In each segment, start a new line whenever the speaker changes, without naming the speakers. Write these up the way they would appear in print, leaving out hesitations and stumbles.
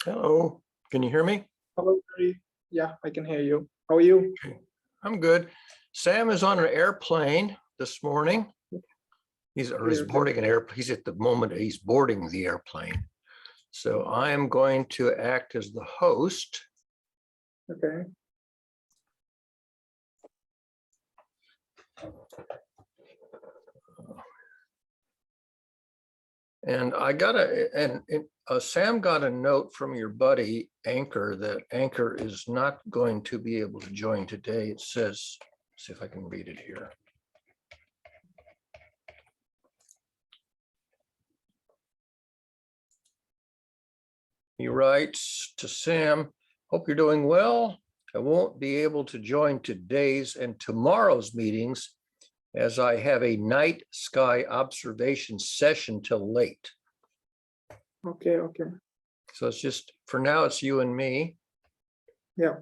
Hello, can you hear me?
Hello, Gary. Yeah, I can hear you. How are you?
Okay, I'm good. Sam is on an airplane this morning. He's
Okay, okay,
boarding an airplane. He's at the moment he's boarding the airplane. So I am going to act as the host.
okay.
And Sam got a note from your buddy Anchor that Anchor is not going to be able to join today. It says, see if I can read it here. He writes to Sam, hope you're doing well. I won't be able to join today's and tomorrow's meetings as I have a night sky observation session till late.
Okay, okay.
So it's just, for now, it's you and me.
Yeah.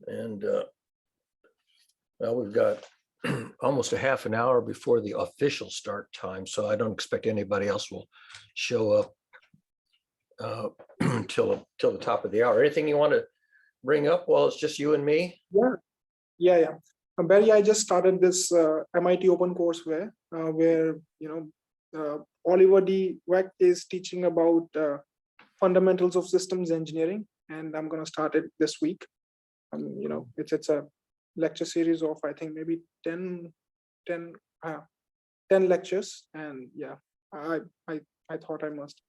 And well, we've got almost a half an hour before the official start time, so I don't expect anybody else will show up till the top of the hour. Anything you want to bring up while it's just you and me?
Yeah. Barry, I just started this MIT Open courseware where, Oliver D. Weck is teaching about fundamentals of systems engineering, and I'm going to start it this week. It's a lecture series of, I think, maybe 10 lectures. And yeah, I thought I must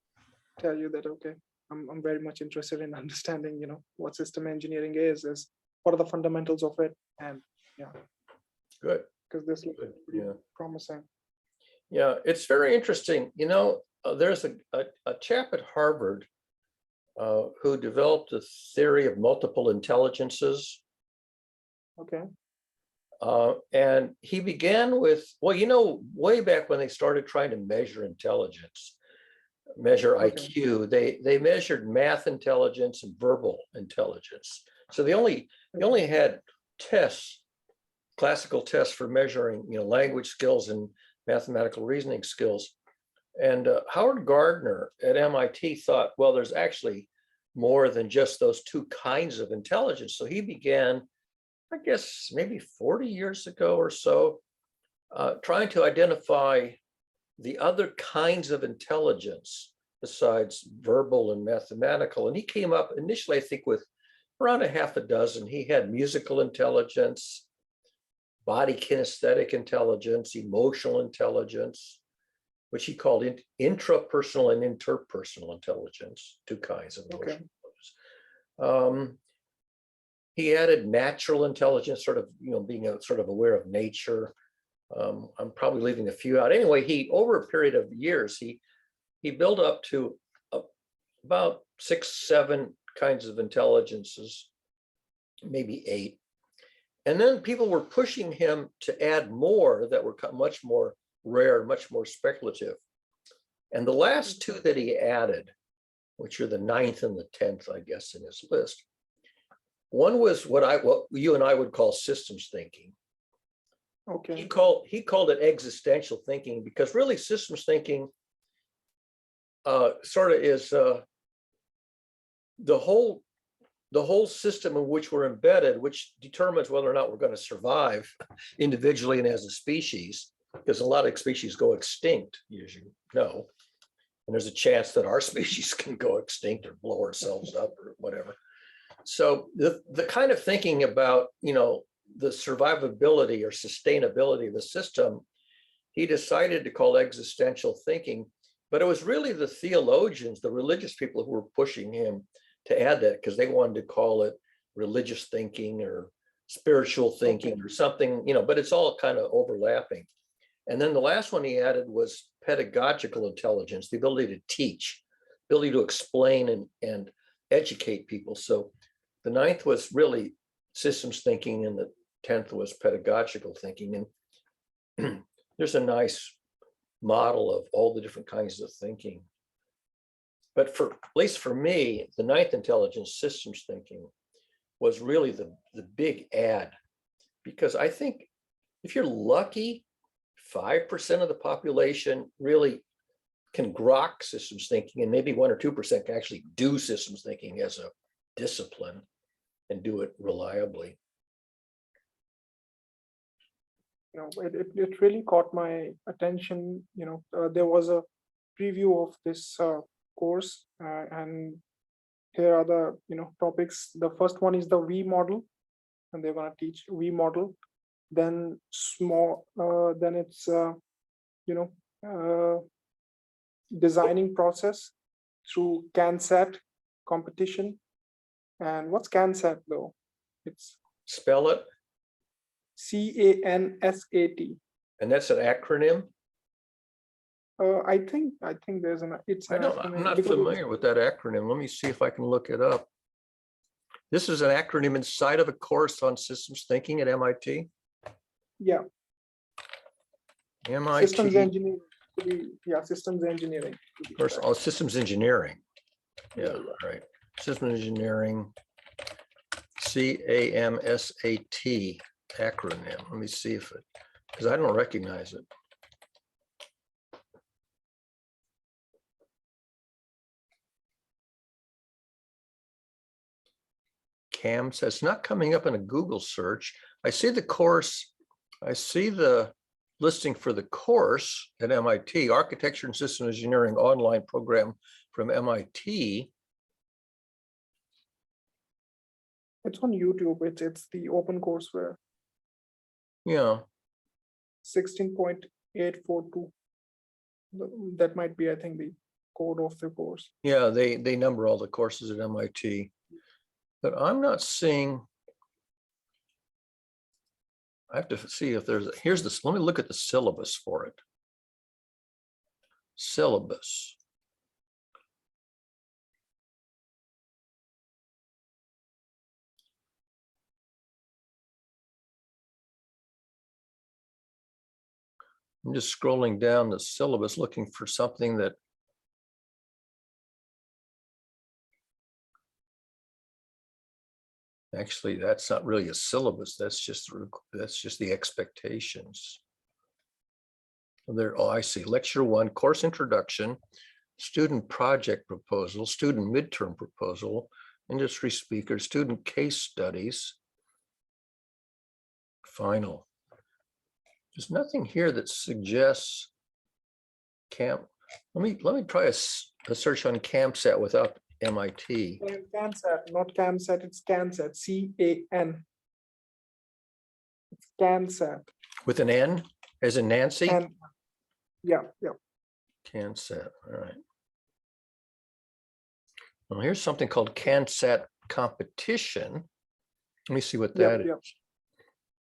tell you that, okay, I'm very much interested in understanding, what system engineering is what are the fundamentals of it. And yeah,
Good.
because this looks
Good.
pretty
Yeah.
promising.
Yeah, it's very interesting. There's a chap at Harvard who developed a theory of multiple intelligences.
Okay.
And he began with, well, way back when they started trying to measure intelligence, measure IQ, they measured math intelligence and verbal intelligence. So they only had tests, classical tests for measuring, language skills and mathematical reasoning skills. And Howard Gardner at MIT thought, well, there's actually more than just those two kinds of intelligence. So he began, I guess, maybe 40 years ago or so, trying to identify the other kinds of intelligence besides verbal and mathematical. And he came up initially, I think, with around a half a dozen. He had musical intelligence, body kinesthetic intelligence, emotional intelligence, which he called intrapersonal and interpersonal intelligence, two kinds of emotional intelligence. He added natural intelligence, sort of, being sort of aware of nature. I'm probably leaving a few out. Anyway, over a period of years, he built up to about 6, 7 kinds of intelligences, maybe 8. And then people were pushing him to add more that were much more rare, much more speculative. And the last 2 that he added, which are the 9th and the 10th, I guess, in his list, one was what you and I would call systems thinking.
Okay.
He called it existential thinking, because really systems thinking sort of is the whole system in which we're embedded, which determines whether or not we're going to survive individually and as a species, because a lot of species go extinct, as you know, and there's a chance that our species can go extinct or blow ourselves up or whatever. So the kind of thinking about, the survivability or sustainability of the system, he decided to call existential thinking. But it was really the theologians, the religious people, who were pushing him to add that, because they wanted to call it religious thinking or spiritual thinking or something, but it's all kind of overlapping. And then the last one he added was pedagogical intelligence, the ability to teach, ability to explain and educate people. So the 9th was really systems thinking, and the 10th was pedagogical thinking. And there's a nice model of all the different kinds of thinking. But at least for me, the 9th intelligence, systems thinking, was really the big add, because I think if you're lucky, 5% of the population really can grok systems thinking, and maybe 1 or 2% can actually do systems thinking as a discipline and do it reliably.
It really caught my attention. There was a preview of this course, and here are the topics. The first one is the V model, and they're going to teach V model. Then then it's designing process through CANSAT competition. And what's CANSAT though? It's
Spell it.
CANSAT.
And that's an acronym.
I think there's an
I'm not familiar with that acronym. Let me see if I can look it up. This is an acronym inside of a course on systems thinking at MIT.
Yeah.
MIT.
Systems engineering. Yeah, systems engineering.
Of course, all systems engineering. Yeah, right. Systems engineering. CAMSAT acronym. Let me see if it, because I don't recognize it. CAMS, it's not coming up in a Google search. I see the course, I see the listing for the course at MIT, Architecture and Systems Engineering online program from MIT.
It's on YouTube. It's the open courseware.
Yeah.
16.842. That might be, I think, the code of the course.
Yeah, they number all the courses at MIT. But I'm not seeing, I have to see if there's, here's this, let me look at the syllabus for it. Syllabus. I'm just scrolling down the syllabus looking for something that actually, that's not really a syllabus. That's just the expectations. There, oh, I see. Lecture 1, course introduction, student project proposal, student midterm proposal, industry speaker, student case studies, final. There's nothing here that suggests camp. Let me try a search on CAMSAT without MIT.
CANSAT, not CAMSAT, it's CANSAT, C-A-N. It's CANSAT.
With an N, as in Nancy?
Yeah.
CANSAT, all right. Well, here's something called CANSAT competition. Let me see what that is.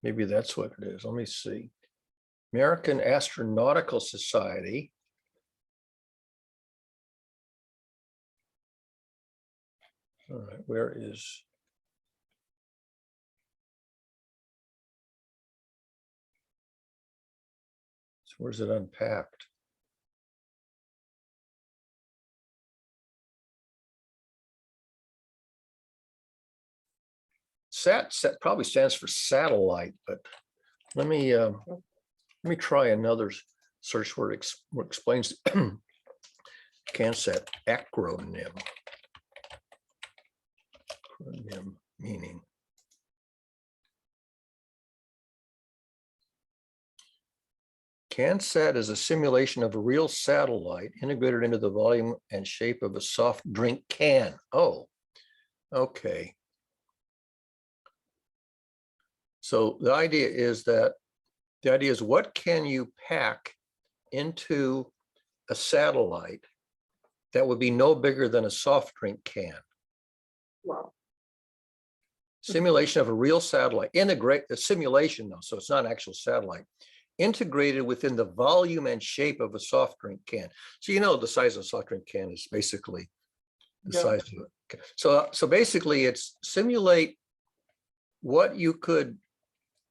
Maybe that's what it is. Let me see. American Astronautical Society. All right, where is? So where's it unpacked? SAT probably stands for satellite, but let me try another search where it explains CANSAT acronym. Acronym meaning. CANSAT is a simulation of a real satellite integrated into the volume and shape of a soft drink can. Oh, okay. So the idea is what can you pack into a satellite that would be no bigger than a soft drink can?
Wow.
Simulation of a real satellite, integrate a simulation though, so it's not an actual satellite, integrated within the volume and shape of a soft drink can. So the size of a soft drink can is basically the size of it. So basically it's simulate what you could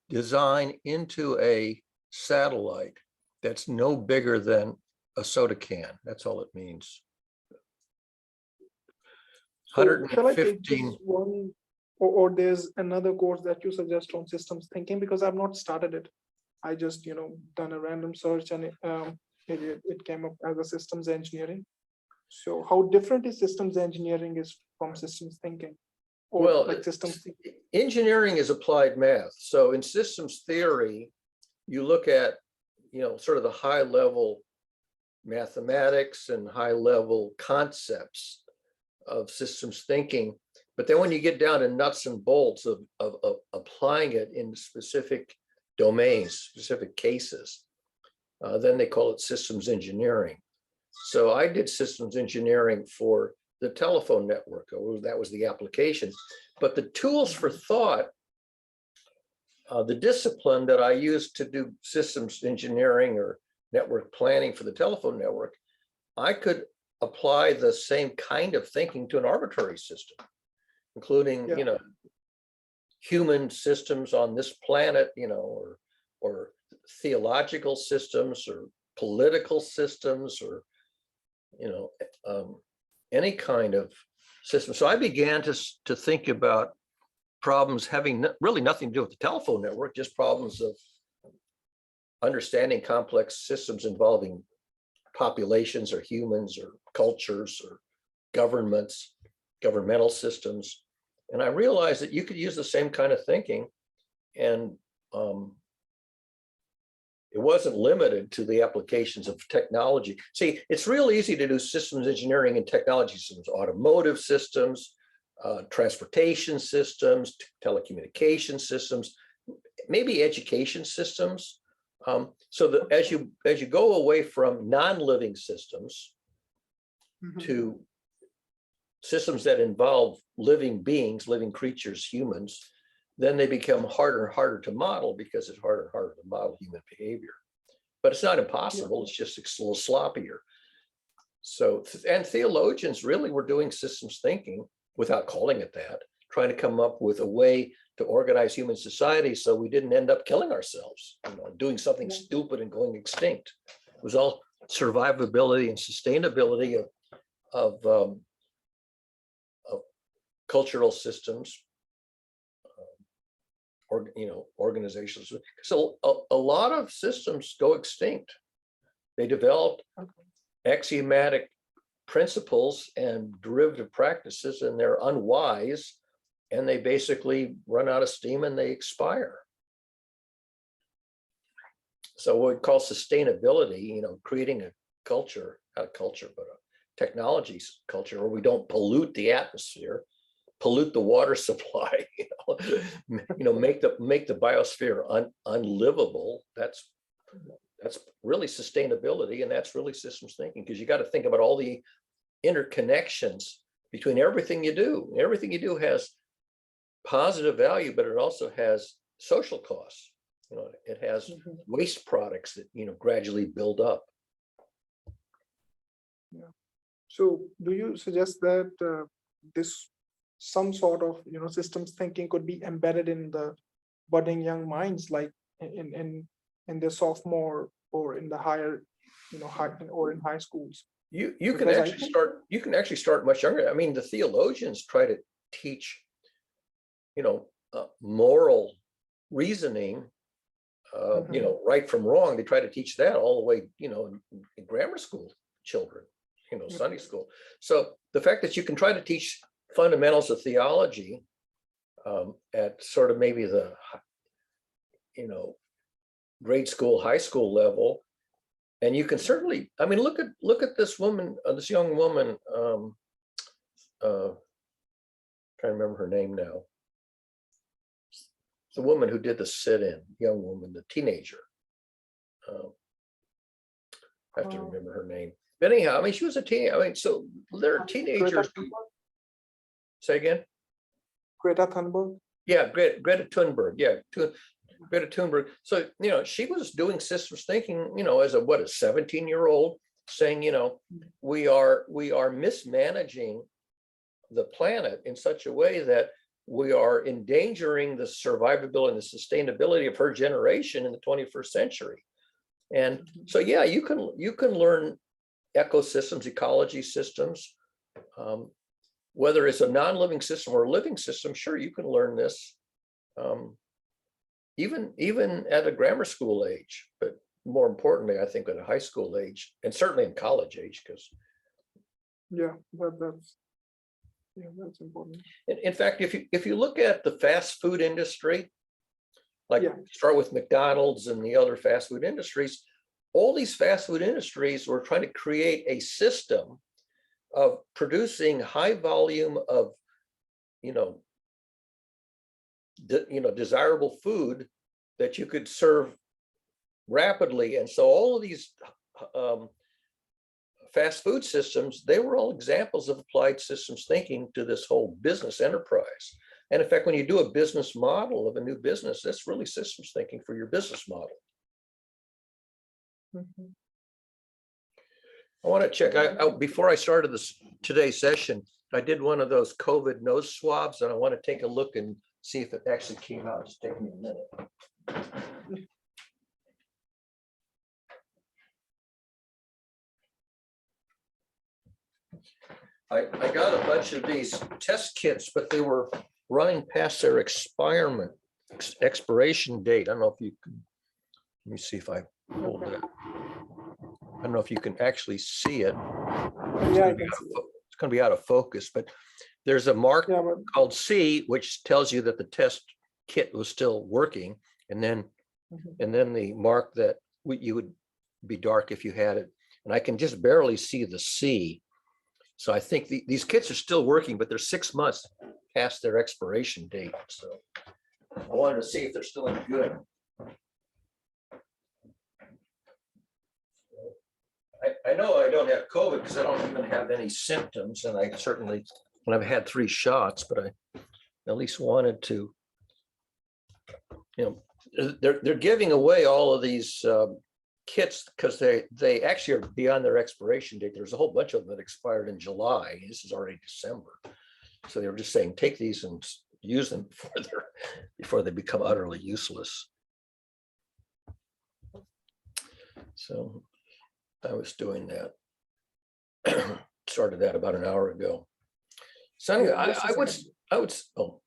design into a satellite that's no bigger than a soda can. That's all it means.
So
115.
One, or there's another course that you suggest on systems thinking, because I've not started it. I just done a random search, and it came up as a systems engineering. So how different is systems engineering is from systems thinking, or
Well,
like systems thinking?
engineering is applied math. So in systems theory, you look at, sort of the high level mathematics and high level concepts of systems thinking. But then when you get down to nuts and bolts of applying it in specific domains, specific cases, then they call it systems engineering. So I did systems engineering for the telephone network. That was the application. But the tools for thought, the discipline that I used to do systems engineering or network planning for the telephone network, I could apply the same kind of thinking to an arbitrary system, including, human systems on this planet, or theological systems or political systems, or, any kind of system. So I began to think about problems having really nothing to do with the telephone network, just problems of understanding complex systems involving populations or humans or cultures or governments, governmental systems. And I realized that you could use the same kind of thinking, and it wasn't limited to the applications of technology. See, it's real easy to do systems engineering and technology systems, automotive systems, transportation systems, telecommunication systems, maybe education systems. So that as you go away from non-living systems to systems that involve living beings, living creatures, humans, then they become harder and harder to model, because it's harder and harder to model human behavior. But it's not impossible, it's just a little sloppier. So, and theologians really were doing systems thinking without calling it that, trying to come up with a way to organize human society so we didn't end up killing ourselves, doing something stupid and going extinct. It was all survivability and sustainability of cultural systems, or organizations. So a lot of systems go extinct. They developed axiomatic principles and derivative practices, and they're unwise, and they basically run out of steam and they expire. So what we call sustainability, creating a culture, not a culture, but a technology culture where we don't pollute the atmosphere, pollute the water supply, make the biosphere unlivable. That's really sustainability, and that's really systems thinking, because you got to think about all the interconnections between everything you do. Everything you do has positive value, but it also has social costs. It has waste products that gradually build up.
Yeah. So do you suggest that this some sort of systems thinking could be embedded in the budding young minds, like in the sophomore or in the higher, or in high schools?
You can actually start much younger. I mean, the theologians try to teach, moral reasoning, right from wrong. They try to teach that all the way, in grammar school children, Sunday school. So the fact that you can try to teach fundamentals of theology at sort of maybe the, grade school, high school level, and you can certainly, I mean, look at this woman, this young woman. Trying to remember her name now. The woman who did the sit-in, young woman, the teenager. I have to remember her name. But anyhow, I mean, she was a teen. I mean, so they're teenagers. Say again?
Greta Thunberg?
Yeah, Greta Thunberg. Yeah, Greta Thunberg. So, she was doing systems thinking, as a 17-year-old, saying, we are mismanaging the planet in such a way that we are endangering the survivability and the sustainability of her generation in the 21st century. And so, yeah, you can learn ecosystems, ecology systems, whether it's a non-living system or a living system. Sure, you can learn this. even at a grammar school age, but more importantly, I think at a high school age, and certainly in college age, because
Yeah, that's important.
in fact, if you look at the fast food industry, like
Yeah.
start with McDonald's and the other fast food industries, all these fast food industries were trying to create a system of producing high volume of, desirable food that you could serve rapidly. And so all of these fast food systems, they were all examples of applied systems thinking to this whole business enterprise. And in fact, when you do a business model of a new business, that's really systems thinking for your business model.
Mhm.
I want to check, before I started today's session, I did one of those COVID nose swabs, and I want to take a look and see if it actually came out. It's taking me a minute. I got a bunch of these test kits, but they were running past their expiration date. I don't know if you can, let me see if I hold that. I don't know if you can actually see it.
Yeah, I can see it.
It's going to be out of focus, but there's a mark
Yeah, but
called C, which tells you that the test kit was still working. And then the mark that you would be dark if you had it. And I can just barely see the C. So I think these kits are still working, but they're 6 months past their expiration date. So I wanted to see if they're still any good. I know I don't have COVID because I don't even have any symptoms, and I certainly, and I've had 3 shots, but I at least wanted to, they're giving away all of these kits because they actually are beyond their expiration date. There's a whole bunch of them that expired in July. This is already December. So they were just saying, take these and use them before they become utterly useless. So I was doing that. Started that about an hour ago. So anyway, I would, oh.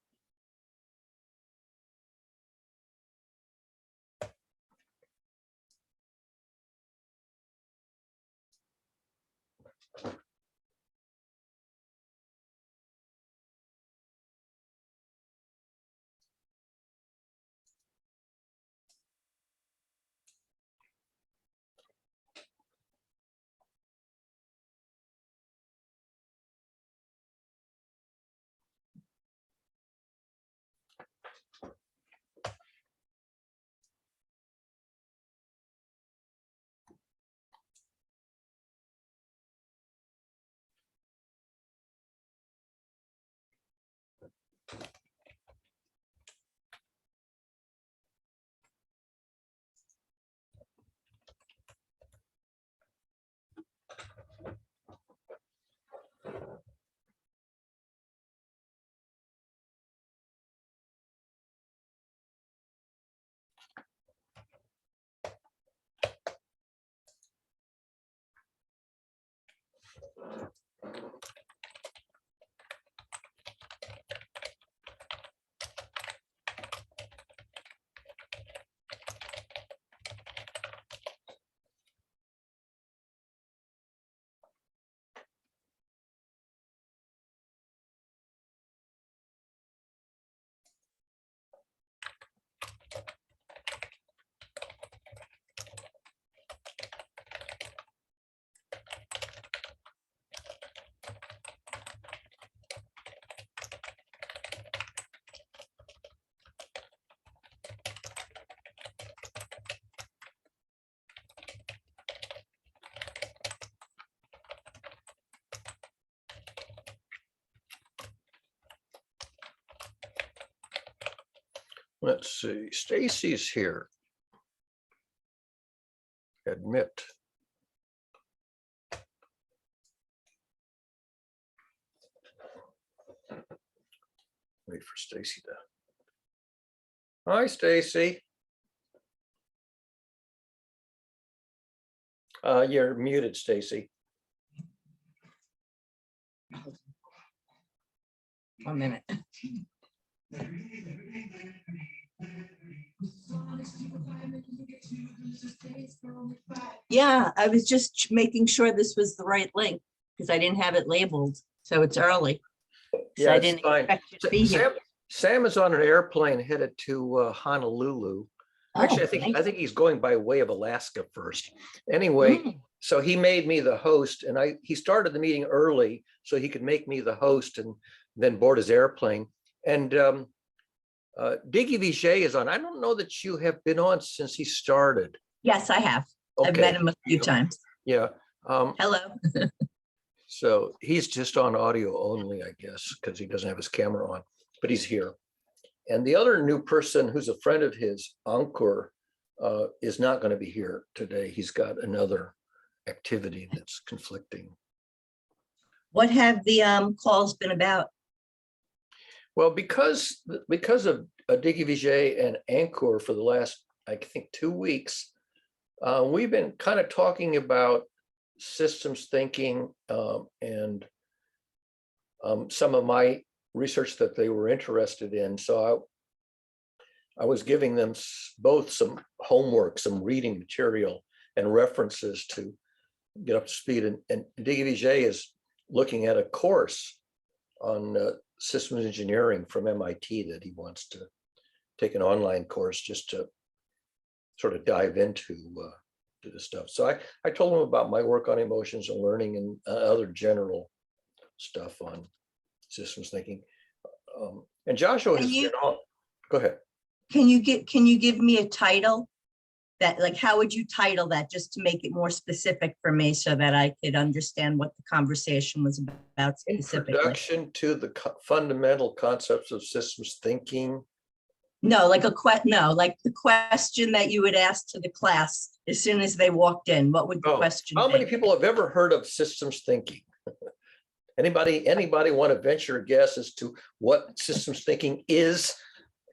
Let's see, Stacy's here. Admit. Wait for Stacy to. Hi, Stacy. You're muted, Stacy.
1 minute. Yeah, I was just making sure this was the right link because I didn't have it labeled. So it's early. So
Yeah,
I
it's
didn't
fine.
expect you to be here.
Sam is on an airplane headed to Honolulu. Actually,
Oh,
I think he's going by way of Alaska first. Anyway,
Mm.
so he made me the host, and he started the meeting early so he could make me the host and then board his airplane. And Diggy Vijay is on. I don't know that you have been on since he started.
Yes, I have. I've met
Okay.
him a few times.
Yeah.
Hello.
So he's just on audio only, I guess, because he doesn't have his camera on, but he's here. And the other new person who's a friend of his, Ankur, is not going to be here today. He's got another activity that's conflicting.
What have the calls been about?
Well, because of Diggy Vijay and Ankur for the last, I think, 2 weeks, we've been kind of talking about systems thinking and some of my research that they were interested in. So I was giving them both some homework, some reading material and references to get up to speed. And Diggy Vijay is looking at a course on systems engineering from MIT that he wants to take an online course just to sort of dive into this stuff. So I told him about my work on emotions and learning and other general stuff on systems thinking. And Joshua has been on. Go ahead.
Can you give me a title that, like, how would you title that just to make it more specific for me so that I could understand what the conversation was about specifically?
Introduction to the fundamental concepts of systems thinking.
No, like like the question that you would ask to the class as soon as they walked in. What would the question
How
be?
many people have ever heard of systems thinking? Anybody want to venture a guess as to what systems thinking is?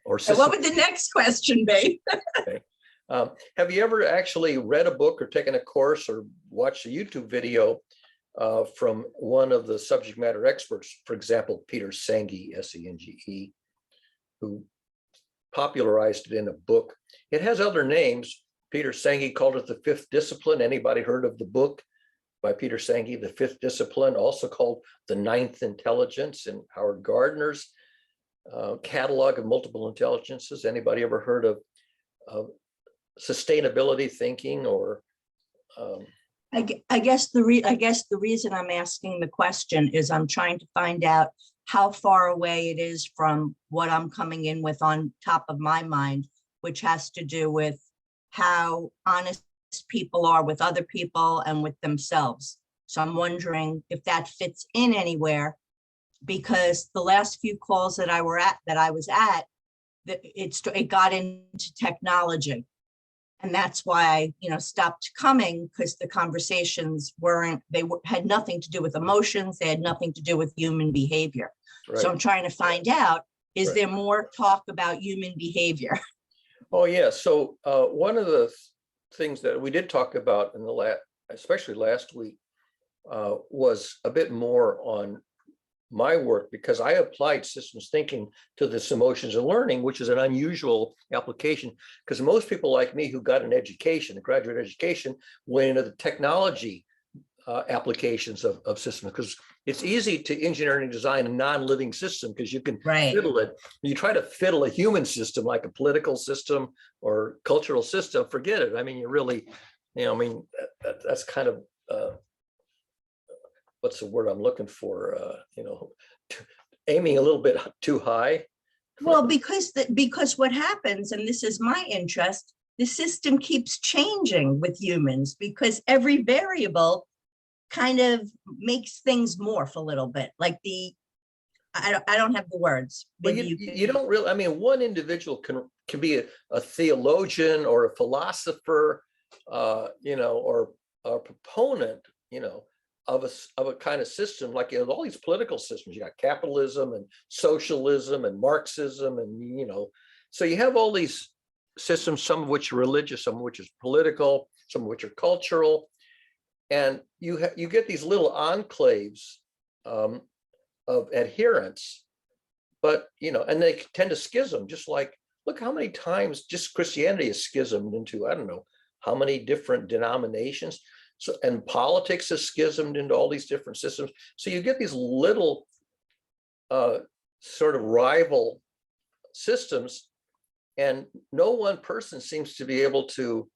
Or
what would the next question be?
Okay. Have you ever actually read a book or taken a course or watched a YouTube video from one of the subject matter experts? For example, Peter Senge, S-E-N-G-E, who popularized it in a book. It has other names. Peter Senge called it the fifth discipline. Anybody heard of the book by Peter Senge, The Fifth Discipline, also called The Ninth Intelligence in Howard Gardner's catalog of multiple intelligences? Anybody ever heard of sustainability thinking or?
I guess the reason I'm asking the question is I'm trying to find out how far away it is from what I'm coming in with on top of my mind, which has to do with how honest people are with other people and with themselves. So I'm wondering if that fits in anywhere, because the last few calls that I was at, it got into technology. And that's why I, stopped coming, because the conversations had nothing to do with emotions. They had nothing to do with human behavior. Right. So I'm trying to find out, is there more talk about human behavior?
Oh, yeah. So one of the things that we did talk about in especially last week, was a bit more on my work, because I applied systems thinking to this emotions and learning, which is an unusual application, because most people like me who got an education, a graduate education, went into the technology applications of systems, because it's easy to engineer and design a non-living system because you can fiddle it. You try to fiddle a human system like a political system or cultural system, forget it. I mean, you really, that's kind of what's the word I'm looking for? Aiming a little bit too high.
Well, because what happens, and this is my interest, the system keeps changing with humans, because every variable kind of makes things morph a little bit. Like I don't have the words.
But you don't really, I mean, one individual can be a theologian or a philosopher, or a proponent, of a kind of system, like all these political systems. You got capitalism and socialism and Marxism, and so you have all these systems, some of which are religious, some of which is political, some of which are cultural, and you get these little enclaves of adherents, but and they tend to schism, just like look how many times just Christianity is schismed into, I don't know, how many different denominations. So, and politics is schismed into all these different systems. So you get these little sort of rival systems, and no one person seems to be able to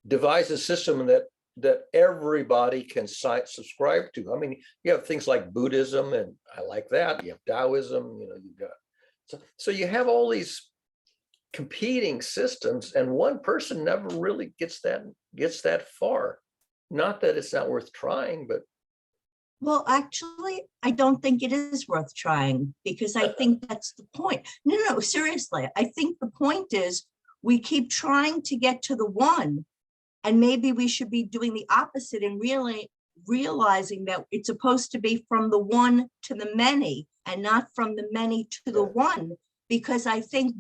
devise a system that everybody can subscribe to. I mean, you have things like Buddhism, and I like that. You have Taoism, you know, you've got, so you have all these competing systems, and one person never really gets that far. Not that it's not worth trying, but
Well, actually, I don't think it is worth trying, because I think that's the point. No, seriously. I think the point is we keep trying to get to the one, and maybe we should be doing the opposite and really realizing that it's supposed to be from the one to the many and not from the many to the one, because I think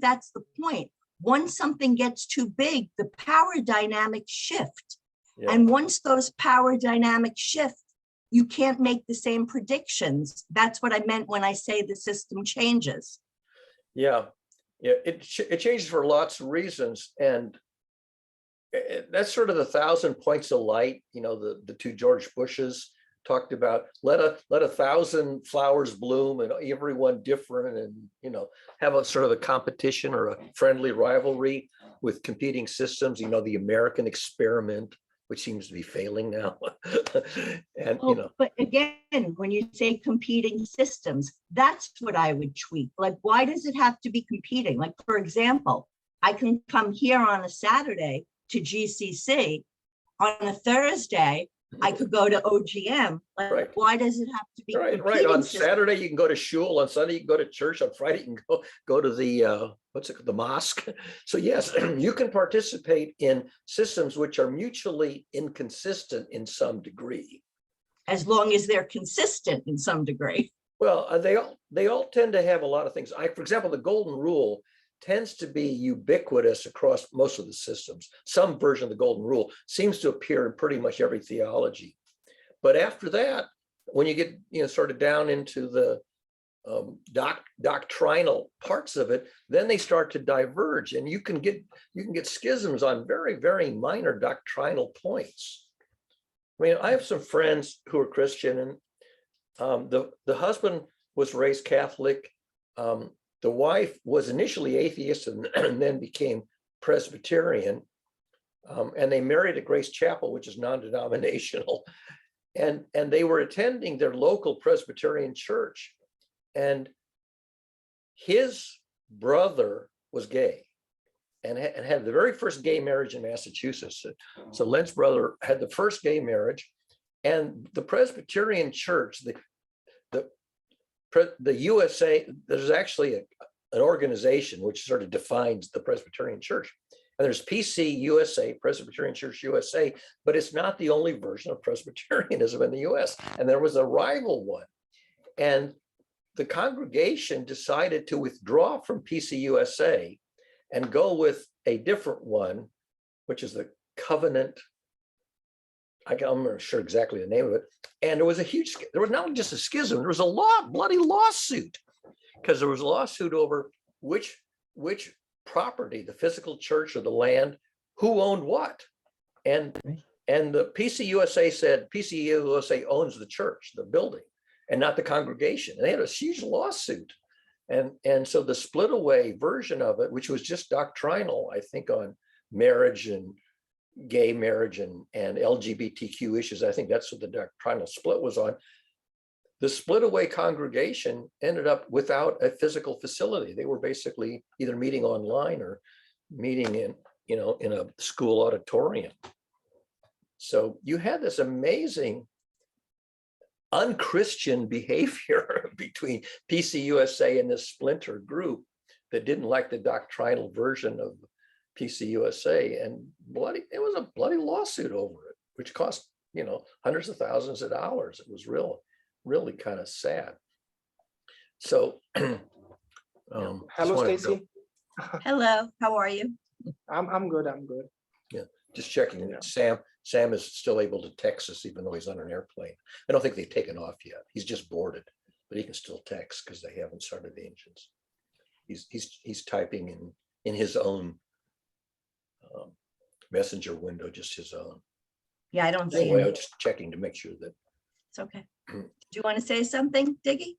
that's the point. Once something gets too big, the power dynamics shift.
yeah.
And once those power dynamics shift, you can't make the same predictions. That's what I meant when I say the system changes.
Yeah, it changes for lots of reasons, and that's sort of the 1,000 points of light. You know, the two George Bushes talked about let a 1,000 flowers bloom, and everyone different, and you know, have a sort of a competition or a friendly rivalry with competing systems. You know, the American experiment, which seems to be failing now. And you know,
But again, when you say competing systems, that's what I would tweak. Like, why does it have to be competing? Like, for example, I can come here on a Saturday to GCC. On a Thursday, I could go to OGM. Like,
right.
Why does it have to be
Right.
competing
On
systems?
Saturday, you can go to shul. On Sunday, you can go to church. On Friday, you can go to the the mosque. So yes, you can participate in systems which are mutually inconsistent in some degree.
As long as they're consistent in some degree.
Well, they all tend to have a lot of things. For example, the golden rule tends to be ubiquitous across most of the systems. Some version of the golden rule seems to appear in pretty much every theology. But after that, when you get sort of down into the doctrinal parts of it, then they start to diverge, and you can get schisms on very, very minor doctrinal points. I mean, I have some friends who are Christian, and the husband was raised Catholic. The wife was initially atheist and then became Presbyterian, and they married at Grace Chapel, which is non-denominational. And they were attending their local Presbyterian church, and his brother was gay and had the very first gay marriage in Massachusetts. So Len's brother had the first gay marriage, and the Presbyterian church, the USA, there's actually an organization which sort of defines the Presbyterian church. And there's PC USA, Presbyterian Church USA, but it's not the only version of Presbyterianism in the US. And there was a rival one. And the congregation decided to withdraw from PC USA and go with a different one, which is the Covenant. I'm not sure exactly the name of it. And there was there was not only just a schism, there was a bloody lawsuit, because there was a lawsuit over which property, the physical church or the land, who owned what. And the PCUSA said PCUSA owns the church, the building, and not the congregation. And they had a huge lawsuit. And so the split away version of it, which was just doctrinal, I think, on marriage and gay marriage and LGBTQ issues, I think that's what the doctrinal split was on. The split away congregation ended up without a physical facility. They were basically either meeting online or meeting in a school auditorium. So you had this amazing unchristian behavior between PCUSA and this splinter group that didn't like the doctrinal version of PCUSA, and it was a bloody lawsuit over it, which cost hundreds of thousands of dollars. It was really kind of sad. So
hello, Stacy.
Hello, how are you?
I'm good.
Yeah, just checking. Yeah. Sam is still able to text us even though he's on an airplane. I don't think they've taken off yet. He's just boarded, but he can still text because they haven't started the engines. he's typing in his own messenger window, just his own.
Yeah, I don't see
Anyway, I
him.
was just checking to make sure that.
It's okay. Do you want to say something, Diggy?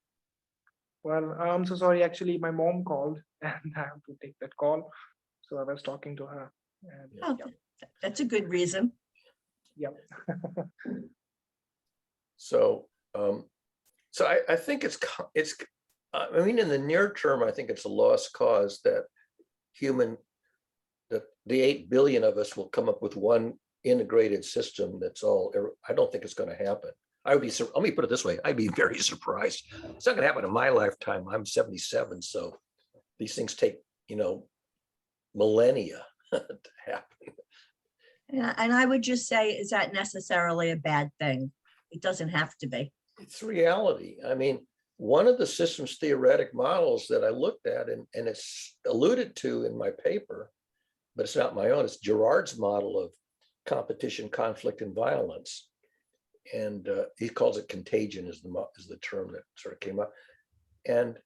Well, I'm so sorry. Actually, my mom called and I have to take that call. So I was talking to her. And
Oh, that's a good reason.
yeah.
So, I think I mean, in the near term, I think it's a lost cause that the 8 billion of us will come up with one integrated system that's all. I don't think it's going to happen. Let me put it this way. I'd be very surprised. It's not going to happen in my lifetime. I'm 77, so these things take, millennia to happen.
And I would just say, is that necessarily a bad thing? It doesn't have to be.
It's reality. I mean, one of the systems theoretic models that I looked at, and it's alluded to in my paper, but it's not my own, it's Girard's model of competition, conflict, and violence. And he calls it contagion is the term that sort of came up. And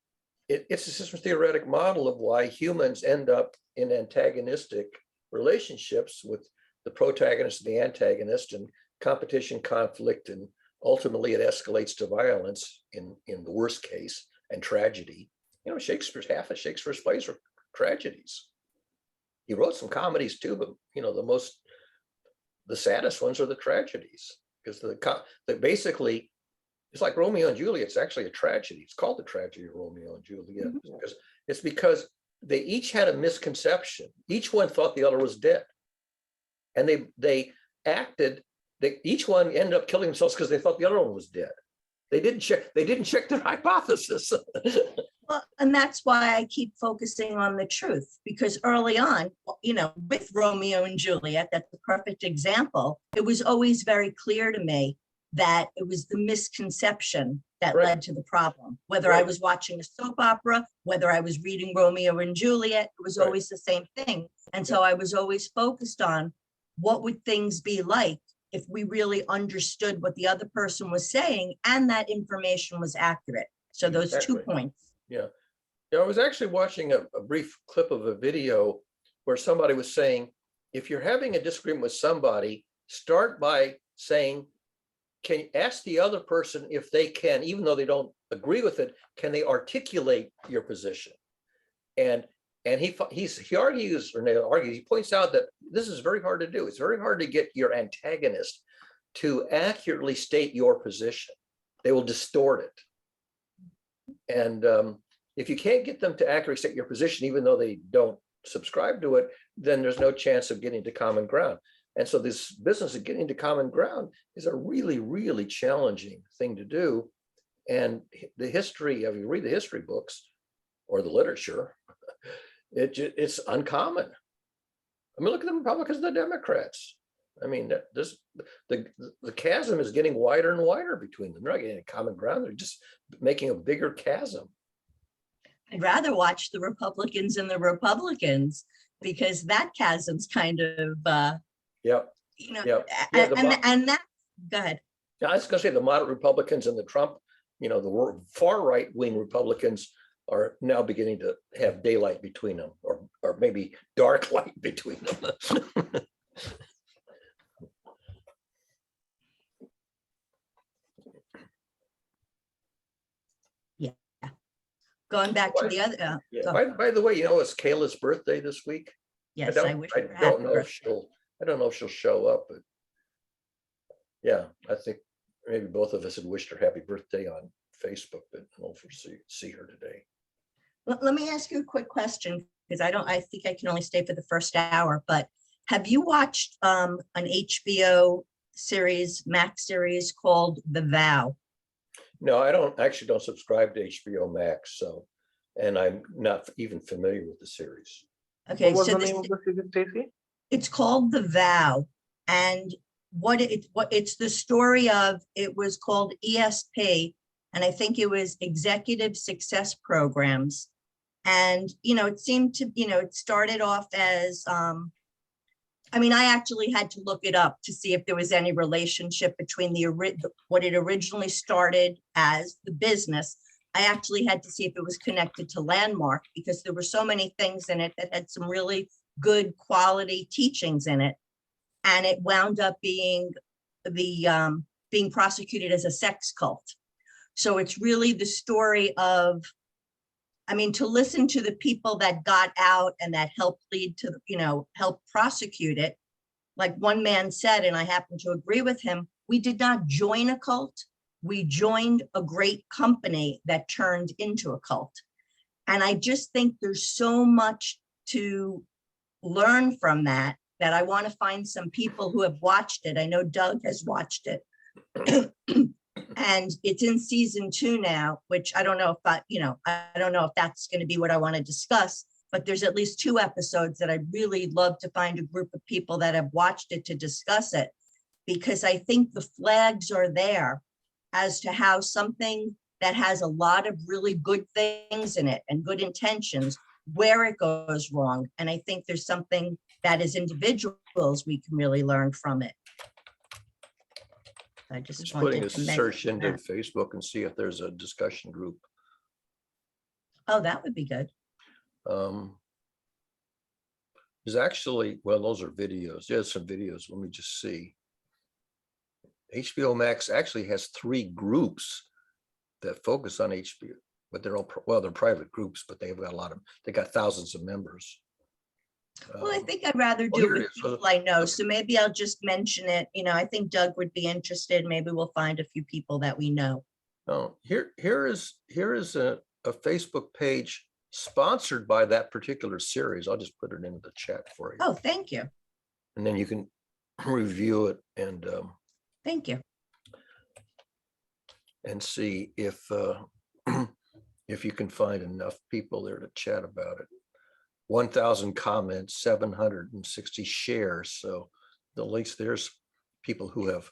it's a system theoretic model of why humans end up in antagonistic relationships with the protagonist and the antagonist, and competition, conflict, and ultimately it escalates to violence in the worst case, and tragedy. Half of Shakespeare's plays are tragedies. He wrote some comedies too, but the saddest ones are the tragedies, because basically it's like Romeo and Juliet. It's actually a tragedy. It's called the tragedy of Romeo and Juliet because they each had a misconception. Each one thought the other was dead, and they acted. Each one ended up killing themselves because they thought the other one was dead. They didn't check their hypothesis.
Well, and that's why I keep focusing on the truth, because early on, with Romeo and Juliet, that's a perfect example. It was always very clear to me that it was the misconception that
Right.
led to the problem. Whether I
Right.
was watching a soap opera, whether I was reading Romeo and Juliet, it was
Right.
always the same thing. And so I was always focused on what would things be like if we really understood what the other person was saying and that information was accurate. So those 2
Exactly.
points.
Yeah, I was actually watching a brief clip of a video where somebody was saying, if you're having a disagreement with somebody, start by saying, can you ask the other person if they can, even though they don't agree with it, can they articulate your position? And he argues, or not argues, he points out that this is very hard to do. It's very hard to get your antagonist to accurately state your position. They will distort it. And if you can't get them to accurately state your position, even though they don't subscribe to it, then there's no chance of getting to common ground. And so this business of getting to common ground is a really, really challenging thing to do. And the history, if you read the history books or the literature, it's uncommon. I mean, look at the Republicans and the Democrats. I mean, the chasm is getting wider and wider between them. They're not getting a common ground. They're just making a bigger chasm.
I'd rather watch the Republicans and the Republicans, because that chasm's kind of,
Yeah.
and that, go ahead.
I was going to say the moderate Republicans and the Trump, the far right wing Republicans are now beginning to have daylight between them, or maybe dark light between them.
Going back to the other,
Yeah. By the way, it's Kayla's birthday this week.
yes, I wish.
I don't know if she'll show up, but yeah, I think maybe both of us had wished her happy birthday on Facebook, but I don't know if we'll see her today.
Let me ask you a quick question, because I think I can only stay for the first hour, but have you watched an HBO series, Max series called The Vow?
No, I don't subscribe to HBO Max, and I'm not even familiar with the series.
Okay,
What was
so
the name of the season, Stacey?
it's called The Vow, and what it's the story of, it was called ESP, and I think it was Executive Success Programs. And, it seemed to, it started off as, I actually had to look it up to see if there was any relationship between what it originally started as, the business, I actually had to see if it was connected to Landmark because there were so many things in it that had some really good quality teachings in it. And it wound up being being prosecuted as a sex cult. So it's really the story of, I mean, to listen to the people that got out and that helped lead to, help prosecute it. Like one man said, and I happen to agree with him, we did not join a cult. We joined a great company that turned into a cult. And I just think there's so much to learn from that, that I want to find some people who have watched it. I know Doug has watched it. And it's in season 2 now, which I don't know if I don't know if that's going to be what I want to discuss, but there's at least 2 episodes that I'd really love to find a group of people that have watched it to discuss it, because I think the flags are there as to how something that has a lot of really good things in it and good intentions, where it goes wrong. And I think there's something that as individuals, we can really learn from it. I
Just
wanted
putting a
to mention
search into
that.
Facebook and see if there's a discussion group.
Oh, that would be good.
There's actually, well, those are videos. There's some videos. Let me just see. HBO Max actually has 3 groups that focus on HBO, but they're all, well, they're private groups, but they've got they got thousands of members.
Well, I think I'd rather
oh,
do
here
it
it
with
is.
people I know. So maybe I'll just mention it. I think Doug would be interested. Maybe we'll find a few people that we know.
Oh, here is a Facebook page sponsored by that particular series. I'll just put it into the chat for you.
Oh, thank you.
And then you can review it and
Thank you.
and see if if you can find enough people there to chat about it. 1,000 comments, 760 shares. So at least there's people who have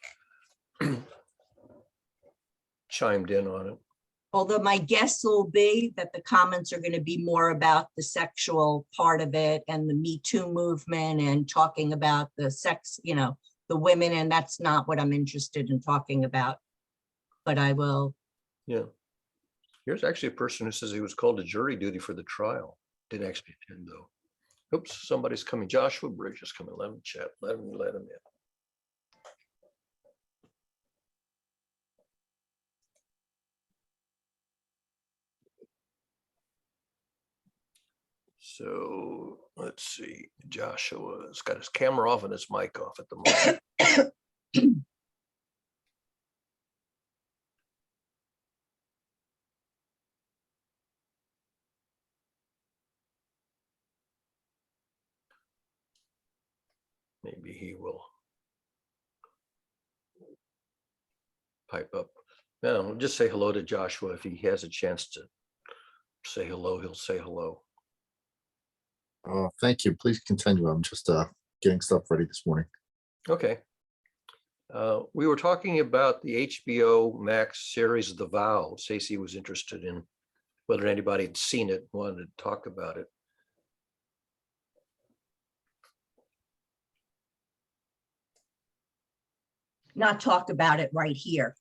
chimed in on it.
Although my guess will be that the comments are going to be more about the sexual part of it and the Me Too movement and talking about the sex, the women, and that's not what I'm interested in talking about. But I will.
Yeah. Here's actually a person who says he was called to jury duty for the trial. Didn't actually attend though. Oops, somebody's coming. Joshua Bridge is coming. Let him chat. Let him in. So let's see. Joshua's got his camera off and his mic off at the moment. Maybe he will pipe up. No, just say hello to Joshua. If he has a chance to say hello, he'll say hello.
Oh, thank you. Please continue. I'm just getting stuff ready this morning.
Okay. We were talking about the HBO Max series, The Vow. Stacey was interested in whether anybody had seen it, wanted to talk about it.
Not talk about it right here.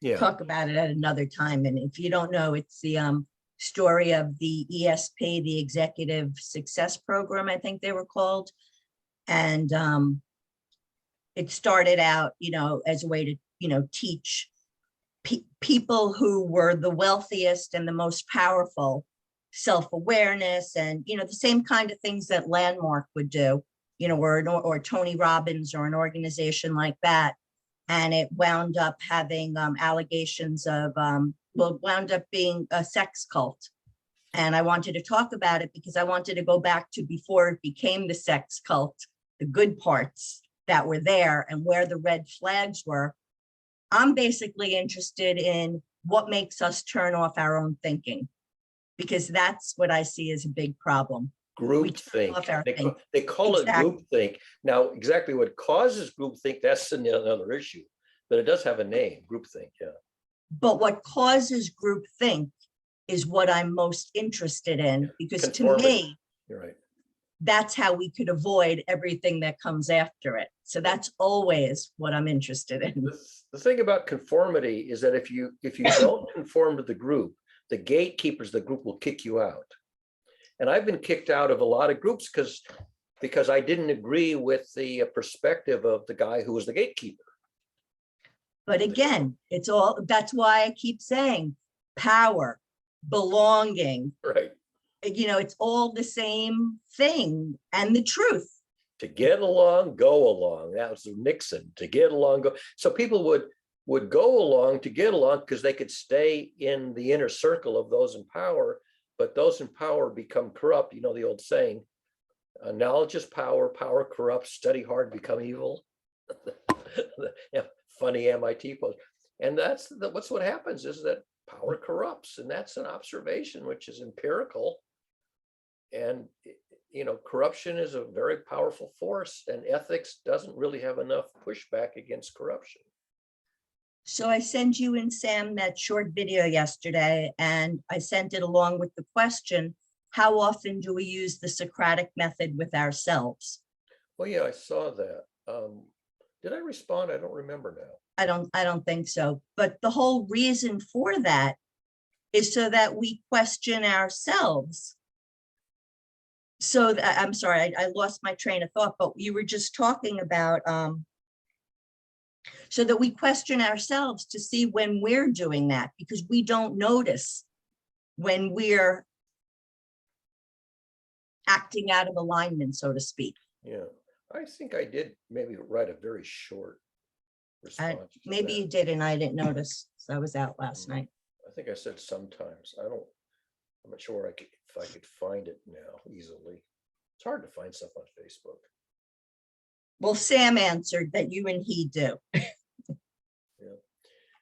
Yeah.
Talk about it at another time. And if you don't know, it's the story of the ESP, the Executive Success Program, I think they were called. And it started out, as a way to, teach people who were the wealthiest and the most powerful self-awareness and, the same kind of things that Landmark would do, or Tony Robbins or an organization like that. And it wound up having allegations of, wound up being a sex cult. And I wanted to talk about it because I wanted to go back to before it became the sex cult, the good parts that were there and where the red flags were. I'm basically interested in what makes us turn off our own thinking, because that's what I see as a big problem.
Groupthink. They call it
Exactly.
groupthink. Now, exactly what causes groupthink, that's another issue, but it does have a name, groupthink, yeah.
But what causes groupthink is what I'm most interested in, because to
Conformity.
me,
You're right.
that's how we could avoid everything that comes after it. So that's always what I'm interested in.
The thing about conformity is that if you don't conform to the group, the gatekeepers, the group will kick you out. And I've been kicked out of a lot of groups because I didn't agree with the perspective of the guy who was the gatekeeper.
But again, it's all, that's why I keep saying power, belonging,
Right.
it's all the same thing, and the truth.
To get along, go along. That was Nixon. To get along, go. So people would go along to get along because they could stay in the inner circle of those in power, but those in power become corrupt. You know the old saying, knowledge is power, power corrupts, study hard, become evil. Yeah, funny MIT post. And that's what happens is that power corrupts, and that's an observation which is empirical. And corruption is a very powerful force, and ethics doesn't really have enough pushback against corruption.
So I sent you and Sam that short video yesterday, and I sent it along with the question, how often do we use the Socratic method with ourselves?
Well, yeah, I saw that. Did I respond? I don't remember now.
I don't think so. But the whole reason for that is so that we question ourselves. So I'm sorry, I lost my train of thought, but you were just talking about so that we question ourselves to see when we're doing that, because we don't notice when we're acting out of alignment, so to speak.
Yeah, I think I did maybe write a very short response.
Maybe you did and I didn't notice. So I was out last night.
I think I said sometimes. I'm not sure if I could find it now easily. It's hard to find stuff on Facebook.
Well, Sam answered that you and he do.
Yeah,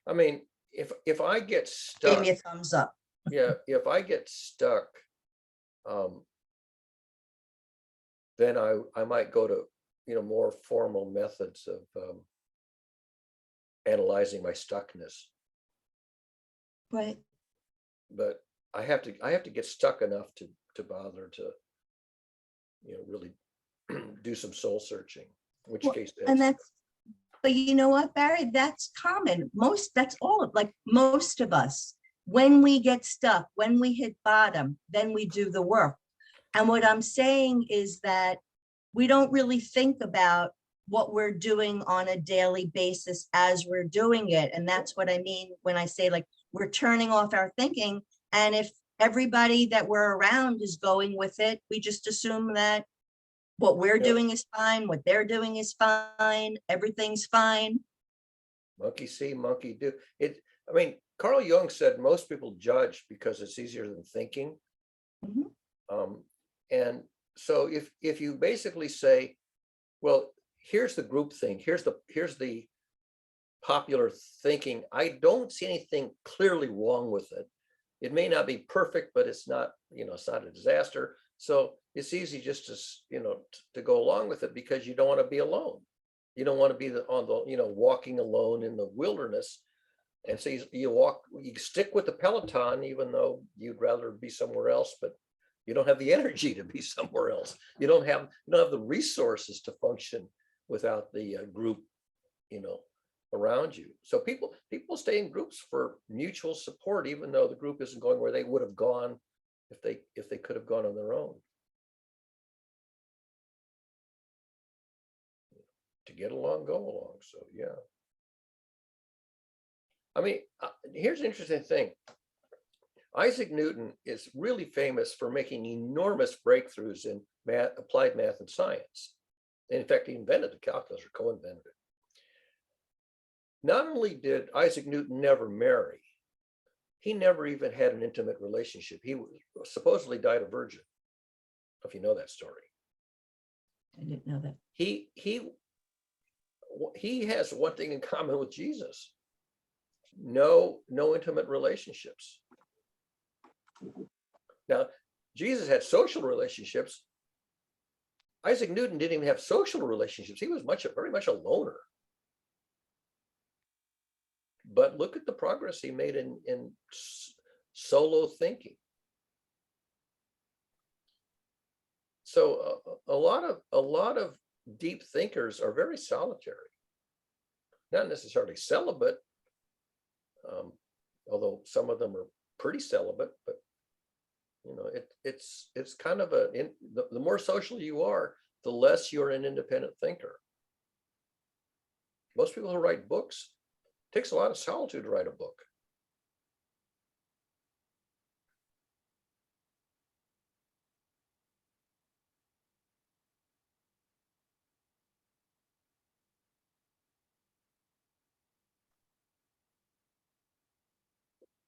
I mean, if I get
Gave
stuck,
me a thumbs up.
yeah, if I get stuck, then I might go to more formal methods of analyzing my stuckness.
Right.
But I have to get stuck enough to bother to really do some soul searching, in which case
but you know what, Barry, that's common. That's all of, like, most of us, when we get stuck, when we hit bottom, then we do the work. And what I'm saying is that we don't really think about what we're doing on a daily basis as we're doing it. And that's what I mean when I say, like, we're turning off our thinking. And if everybody that we're around is going with it, we just assume that what we're doing is fine, what they're doing is fine, everything's fine.
Monkey see, monkey do. I mean, Carl Jung said most people judge because it's easier than thinking.
Mhm.
And so if you basically say, well, here's the group thing, here's the popular thinking, I don't see anything clearly wrong with it. It may not be perfect, but it's not, it's not a disaster. So it's easy just to go along with it because you don't want to be alone. You don't want to be walking alone in the wilderness. And so you stick with the peloton, even though you'd rather be somewhere else, but you don't have the energy to be somewhere else. You don't have the resources to function without the group, around you. So people stay in groups for mutual support, even though the group isn't going where they would have gone if they could have gone on their own. To get along, go along. So yeah. I mean, here's an interesting thing. Isaac Newton is really famous for making enormous breakthroughs in applied math and science. In fact, he invented the calculus, or co-invented it. Not only did Isaac Newton never marry, he never even had an intimate relationship. He supposedly died a virgin, if you know that story.
I didn't know that.
He has one thing in common with Jesus. No intimate relationships. Now, Jesus had social relationships. Isaac Newton didn't even have social relationships. He was very much a loner. But look at the progress he made in solo thinking. So a lot of deep thinkers are very solitary, not necessarily celibate, although some of them are pretty celibate, but you know, it's kind of the more social you are, the less you're an independent thinker. Most people who write books, it takes a lot of solitude to write a book.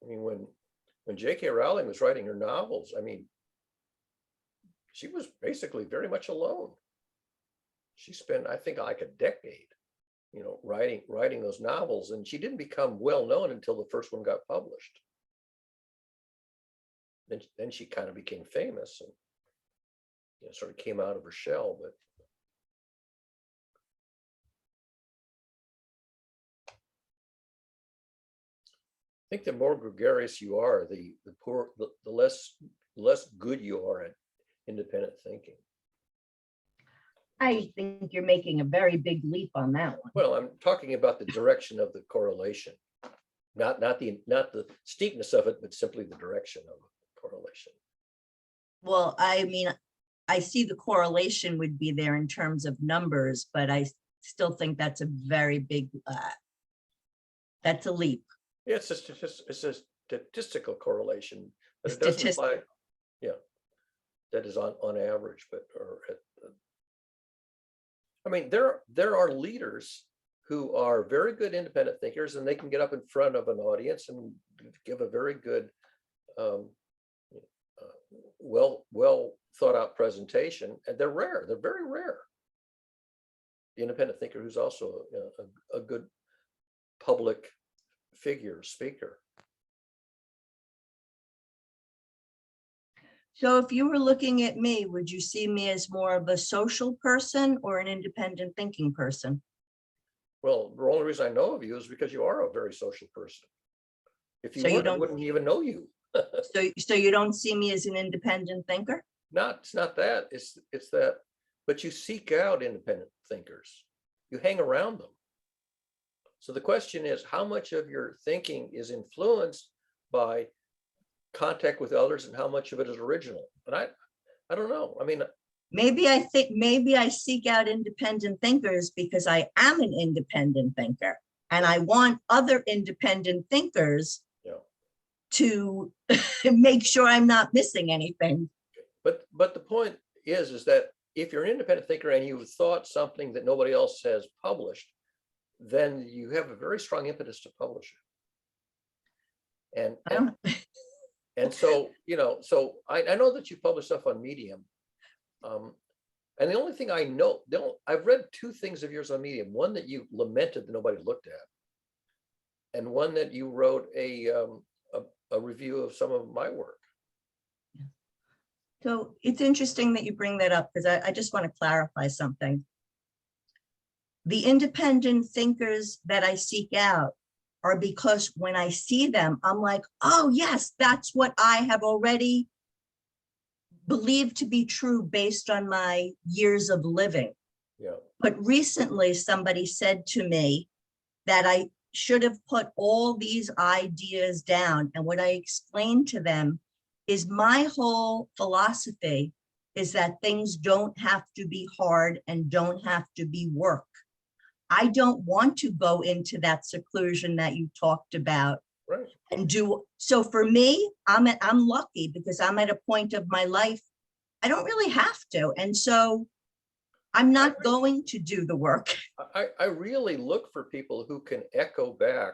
I mean, when J.K. Rowling was writing her novels, I mean, she was basically very much alone. She spent, I think, like a decade, you know, writing those novels, and she didn't become well known until the first one got published. Then she kind of became famous and, you know, sort of came out of her shell. But I think the more gregarious you are, the less good you are at independent thinking.
I think you're making a very big leap on that one.
Well, I'm talking about the direction of the correlation, not the steepness of it, but simply the direction of correlation.
Well, I mean, I see the correlation would be there in terms of numbers, but I still think that's a very big, that's a leap.
Yeah, it's a statistical correlation, but it doesn't apply. Yeah, that is on average, but I mean, there are leaders who are very good independent thinkers, and they can get up in front of an audience and give a very good, well thought out presentation, and they're rare. They're very rare. The independent thinker who's also a good public figure, speaker.
So if you were looking at me, would you see me as more of a social person or an independent thinking person?
Well, the only reason I know of you is because you are a very social person. If you
So you
weren't, I
don't-
wouldn't even know you.
So you don't see me as an independent thinker?
It's not that, it's that, but you seek out independent thinkers. You hang around them. So the question is, how much of your thinking is influenced by contact with others and how much of it is original? And I don't know. I mean,
Maybe I seek out independent thinkers because I am an independent thinker and I want other independent thinkers to make sure I'm not missing anything.
But the point is that if you're an independent thinker and you've thought something that nobody else has published, then you have a very strong impetus to publish it. And so, you know, so I know that you publish stuff on Medium. And the only thing I know, I've read two things of yours on Medium. One that you lamented that nobody looked at, and one that you wrote a review of some of my work.
So it's interesting that you bring that up because I just want to clarify something. The independent thinkers that I seek out are because when I see them, I'm like, oh yes, that's what I have already believed to be true based on my years of living.
Yeah.
But recently somebody said to me that I should have put all these ideas down. And what I explained to them is my whole philosophy is that things don't have to be hard and don't have to be work. I don't want to go into that seclusion that you talked about.
Right.
And do so. For me, I'm lucky because I'm at a point of my life I don't really have to, and so I'm not going to do the work.
I really look for people who can echo back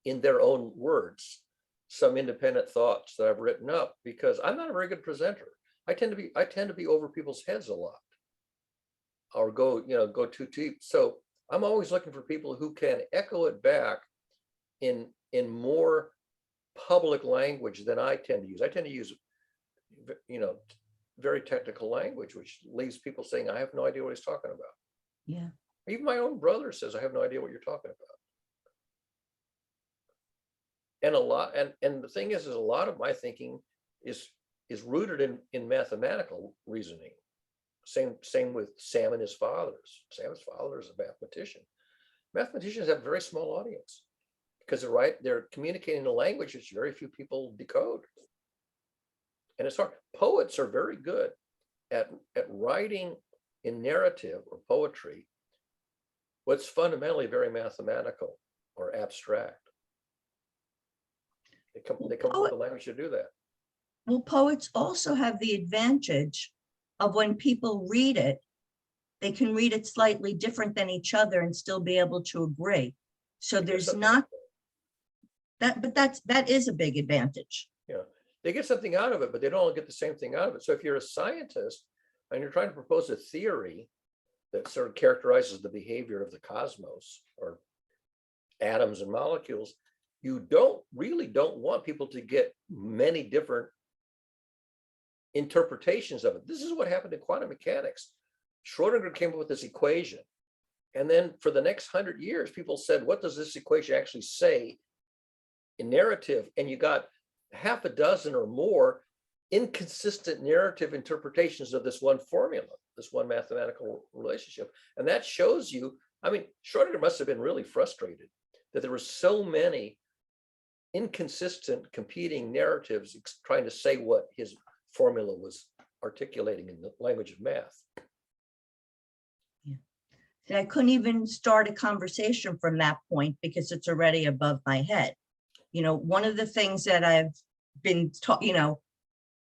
in their own words some independent thoughts that I've written up, because I'm not a very good presenter. I tend to be over people's heads a lot, or go too deep. So I'm always looking for people who can echo it back in more public language than I tend to use. I tend to use, very technical language, which leaves people saying, I have no idea what he's talking about.
Yeah.
Even my own brother says, I have no idea what you're talking about. And the thing is a lot of my thinking is rooted in mathematical reasoning. Same with Sam and his fathers. Sam's father is a mathematician. Mathematicians have a very small audience. because they're communicating a language which very few people decode. And it's hard. Poets are very good at writing in narrative or poetry what's fundamentally very mathematical or abstract. They come up with a language to do that.
Well, poets also have the advantage of when people read it, they can read it slightly different than each other and still be able to agree. So there's not that, but that is a big advantage.
Yeah, they get something out of it, but they don't all get the same thing out of it. So if you're a scientist and you're trying to propose a theory that sort of characterizes the behavior of the cosmos or atoms and molecules, you really don't want people to get many different interpretations of it. This is what happened in quantum mechanics. Schrodinger came up with this equation. And then for the next 100 years, people said, what does this equation actually say in narrative? And you got half a dozen or more inconsistent narrative interpretations of this one formula, this one mathematical relationship. And that shows you, I mean, Schrodinger must have been really frustrated that there were so many inconsistent competing narratives trying to say what his formula was articulating in the language of math.
And I couldn't even start a conversation from that point because it's already above my head. You know, one of the things that I've been taught, you know,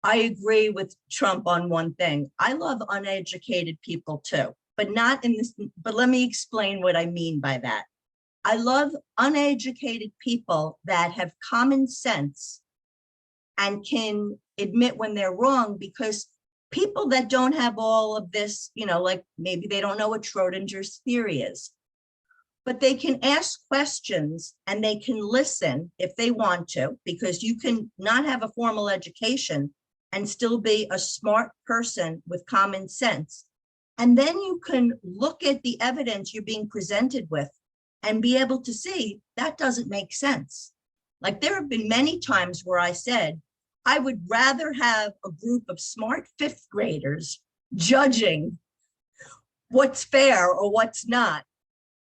I agree with Trump on one thing. I love uneducated people too, but not in this, but let me explain what I mean by that. I love uneducated people that have common sense and can admit when they're wrong, because people that don't have all of this, you know, like maybe they don't know what Schrodinger's theory is, but they can ask questions and they can listen if they want to, because you can not have a formal education and still be a smart person with common sense. And then you can look at the evidence you're being presented with and be able to see that doesn't make sense. Like there have been many times where I said, I would rather have a group of smart fifth graders judging what's fair or what's not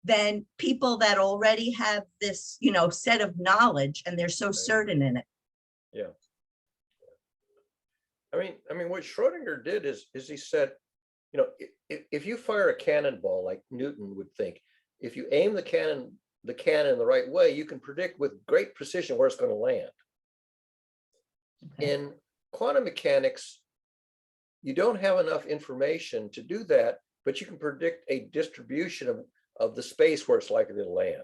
than people that already have this, you know, set of knowledge and they're so certain in it.
Yeah. I mean, what Schrodinger did is he said, you know, if you fire a cannonball like Newton would think, if you aim the cannon the right way, you can predict with great precision where it's going to land. Okay. In quantum mechanics, you don't have enough information to do that, but you can predict a distribution of the space where it's likely to land.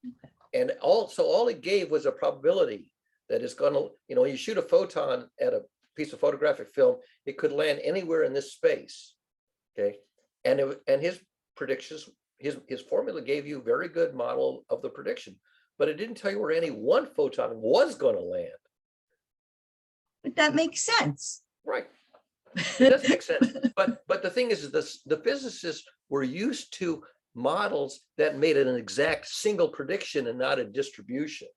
Okay. And also all it gave was a probability that it's going to, you know, you shoot a photon at a piece of photographic film, it could land anywhere in this space. Okay. And his predictions, his formula gave you a very good model of the prediction, but it didn't tell you where any one photon was going to land.
But that makes sense.
Right. It does make sense. But the thing is the physicists were used to models that made it an exact single prediction and not a distribution.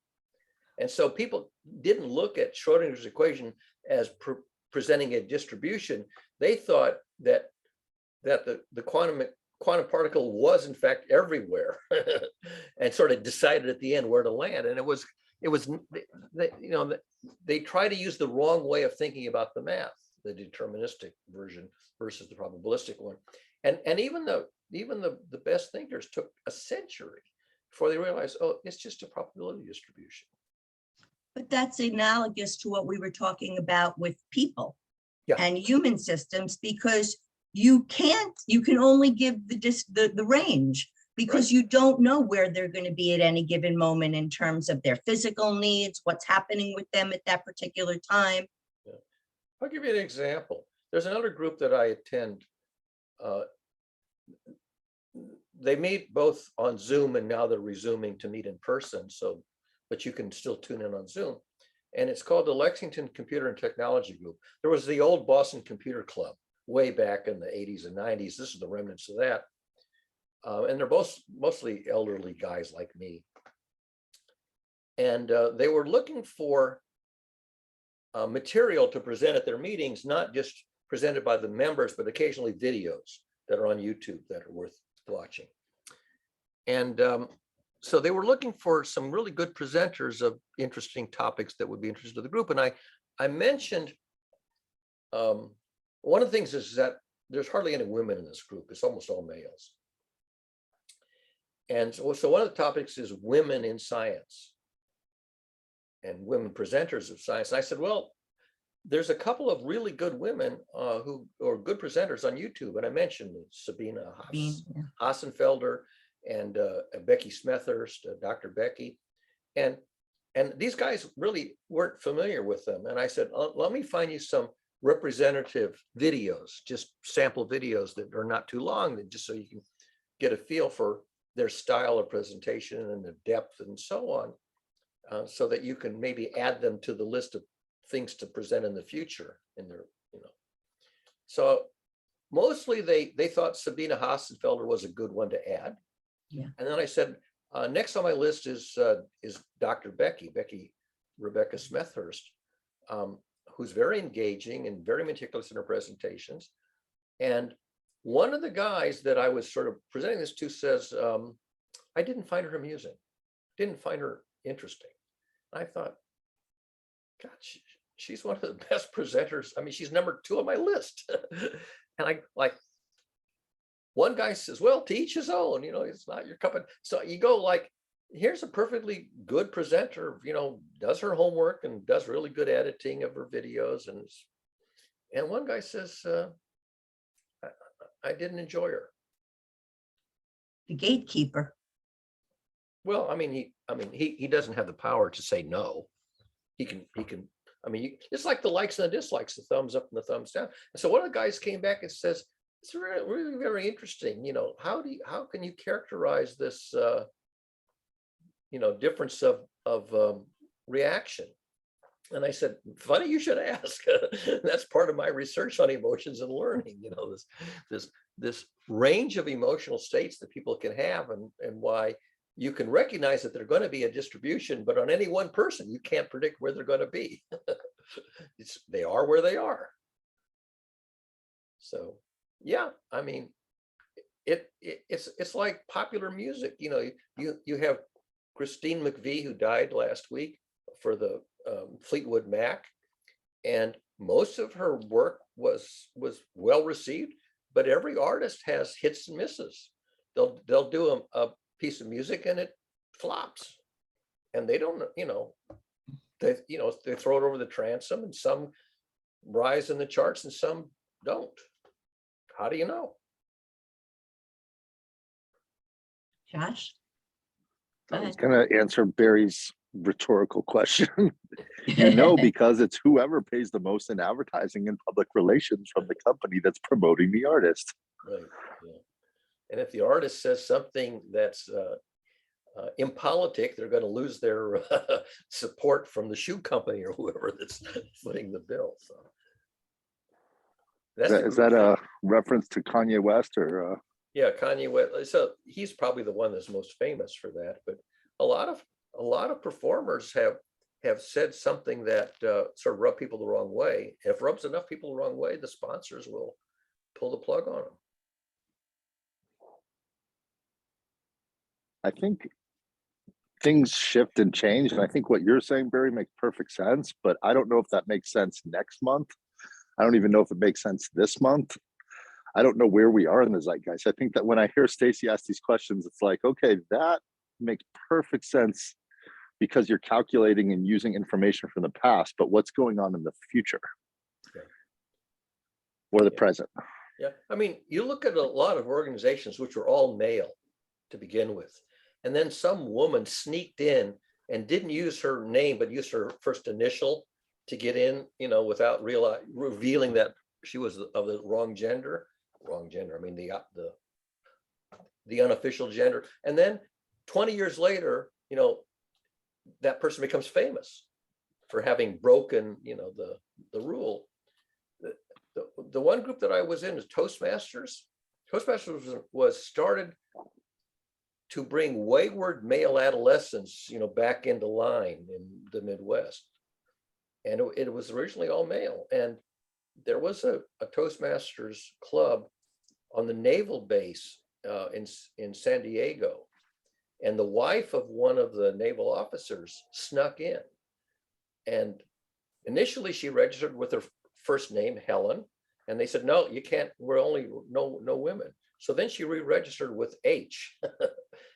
And so people didn't look at Schrodinger's equation as presenting a distribution. They thought that the quantum particle was in fact everywhere and sort of decided at the end where to land. And it was you know, they try to use the wrong way of thinking about the math, the deterministic version versus the probabilistic one. And even the best thinkers took a century before they realized, oh, it's just a probability distribution.
But that's analogous to what we were talking about with people and human systems, because you can only give the range, because you don't know where they're going to be at any given moment in terms of their physical needs, what's happening with them at that particular time.
Yeah. I'll give you an example. There's another group that I attend. They meet both on Zoom, and now they're resuming to meet in person. So, but you can still tune in on Zoom. And it's called the Lexington Computer and Technology Group. There was the old Boston Computer Club way back in the 80s and 90s. This is the remnants of that. And they're both mostly elderly guys like me. And they were looking for material to present at their meetings, not just presented by the members, but occasionally videos that are on YouTube that are worth watching. And so they were looking for some really good presenters of interesting topics that would be interesting to the group. And I mentioned, one of the things is that there's hardly any women in this group. It's almost all males. And so one of the topics is women in science and women presenters of science. And I said, well, there's a couple of really good women who are good presenters on YouTube. And I mentioned Sabina Hassenfelder and Becky Smethurst, Dr. Becky. And these guys really weren't familiar with them. And I said, let me find you some representative videos, just sample videos that are not too long, just so you can get a feel for their style of presentation and the depth and so on, so that you can maybe add them to the list of things to present in the future in their, So mostly they thought Sabina Hassenfelder was a good one to add.
Yeah.
And then I said, next on my list is Dr. Rebecca Smethurst, who's very engaging and very meticulous in her presentations. And one of the guys that I was sort of presenting this to says, I didn't find her amusing, didn't find her interesting. I thought, God, she's one of the best presenters. I mean, she's number 2 on my list. And I like, one guy says, well, to each his own, it's not your cup of, so you go like, here's a perfectly good presenter, does her homework and does really good editing of her videos. And one guy says, I didn't enjoy her.
The gatekeeper.
Well, I mean, he doesn't have the power to say no. He can, it's like the likes and the dislikes, the thumbs up and the thumbs down. And so one of the guys came back and says, it's really, really very interesting. How can you characterize this, difference of reaction? And I said, funny you should ask. That's part of my research on emotions and learning, this range of emotional states that people can have, and why you can recognize that they're going to be a distribution, but on any one person, you can't predict where they're going to be. They are where they are. So, yeah, I mean, it's like popular music. You have Christine McVie, who died last week, for the Fleetwood Mac, and most of her work was well received, but every artist has hits and misses. They'll do a piece of music and it flops, and they don't, they throw it over the transom, and some rise in the charts and some don't. How do you know?
Josh? Go
I was
ahead.
going to answer Barry's rhetorical question. Because it's whoever pays the most in advertising and public relations from the company that's promoting the artist.
Right. Yeah. And if the artist says something that's impolitic, they're going to lose their support from the shoe company or whoever that's footing the bill. So
Is that a reference to Kanye West or?
Yeah, Kanye West. So he's probably the one that's most famous for that. But a lot of performers have said something that sort of rub people the wrong way. If it rubs enough people the wrong way, the sponsors will pull the plug on them.
I think things shift and change. And I think what you're saying, Barry, makes perfect sense, but I don't know if that makes sense next month. I don't even know if it makes sense this month. I don't know where we are in the zeitgeist. I think that when I hear Stacy ask these questions, it's like, okay, that makes perfect sense because you're calculating and using information from the past, but what's going on in the future or the present?
Yeah, I mean, you look at a lot of organizations which were all male to begin with, and then some woman sneaked in and didn't use her name, but used her first initial to get in, without revealing that she was of the wrong gender. I mean, the unofficial gender. And then 20 years later, that person becomes famous for having broken, the rule. The one group that I was in is Toastmasters. Toastmasters was started to bring wayward male adolescents, back into line in the Midwest. And it was originally all male. And there was a Toastmasters club on the naval base in San Diego. And the wife of one of the naval officers snuck in. And initially she registered with her first name, Helen. And they said, no, you can't, we're only no women. So then she re-registered with H.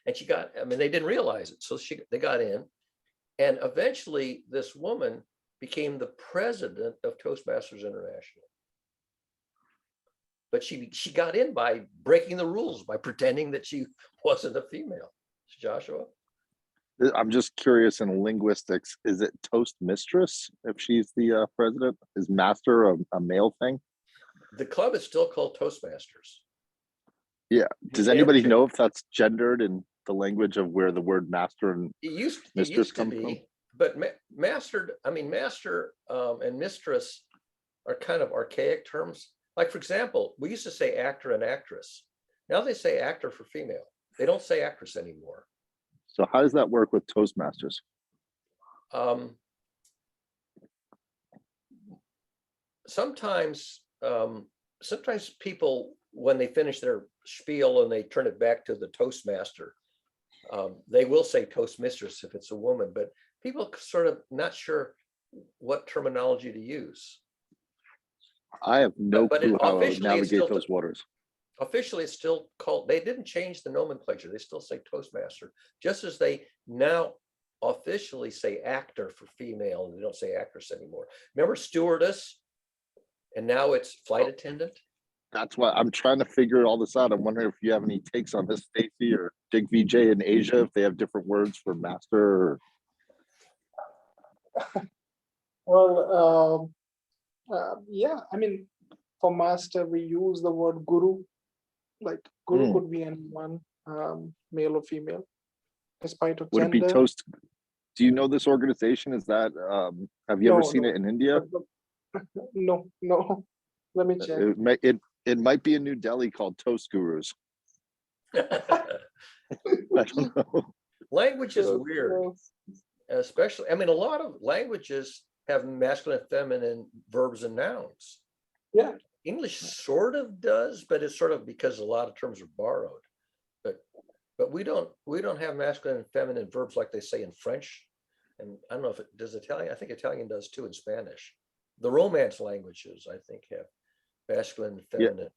And she got, I mean, they didn't realize it. So they got in. And eventually this woman became the president of Toastmasters International. But she got in by breaking the rules, by pretending that she wasn't a female. Joshua?
I'm just curious in linguistics, is it toast mistress if she's the president? Is master a male thing?
The club is still called Toastmasters.
Yeah. Does
You can't
anybody
change-
know if that's gendered in the language of where the word master and
It used
mistress
to
come
be,
from?
but master and mistress are kind of archaic terms. Like, for example, we used to say actor and actress. Now they say actor for female. They don't say actress anymore.
So how does that work with Toastmasters?
Sometimes people, when they finish their spiel and they turn it back to the Toastmaster, they will say Toastmistress if it's a woman, but people are sort of not sure what terminology to use.
I have no
But
clue how to
officially, it's
navigate
still
those waters.
Officially, it's still called, they didn't change the nomenclature. They still say Toastmaster, just as they now officially say actor for female, and they don't say actress anymore. Remember stewardess? And now it's flight attendant.
That's why I'm trying to figure all this out. I'm wondering if you have any takes on this, Stacy or Dig VJ in Asia, if they have different words for master.
Well, yeah, I mean, for master, we use the word guru. Like guru could be anyone, male or female, despite of
Would it be
gender.
toast? Do you know this organization? Is that have you ever
No,
seen
no.
it in India?
No. Let me check.
It might be in New Delhi called Toast Gurus. I don't know.
Language is weird, especially, I mean, a lot of languages have masculine and feminine verbs and nouns.
Yeah.
English sort of does, but it's sort of because a lot of terms are borrowed. But we don't have masculine and feminine verbs like they say in French. And I don't know if it does Italian. I think Italian does too in Spanish. The Romance languages, I think, have masculine and feminine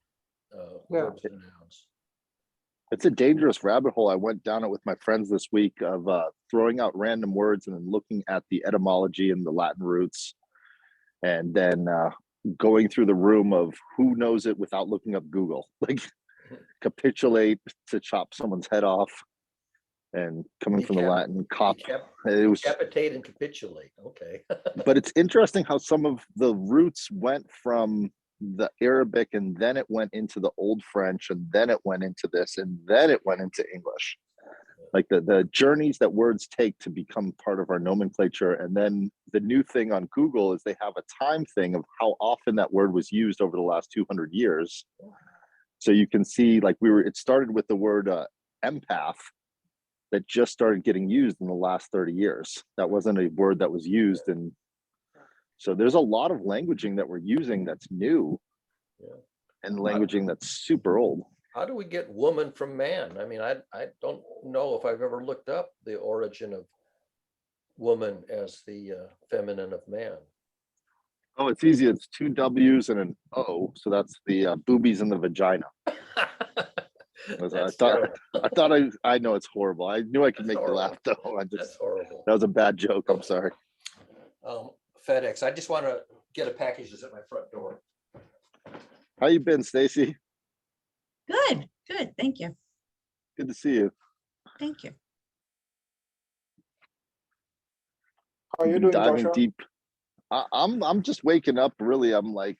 verbs and nouns.
It's a dangerous rabbit hole. I went down it with my friends this week of throwing out random words and then looking at the etymology and the Latin roots, and then going through the room of who knows it without looking up Google. Like capitulate to chop someone's head off, and coming from the Latin cop. It was
Decapitate and capitulate. Okay.
but it's interesting how some of the roots went from the Arabic and then it went into the Old French and then it went into this and then it went into English. Like the journeys that words take to become part of our nomenclature. And then the new thing on Google is they have a time thing of how often that word was used over the last 200 years. So you can see like it started with the word empath that just started getting used in the last 30 years. That wasn't a word that was used. And so there's a lot of languaging that we're using that's new and languaging that's super old.
How do we get woman from man? I mean, I don't know if I've ever looked up the origin of woman as the feminine of man.
Oh, it's easy. It's 2 W's and an O. So that's the boobies and the vagina. I know it's horrible. I knew I could make you laugh though.
That's horrible.
That was a bad joke. I'm sorry.
FedEx. I just want to get a package that's at my front door.
How you been, Stacy?
Good. Thank you.
Good to see you.
Thank you.
How are you doing,
Diving
Joshua?
deep. I'm just waking up. Really, I'm like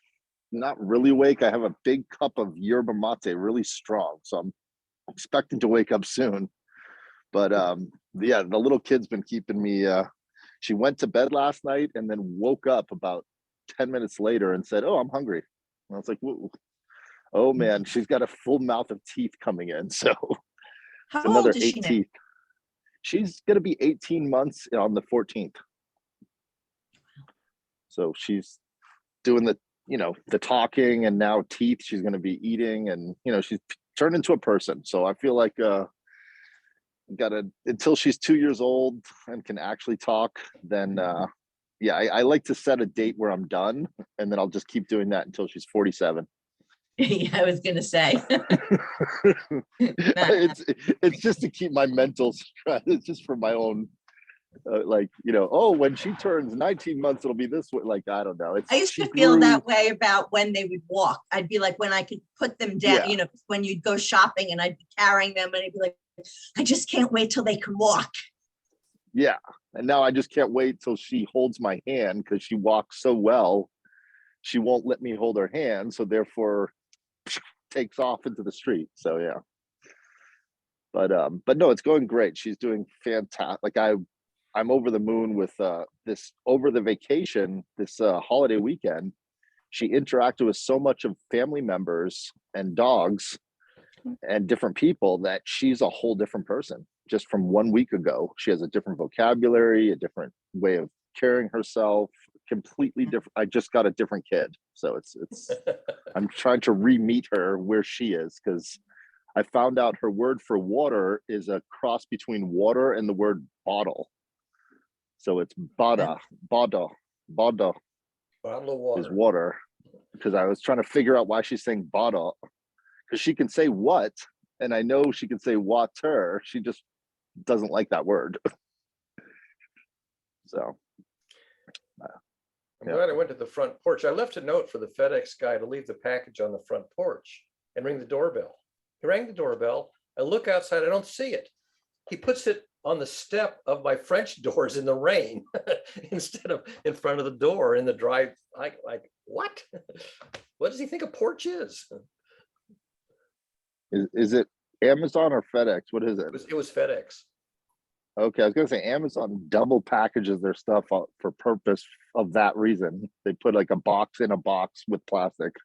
not really awake. I have a big cup of yerba mate, really strong, so I'm expecting to wake up soon. But yeah, the little kid's been keeping me. She went to bed last night and then woke up about 10 minutes later and said, "Oh, I'm hungry." And I was like, "Whoa. Oh man, she's got a full mouth of teeth coming in." So
How
it's another
old is
8
she now?
teeth. She's gonna be 18 months on the 14th. So she's doing the talking and now teeth. She's going to be eating and, she's turned into a person. So I feel like gotta, until she's 2 years old and can actually talk, then yeah, I like to set a date where I'm done, and then I'll just keep doing that until she's 47.
Yeah, I was gonna say.
It's just to keep my mental stress. It's just for my own, like, oh, when she turns 19 months, it'll be this way. Like, I don't know.
I used
She
to feel
grew-
that way about when they would walk. I'd be like, when I could put them down,
Yeah.
when you'd go shopping and I'd be carrying them and I'd be like, I just can't wait till they can walk.
Yeah. And now I just can't wait till she holds my hand, because she walks so well. She won't let me hold her hand. So therefore takes off into the street. So yeah. But no, it's going great. She's doing fantastic. Like I'm over the moon with this over the vacation, this holiday weekend. She interacted with so much of family members and dogs and different people that she's a whole different person just from 1 week ago. She has a different vocabulary, a different way of carrying herself, completely different. I just got a different kid. So it's I'm trying to re-meet her where she is, because I found out her word for water is a cross between water and the word bottle. So it's bada,
Bottle of
is
water.
water. Because I was trying to figure out why she's saying bottle. Because she can say what, and I know she can say water. She just doesn't like that word. So
I'm glad I went to the front porch. I left a note for the FedEx guy to leave the package on the front porch and ring the doorbell. He rang the doorbell. I look outside, I don't see it. He puts it on the step of my French doors in the rain instead of in front of the door in the drive. Like what? What does he think a porch is?
is it Amazon or FedEx? What is it?
It was FedEx.
Okay, I was gonna say Amazon double packages their stuff for purpose of that reason. They put like a box in a box with plastic.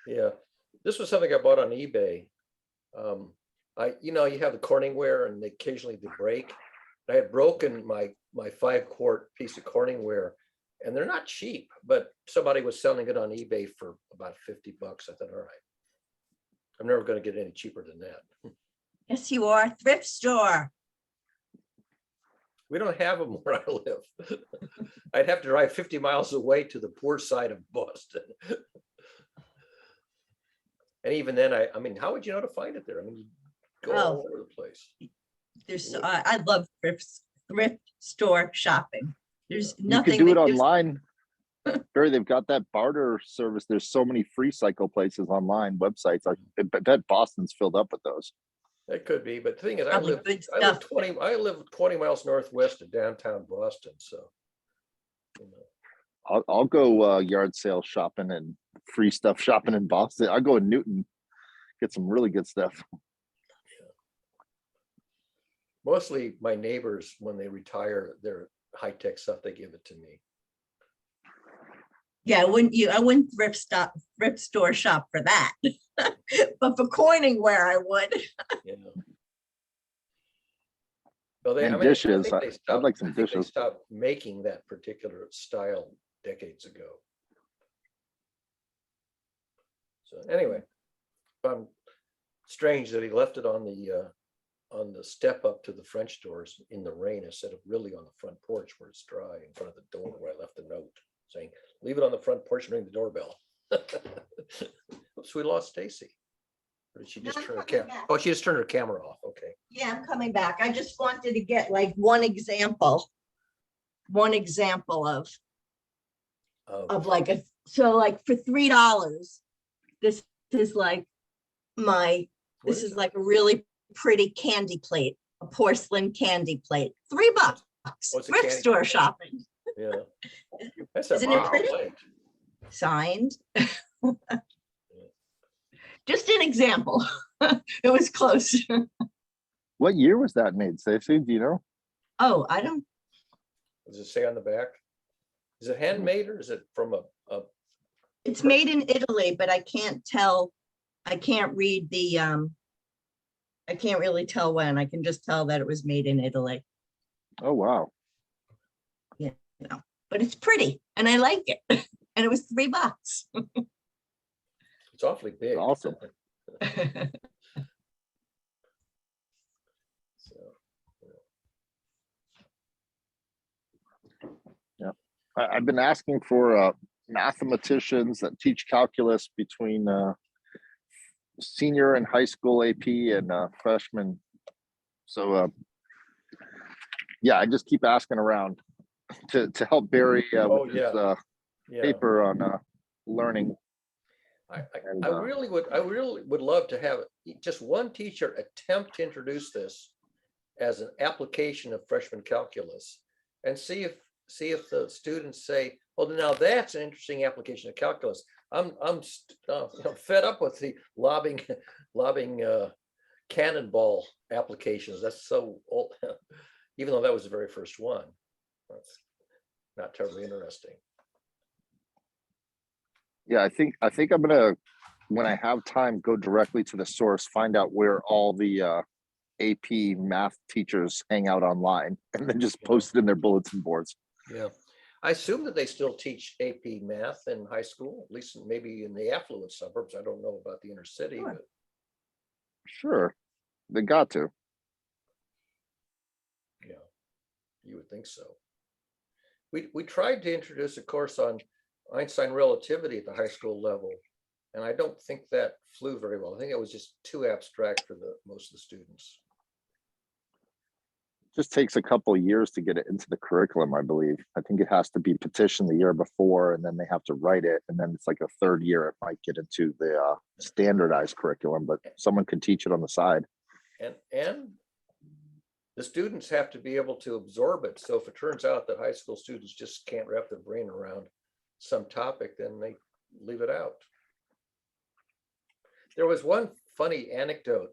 Yeah, this was something I bought on eBay. You have the Corningware and occasionally they break. I had broken my 5-quart piece of Corningware, and they're not cheap, but somebody was selling it on eBay for about $50. I thought, all right, I'm never going to get any cheaper than that.
Yes, you are. Thrift store.
We don't have them where I live. I'd have to drive 50 miles away to the poor side of Boston. And even then, I mean, how would you know to find it there? I mean, you go all over the place.
There's, I love thrift store shopping. There's
You
nothing.
can do it
that gives-
online. Barry, they've got that barter service. There's so many free cycle places online, websites. I bet Boston's filled up with those.
It could be, but the thing is, I
Probably
live
good
20 miles northwest of downtown Boston, so.
I'll go yard sale shopping and free stuff shopping in Boston. I'll go in Newton, get some really good stuff.
Mostly my neighbors, when they retire, their high-tech stuff, they give it to me.
Yeah, I wouldn't thrift store shop for that. But for Corningware, I would.
Yeah. Well,
And
I
dishes.
think they
I'd
stopped-
like some
I think they
dishes.
stopped making that particular style decades ago. So anyway, strange that he left it on the step up to the French doors in the rain instead of really on the front porch where it's dry in front of the door where I left the note saying, leave it on the front porch and ring the doorbell. Oops, we lost Stacy. Or did she just
No, I'm
turn her
coming
camera?
back.
Oh, she just turned her camera off. Okay.
Yeah, I'm coming back. I just wanted to get like one example of like like for $3, this is like this is like a really pretty candy plate, a porcelain candy plate, $3.
Oh, it's a
Thrift
candy
store
plate.
shopping.
Yeah. That's a
Isn't it
model
pretty?
plate.
Signed. Just an example. It was close.
What year was that made, Stacey? Do you know?
Oh, I don't,
Does it say on the back? Is it handmade or is it from a
it's made in Italy, but I can't tell. I can't read the, I can't really tell when. I can just tell that it was made in Italy,
Oh, wow.
but it's pretty and I like it. And it was $3.
It's awfully big.
Awesome.
So,
I've been asking for mathematicians that teach calculus between senior and high school AP and freshman. So yeah, I just keep asking around to help Barry
Oh,
with
yeah.
his
Yeah.
paper on learning.
I really would love to have just one teacher attempt to introduce this as an application of freshman calculus and see if the students say, well, now that's an interesting application of calculus. I'm fed up with the lobbing cannonball applications. That's so old, even though that was the very first one. That's not terribly interesting.
Yeah, I think I'm gonna, when I have time, go directly to the source, find out where all the AP math teachers hang out online, and then just post it in their bulletin boards.
Yeah, I assume that they still teach AP math in high school, at least maybe in the affluent suburbs. I don't know about the inner city,
Sure.
but
Sure, they got to.
yeah, you would think so. We tried to introduce a course on Einstein relativity at the high school level, and I don't think that flew very well. I think it was just too abstract for most of the students.
Just takes a couple of years to get it into the curriculum, I believe. I think it has to be petitioned the year before, and then they have to write it, and then it's like a third year it might get into the standardized curriculum, but someone can teach it on the side.
And the students have to be able to absorb it. So if it turns out that high school students just can't wrap their brain around some topic, then they leave it out. There was one funny anecdote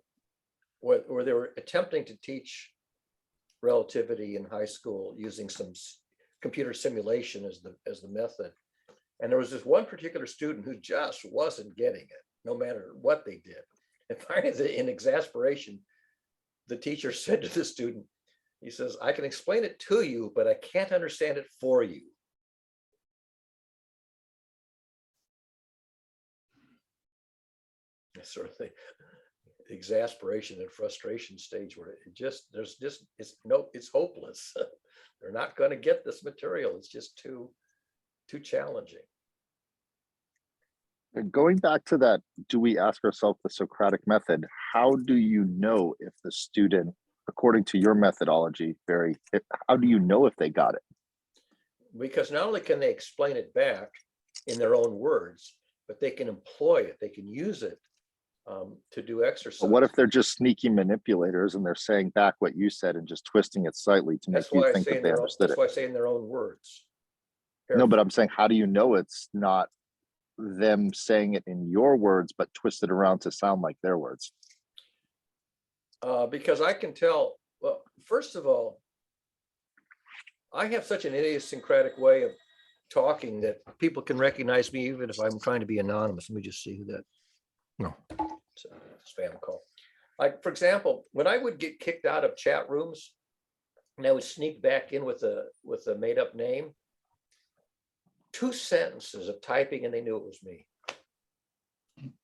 where they were attempting to teach relativity in high school using some computer simulation as the method. And there was this one particular student who just wasn't getting it, no matter what they did. And finally, in exasperation, the teacher said to the student, he says, I can explain it to you, but I can't understand it for you. Sort of the exasperation and frustration stage where it's hopeless. They're not going to get this material. It's just too challenging.
And going back to that, do we ask ourselves the Socratic method? How do you know if the student, according to your methodology, Barry, how do you know if they got it?
Because not only can they explain it back in their own words, but they can employ it. They can use it to do exercise.
But what if they're just sneaky manipulators and they're saying back what you said and just twisting it slightly to make you think that they understood it?
That's why I say in their own words.
No, but I'm saying, how do you know it's not them saying it in your words, but twisted around to sound like their words?
Because I can tell, well, first of all, I have such an idiosyncratic way of talking that people can recognize me even if I'm trying to be anonymous. Let me just see who that. No, it's a spam call. Like, for example, when I would get kicked out of chat rooms and I would sneak back in with a made up name, 2 sentences of typing and they knew it was me.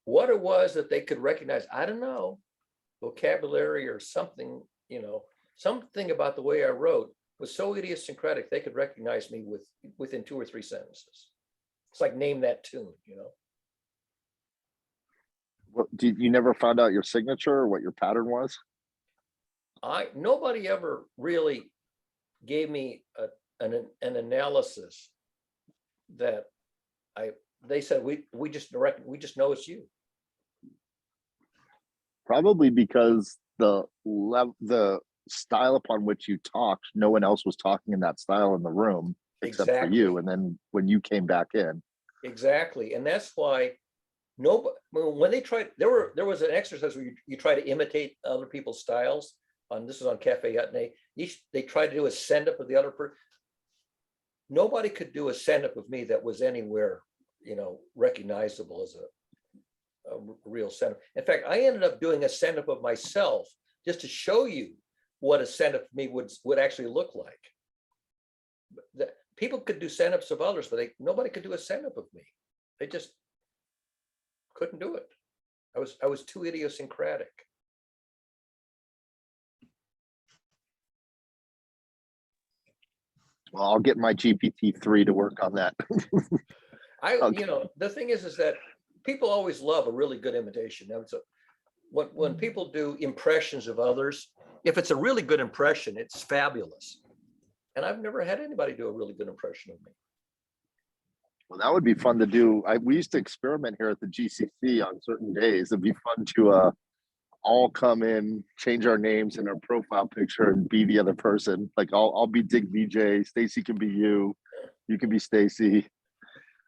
What it was that they could recognize, I don't know, vocabulary or something, something about the way I wrote was so idiosyncratic, they could recognize me within 2 or 3 sentences. It's like name that tune,
Well, you never found out your signature or what your pattern was?
Nobody ever really gave me an analysis that they said we just know it's you.
Probably because the style upon which you talked, no one else was talking in that style in the room except for you. And then when you came back in.
Exactly. And that's why nobody, when they tried, there was an exercise where you try to imitate other people's styles. This is on Cafe Utne. They tried to do a send up of the other person. Nobody could do a send up of me that was anywhere, recognizable as a real send up. In fact, I ended up doing a send up of myself just to show you what a send up of me would actually look like. People could do send ups of others, but nobody could do a send up of me. They just couldn't do it. I was too idiosyncratic.
Well, I'll get my GPT-3 to work on that. Okay.
The thing is that people always love a really good imitation. Now, when people do impressions of others, if it's a really good impression, it's fabulous. And I've never had anybody do a really good impression of me.
Well, that would be fun to do. We used to experiment here at the GCC on certain days. It'd be fun to all come in, change our names and our profile picture and be the other person. Like I'll be Dig VJ, Stacy can be you can be Stacy.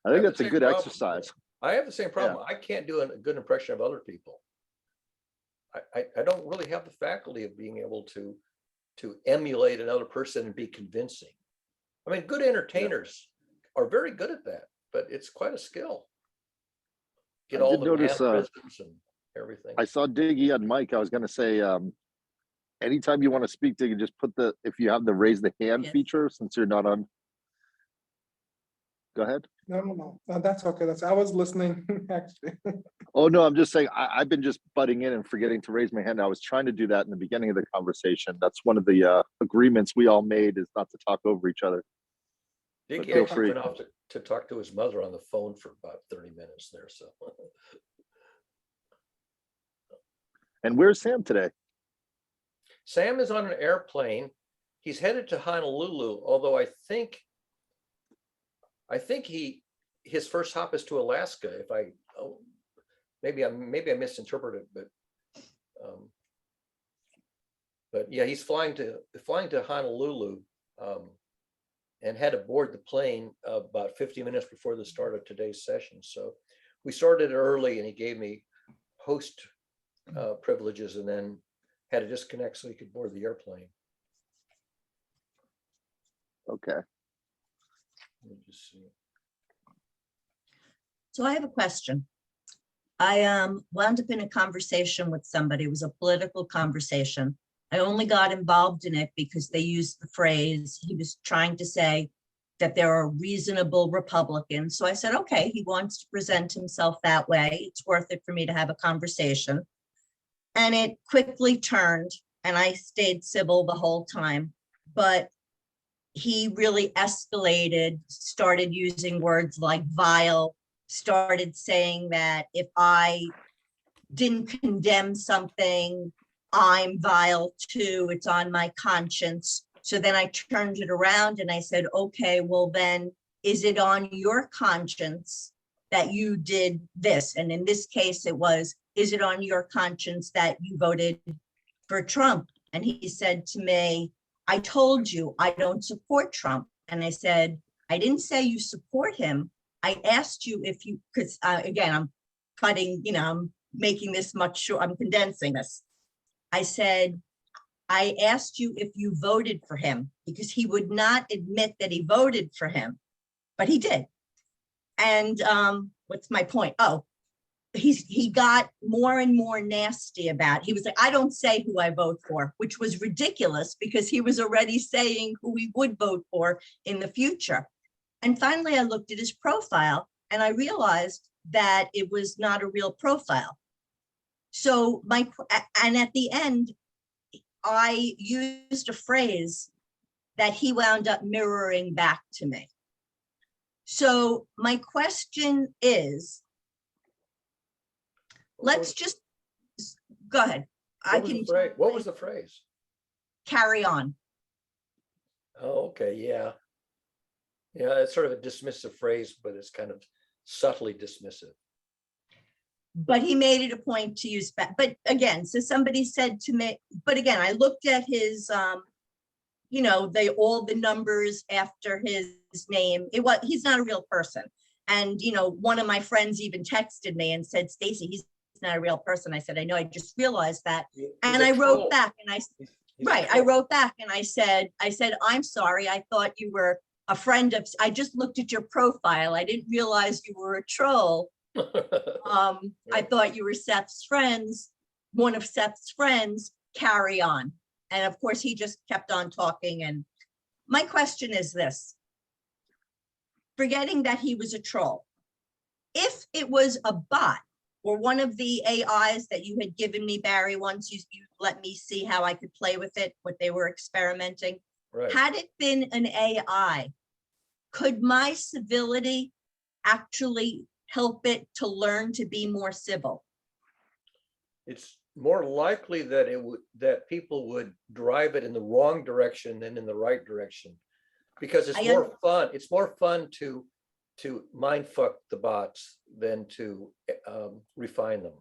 I think that's a good exercise.
I have the same problem. I can't do a good impression of other people. I don't really have the faculty of being able to emulate another person and be convincing. I mean, good entertainers are very good at that, but it's quite a skill. Get all the mannerisms and everything.
I saw Diggy on mic. I was going to say, anytime you want to speak, Diggy, just put if you have the raise the hand feature, since you're not on. Go ahead.
No, that's okay. I was listening actually.
Oh no, I'm just saying I've been just butting in and forgetting to raise my hand. I was trying to do that in the beginning of the conversation. That's one of the agreements we all made, is not to talk over each other.
Diggy actually went off to talk to his mother on the phone for about 30 minutes there. So.
And where's Sam today?
Sam is on an airplane. He's headed to Honolulu, although I think his first hop is to Alaska. Maybe I misinterpreted, but yeah, he's flying to Honolulu, and had to board the plane about 50 minutes before the start of today's session. So we started early, and he gave me host privileges, and then had to disconnect so he could board the airplane.
Okay.
Let me just see.
So I have a question. I wound up in a conversation with somebody. It was a political conversation. I only got involved in it because they used the phrase, he was trying to say that there are reasonable Republicans. So I said, okay, he wants to present himself that way. It's worth it for me to have a conversation. And it quickly turned, and I stayed civil the whole time, but he really escalated, started using words like vile, started saying that if I didn't condemn something, I'm vile too, it's on my conscience. So then I turned it around and I said, okay, well then, is it on your conscience that you did this? And in this case, it was, is it on your conscience that you voted for Trump? And he said to me, I told you I don't support Trump. And I said, I didn't say you support him. I asked you if you, because again, I'm cutting, I'm making this much short, I'm condensing this. I said, I asked you if you voted for him, because he would not admit that he voted for him, but he did. And what's my point? Oh, he got more and more nasty about it. He was like, I don't say who I vote for, which was ridiculous because he was already saying who he would vote for in the future. And finally, I looked at his profile and I realized that it was not a real profile. So and at the end, I used a phrase that he wound up mirroring back to me. So my question is, let's just go ahead.
What was the phrase?
Carry on.
Oh, okay. Yeah. Yeah. It's sort of a dismissive phrase, but it's kind of subtly dismissive.
But he made it a point to use back. But again, so somebody said to me, but again, I looked at his, all the numbers after his name. He's not a real person. And, one of my friends even texted me and said, Stacy, he's not a real person. I said, I know, I just realized that. And I wrote back and I wrote back and I said, I'm sorry. I thought you were a friend of, I just looked at your profile. I didn't realize you were a troll. I thought you were Seth's friends, one of Seth's friends, carry on. And of course, he just kept on talking. And my question is this, forgetting that he was a troll, if it was a bot or one of the AIs that you had given me, Barry, once you let me see how I could play with it, what they were experimenting.
right.
Had it been an AI, could my civility actually help it to learn to be more civil?
It's more likely that that people would drive it in the wrong direction than in the right direction, because it's
I
more fun. It's more fun to mind fuck the bots than to refine them.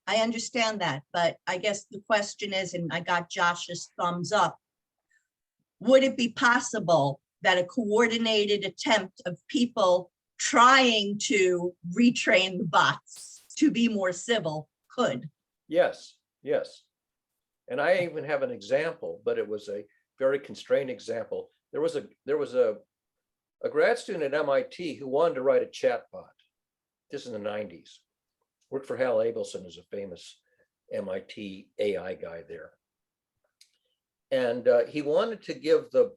I understand that, but I guess the question is, and I got Josh's thumbs up, would it be possible that a coordinated attempt of people trying to retrain the bots to be more civil could?
Yes, yes. And I even have an example, but it was a very constrained example. There was a grad student at MIT who wanted to write a chatbot. This is in the 90s. Worked for Hal Abelson, who's a famous MIT AI guy there. And he wanted to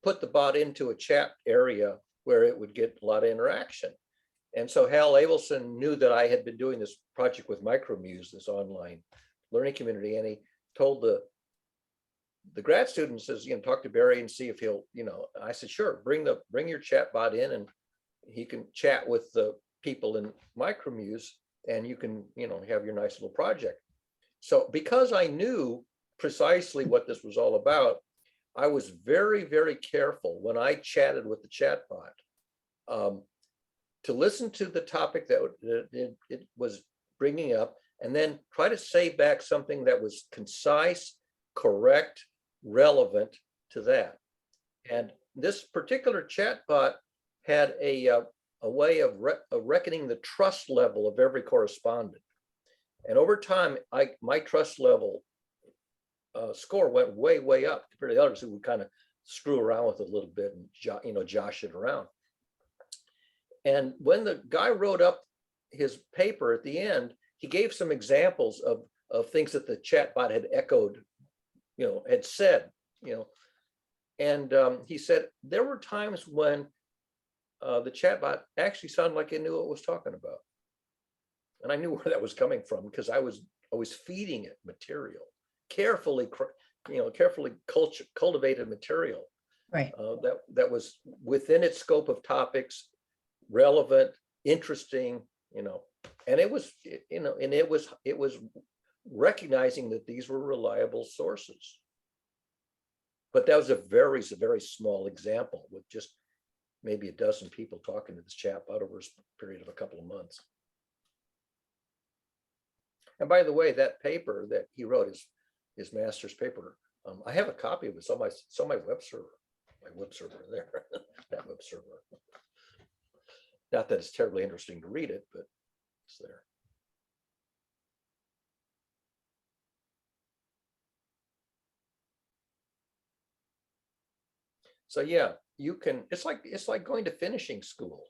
put the bot into a chat area where it would get a lot of interaction. And so Hal Abelson knew that I had been doing this project with Micromuse, this online learning community, and he told the grad student, says, talk to Barry and see if he'll, I said, sure, bring your chat bot in and he can chat with the people in Micromuse and you can, have your nice little project. So because I knew precisely what this was all about, I was very, very careful when I chatted with the chatbot to listen to the topic that it was bringing up, and then try to say back something that was concise, correct, relevant to that. And this particular chatbot had a way of reckoning the trust level of every correspondent. And over time, my trust level score went way, way up compared to the others who would kind of screw around with it a little bit and josh it around. And when the guy wrote up his paper at the end, he gave some examples of things that the chatbot had echoed, had said, and he said there were times when the chatbot actually sounded like it knew what it was talking about. And I knew where that was coming from because I was feeding it material, carefully cultivated material,
Right.
that was within its scope of topics, relevant, interesting, and it was, and it was recognizing that these were reliable sources. But that was a very, very small example with just maybe a dozen people talking to this chatbot over a period of a couple of months. And by the way, that paper that he wrote, his master's paper, I have a copy of it. It's on my web server. My web server there, that web server. Not that it's terribly interesting to read it, but it's there. So yeah, you can, it's like going to finishing school.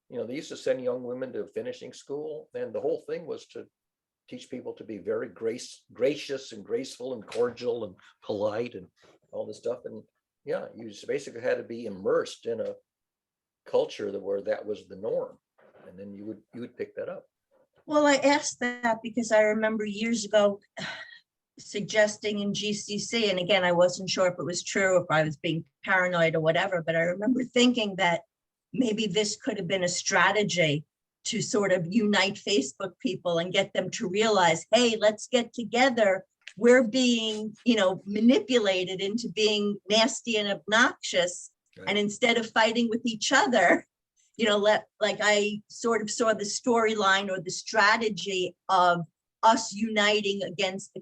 They used to send young women to finishing school, and the whole thing was to teach people to be very gracious and graceful and cordial and polite and all this stuff. And yeah, you just basically had to be immersed in a culture where that was the norm, and then you would pick that up.
Well, I asked that because I remember years ago suggesting in GCC, and again, I wasn't sure if it was true, if I was being paranoid or whatever, but I remember thinking that maybe this could have been a strategy to sort of unite Facebook people and get them to realize, hey, let's get together. We're being, manipulated into being nasty and obnoxious.
Right.
And instead of fighting with each other, like I sort of saw the storyline or the strategy of us uniting against the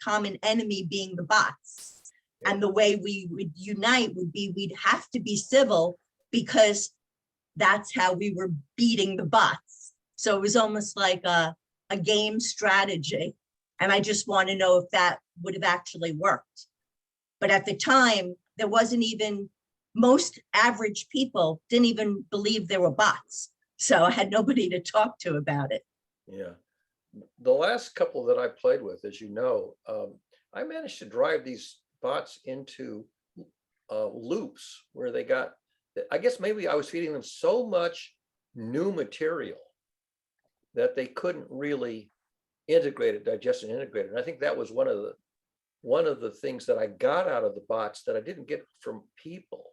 common enemy being the bots.
Yeah.
And the way we would unite would be we'd have to be civil because that's how we were beating the bots. So it was almost like a game strategy. And I just want to know if that would have actually worked. But at the time, there wasn't even, most average people didn't even believe there were bots. So I had nobody to talk to about it.
Yeah. The last couple that I played with, as you know, I managed to drive these bots into loops where they got, I guess maybe I was feeding them so much new material that they couldn't really integrate it, digest and integrate it. And I think that was one of one of the things that I got out of the bots that I didn't get from people,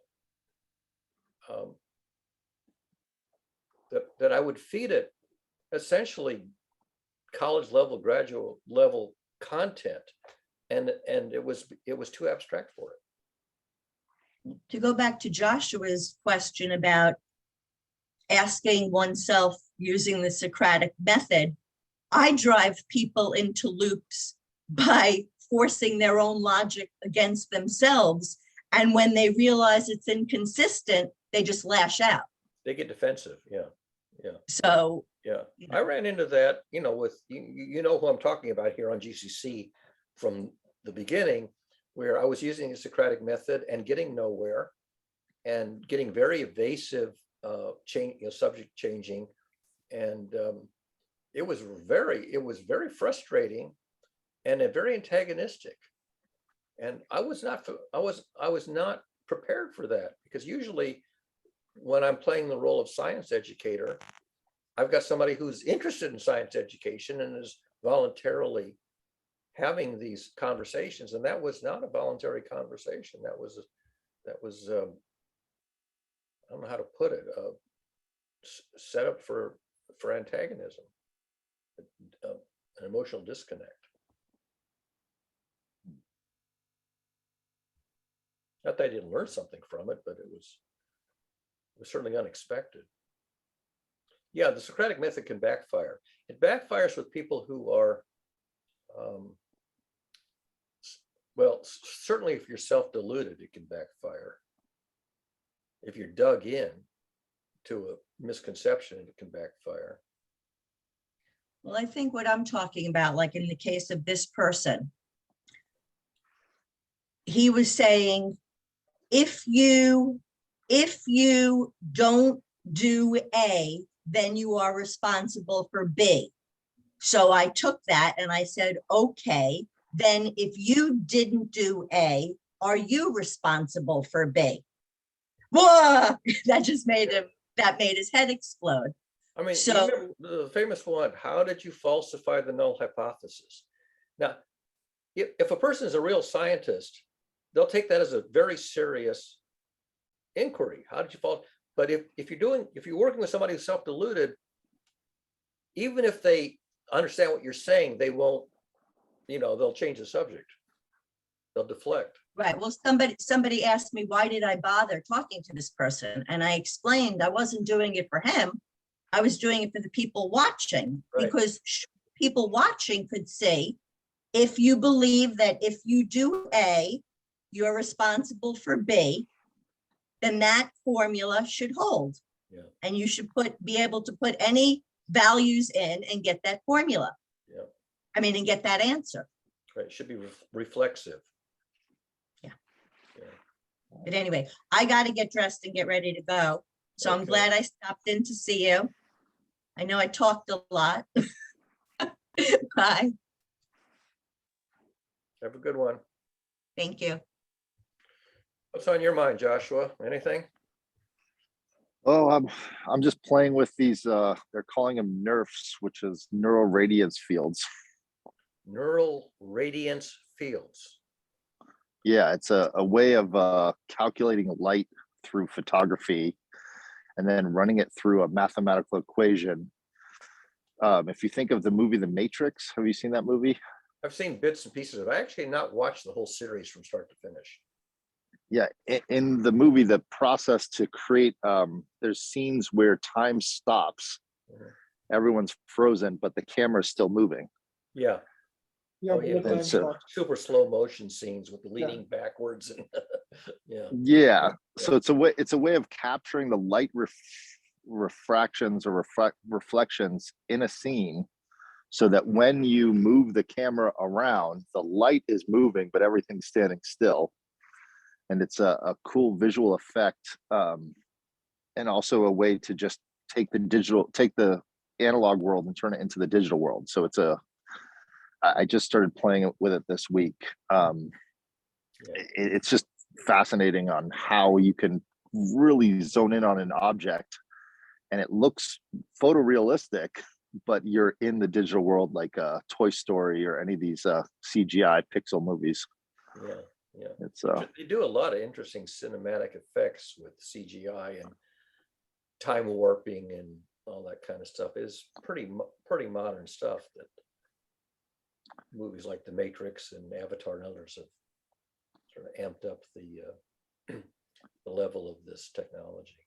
that I would feed it essentially college level, graduate level content, and it was too abstract for it.
To go back to Joshua's question about asking oneself using the Socratic method, I drive people into loops by forcing their own logic against themselves. And when they realize it's inconsistent, they just lash out.
They get defensive. Yeah.
So,
Yeah,
you
I ran into that, with, you know who I'm talking about here on GCC from the beginning, where I was using the Socratic method and getting nowhere and getting very evasive subject changing. And it was very frustrating and very antagonistic. And I was not prepared for that, because usually when I'm playing the role of science educator, I've got somebody who's interested in science education and is voluntarily having these conversations. And that was not a voluntary conversation. That was I don't know how to put it, set up for antagonism, an emotional disconnect. Not that I didn't learn something from it, but it was certainly unexpected. Yeah, the Socratic method can backfire. It backfires with people who are, well, certainly if you're self-deluded, it can backfire. If you're dug in to a misconception, it can backfire.
well, I think what I'm talking about, like in the case of this person, he was saying, if you don't do A, then you are responsible for B. So I took that and I said, okay, then if you didn't do A, are you responsible for B? Whoa, that just made his head explode.
I mean,
So-
you remember the famous one, how did you falsify the null hypothesis? Now, if a person is a real scientist, they'll take that as a very serious inquiry. How did you fall? But if you're working with somebody who's self-deluded, even if they understand what you're saying, they won't, they'll change the subject. They'll deflect.
Right. Well, somebody asked me, why did I bother talking to this person? And I explained I wasn't doing it for him. I was doing it for the people watching,
Right.
because people watching could see, if you believe that if you do A, you're responsible for B, then that formula should hold.
Yeah.
And you should be able to put any values in and get that formula.
Yeah.
I mean, and get that answer.
Right. It should be reflexive.
Yeah.
Yeah.
But anyway, I got to get dressed and get ready to go. So I'm
Okay.
glad I stopped in to see you. I know I talked a lot. Bye.
Have a good one.
Thank you.
What's on your mind, Joshua? Anything?
Oh, I'm just playing with these, they're calling them NERFs, which is neural radiance fields.
Neural radiance fields.
Yeah, it's a way of calculating light through photography and then running it through a mathematical equation. If you think of the movie The Matrix, have you seen that movie?
I've seen bits and pieces of it. I actually not watched the whole series from start to finish.
Yeah, in the movie, the process to create, there's scenes where time stops,
Mhm.
everyone's frozen, but the camera is still moving.
Yeah.
Yeah,
Oh, yeah.
bullet time
So-
shot.
Super slow motion scenes with the leaning backwards and yeah.
Yeah, so it's a way of capturing the light refractions or reflections in a scene, so that when you move the camera around, the light is moving, but everything's standing still. And it's a cool visual effect, and also a way to just take the analog world and turn it into the digital world. So I just started playing with it this week.
Yeah.
It's just fascinating on how you can really zone in on an object and it looks photorealistic, but you're in the digital world, like Toy Story or any of these CGI pixel movies.
Yeah, yeah.
It's
They do a lot of interesting cinematic effects with CGI and time warping and all that kind of stuff. Is pretty modern stuff that movies like The Matrix and Avatar and others have sort of amped up the the level of this technology.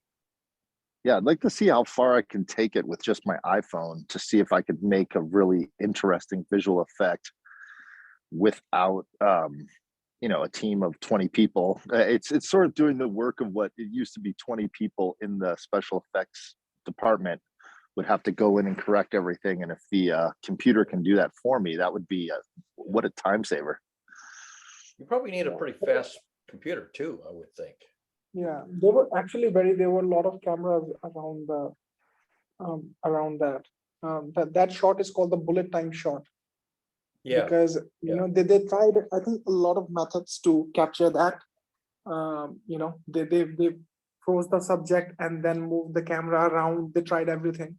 yeah, I'd like to see how far I can take it with just my iPhone to see if I could make a really interesting visual effect without a team of 20 people. It's sort of doing the work of what it used to be 20 people in the special effects department would have to go in and correct everything. And if the computer can do that for me, that would be what a time saver.
You probably need a pretty fast computer too, I would think.
Yeah, there were actually there were a lot of cameras around the around that. That shot is called the bullet time shot.
Yeah,
Because they tried, I think, a lot of methods to capture that. They froze the subject and then moved the camera around. They tried everything,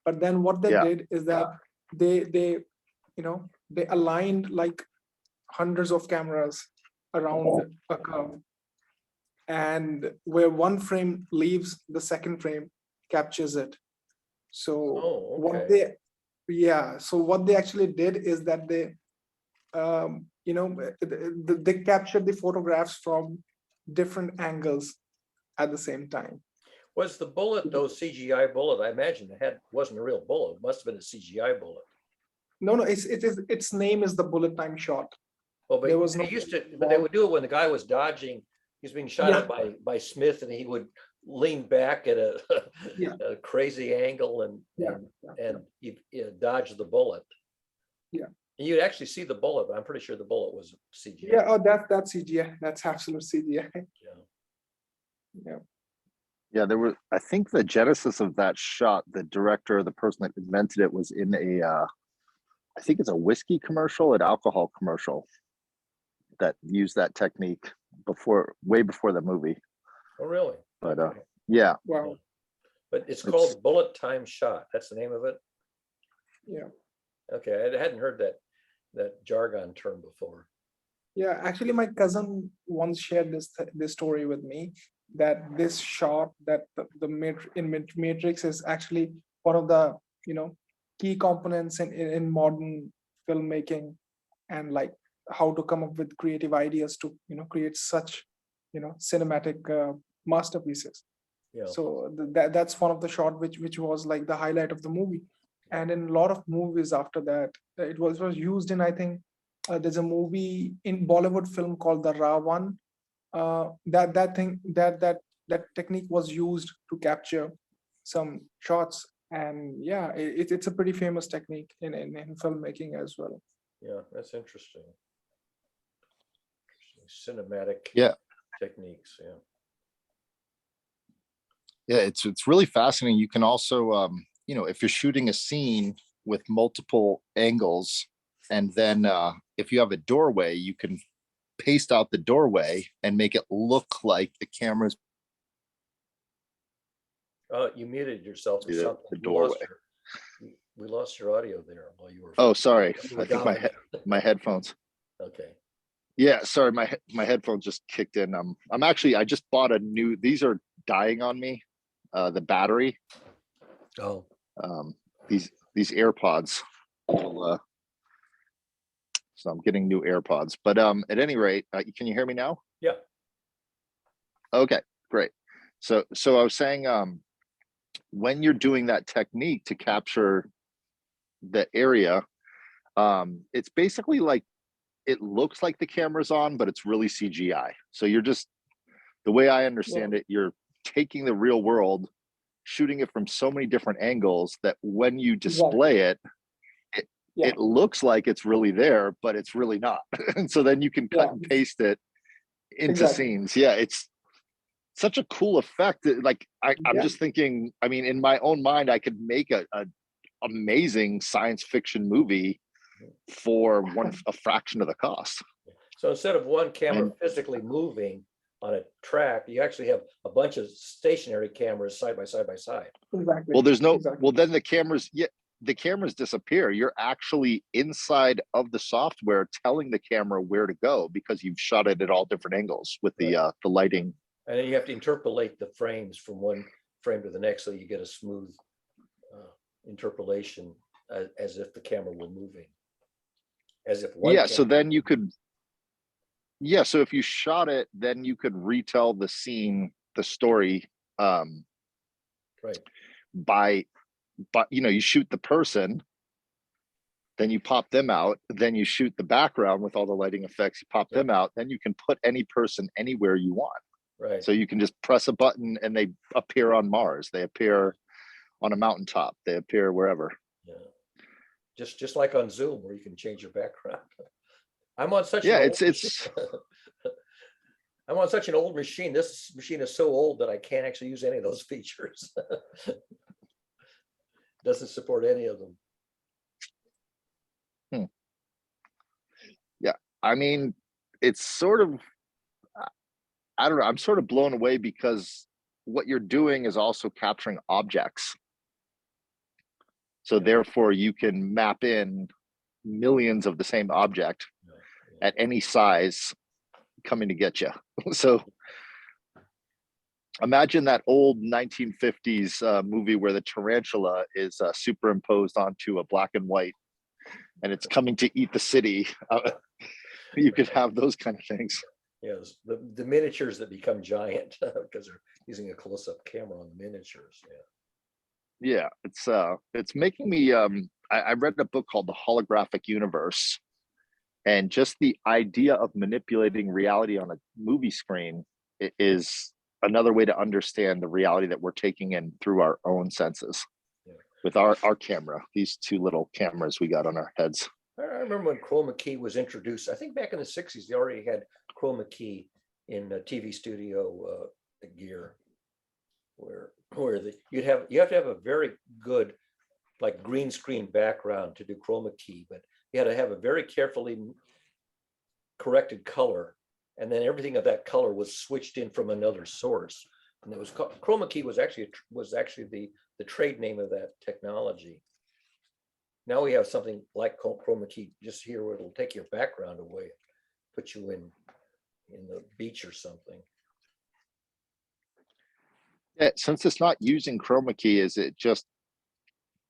but then what they
Yeah.
did is that they they aligned like hundreds of cameras around a curve, and where one frame leaves, the second frame captures it. So
Oh,
what
okay.
so what they actually did is that they they captured the photographs from different angles at the same time.
Was the bullet, those CGI bullet? I imagine wasn't a real bullet. It must have been a CGI bullet.
No, its name is the bullet time shot.
Well, but
There was
but they would do it when the guy was dodging. He's being shot at by Smith, and he would lean back at a,
Yeah.
a crazy angle and you dodge the bullet.
Yeah.
And you'd actually see the bullet, but I'm pretty sure the bullet was CGI.
Yeah, oh, that's CGI. That's absolute CGI.
Yeah.
Yeah, I think the genesis of that shot, the director, the person that invented it, was in I think it's a whiskey commercial, an alcohol commercial that used that technique way before the movie.
Oh, really?
But
Okay.
yeah,
Wow.
But it's called bullet time shot. That's the name of it.
Yeah.
Okay, I hadn't heard that jargon term before.
Yeah, actually, my cousin once shared this story with me, that this shot, that in Matrix is actually one of the key components in modern filmmaking, and like how to come up with creative ideas to create such cinematic masterpieces.
Yeah.
So that's one of the shot which was like the highlight of the movie. And in a lot of movies after that, it was used in, I think, there's a movie in Bollywood film called the Ravan. That technique was used to capture some shots, and yeah, it's a pretty famous technique in filmmaking as well.
Yeah, that's interesting. Cinematic techniques. Yeah.
Yeah, it's really fascinating. You can also, if you're shooting a scene with multiple angles, and then if you have a doorway, you can paste out the doorway and make it look like the camera's
You muted yourself or
the
something.
doorway.
We lost your audio there while you were.
Oh, sorry.
you were
I think
gone.
my headphones.
Okay.
Yeah, sorry, my headphones just kicked in. I just bought these are dying on me. The battery.
Oh.
These AirPods. So I'm getting new AirPods. But at any rate, can you hear me now?
Yeah.
Okay, great. So I was saying, when you're doing that technique to capture the area, it's basically like, it looks like the camera's on, but it's really CGI. So you're just, the way I understand it, you're taking the real world, shooting it from so many different angles that when you display it, it looks like it's really there, but it's really not. And so then you can cut and paste it into scenes. Yeah, it's such a cool effect. Like I'm just thinking, I mean, in my own mind, I could make a amazing science fiction movie for a fraction of the cost.
So instead of one camera physically moving on a track, you actually have a bunch of stationary cameras side by side by side.
Exactly.
Well, there's no, well, then the cameras,
the cameras disappear. You're actually inside of the software telling the camera where to go because you've shot it at all different angles with the lighting.
And then you have to interpolate the frames from one frame to the next, so you get a smooth interpolation as if the camera were moving. As if one
Yeah, so
camera-
then you could, yeah, so if you shot it, then you could retell the scene, the story,
right.
but you know, you shoot the person, then you pop them out, then you shoot the background with all the lighting effects, you pop them out, then you can put any person anywhere you want.
Right.
So you can just press a button and they appear on Mars, they appear on a mountaintop, they appear wherever.
Yeah. Just like on Zoom where you can change your background. I'm on such
Yeah,
an
it's
I'm on such an old machine. This machine is so old that I can't actually use any of those features. Doesn't support any of them.
yeah, I mean, it's sort of, I don't know, I'm sort of blown away because what you're doing is also capturing objects. So therefore you can map in millions of the same object at any size coming to get you. So imagine that old 1950s movie where the tarantula is superimposed onto a black and white and it's coming to eat the city. You could have those kind of things.
Yes, the miniatures that become giant because they're using a close-up camera on the miniatures.
Yeah, it's making me I read a book called The Holographic Universe, and just the idea of manipulating reality on a movie screen is another way to understand the reality that we're taking in through our own senses.
Yeah.
With our camera, these two little cameras we got on our heads.
I remember when chroma key was introduced. I think back in the 60s, they already had chroma key in TV studio gear, where you have to have a very good like green screen background to do chroma key, but you had to have a very carefully corrected color, and then everything of that color was switched in from another source. And it was called, chroma key was actually the trade name of that technology. Now we have something like chroma key just here where it'll take your background away, put you in the beach or something.
Yeah, since it's not using chroma key, is it just,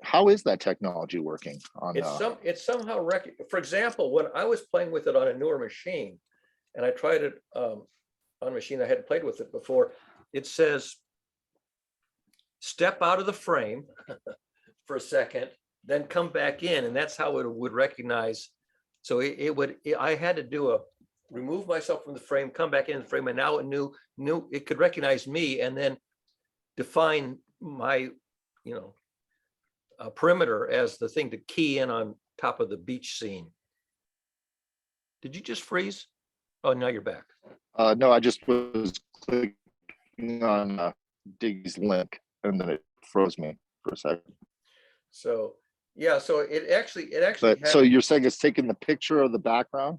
how is that technology working on
It's somehow for example, when I was playing with it on a newer machine, and I tried it on a machine I hadn't played with it before, it says step out of the frame for a second, then come back in, and that's how it would recognize. So I had to remove myself from the frame, come back in the frame, and now it knew it could recognize me and then define my perimeter as the thing to key in on top of the beach scene. Did you just freeze? Oh, now you're back.
no, I just was clicking on Diggy's link and then it froze me for a second.
So yeah, so it actually
But so you're saying it's taking the picture of the background?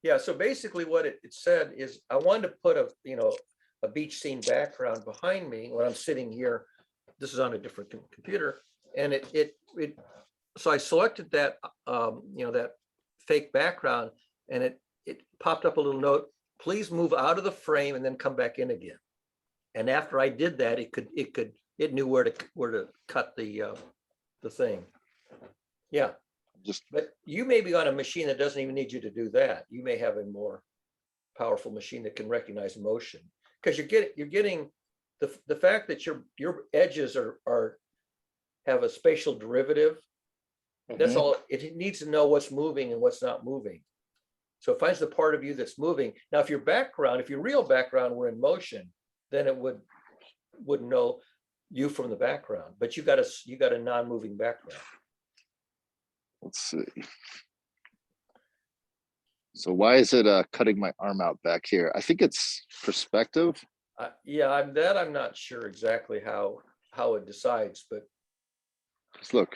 Yeah, so basically what it said is I wanted to put a beach scene background behind me when I'm sitting here. This is on a different computer, and so I selected that that fake background, and it popped up a little note, please move out of the frame and then come back in again. And after I did that, it knew where to cut the thing. Yeah. But you may be on a machine that doesn't even need you to do that. You may have a more powerful machine that can recognize motion, because you're getting the fact that your edges have a spatial derivative. That's all it needs to know, what's moving and what's not moving. So it finds the part of you that's moving. Now, if your real background were in motion, then it wouldn't know you from the background. But you got a non-moving background.
Let's see. So why is it cutting my arm out back here? I think it's perspective.
Yeah, I'm not sure exactly how it decides, but
Just look.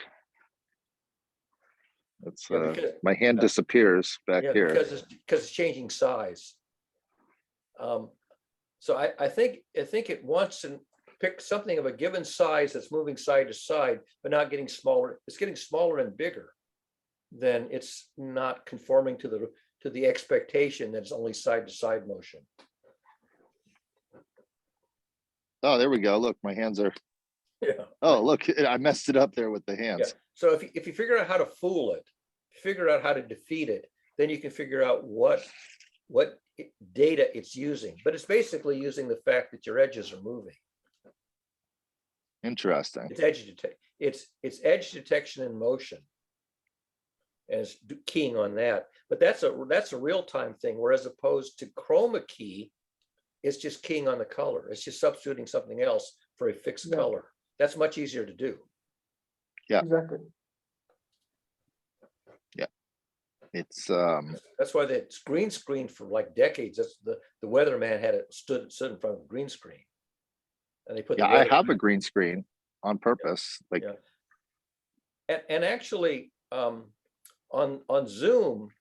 It's
because,
my hand disappears back here.
because it's changing size. So I think it wants pick something of a given size that's moving side to side, but not getting smaller. It's getting smaller and bigger. Then it's not conforming to the expectation that it's only side to side motion.
Oh, there we go. Look, my hands are,
Yeah.
oh, look, I messed it up there with the
Yeah.
hands.
So if you figure out how to fool it, figure out how to defeat it, then you can figure out what data it's using. But it's basically using the fact that your edges are moving.
Interesting.
It's edge detection in motion. And it's keying on that. But that's a real-time thing, whereas opposed to chroma key, it's just keying on the color. It's just substituting something else for a fixed
Yeah.
color. That's much easier to do.
Yeah.
Exactly.
It's
That's why the green screen for like decades. That's the weatherman had it stood in front of a green screen, and they put.
yeah,
the
I have a
weatherman-
green screen on purpose. Like,
Yeah. And actually, on Zoom,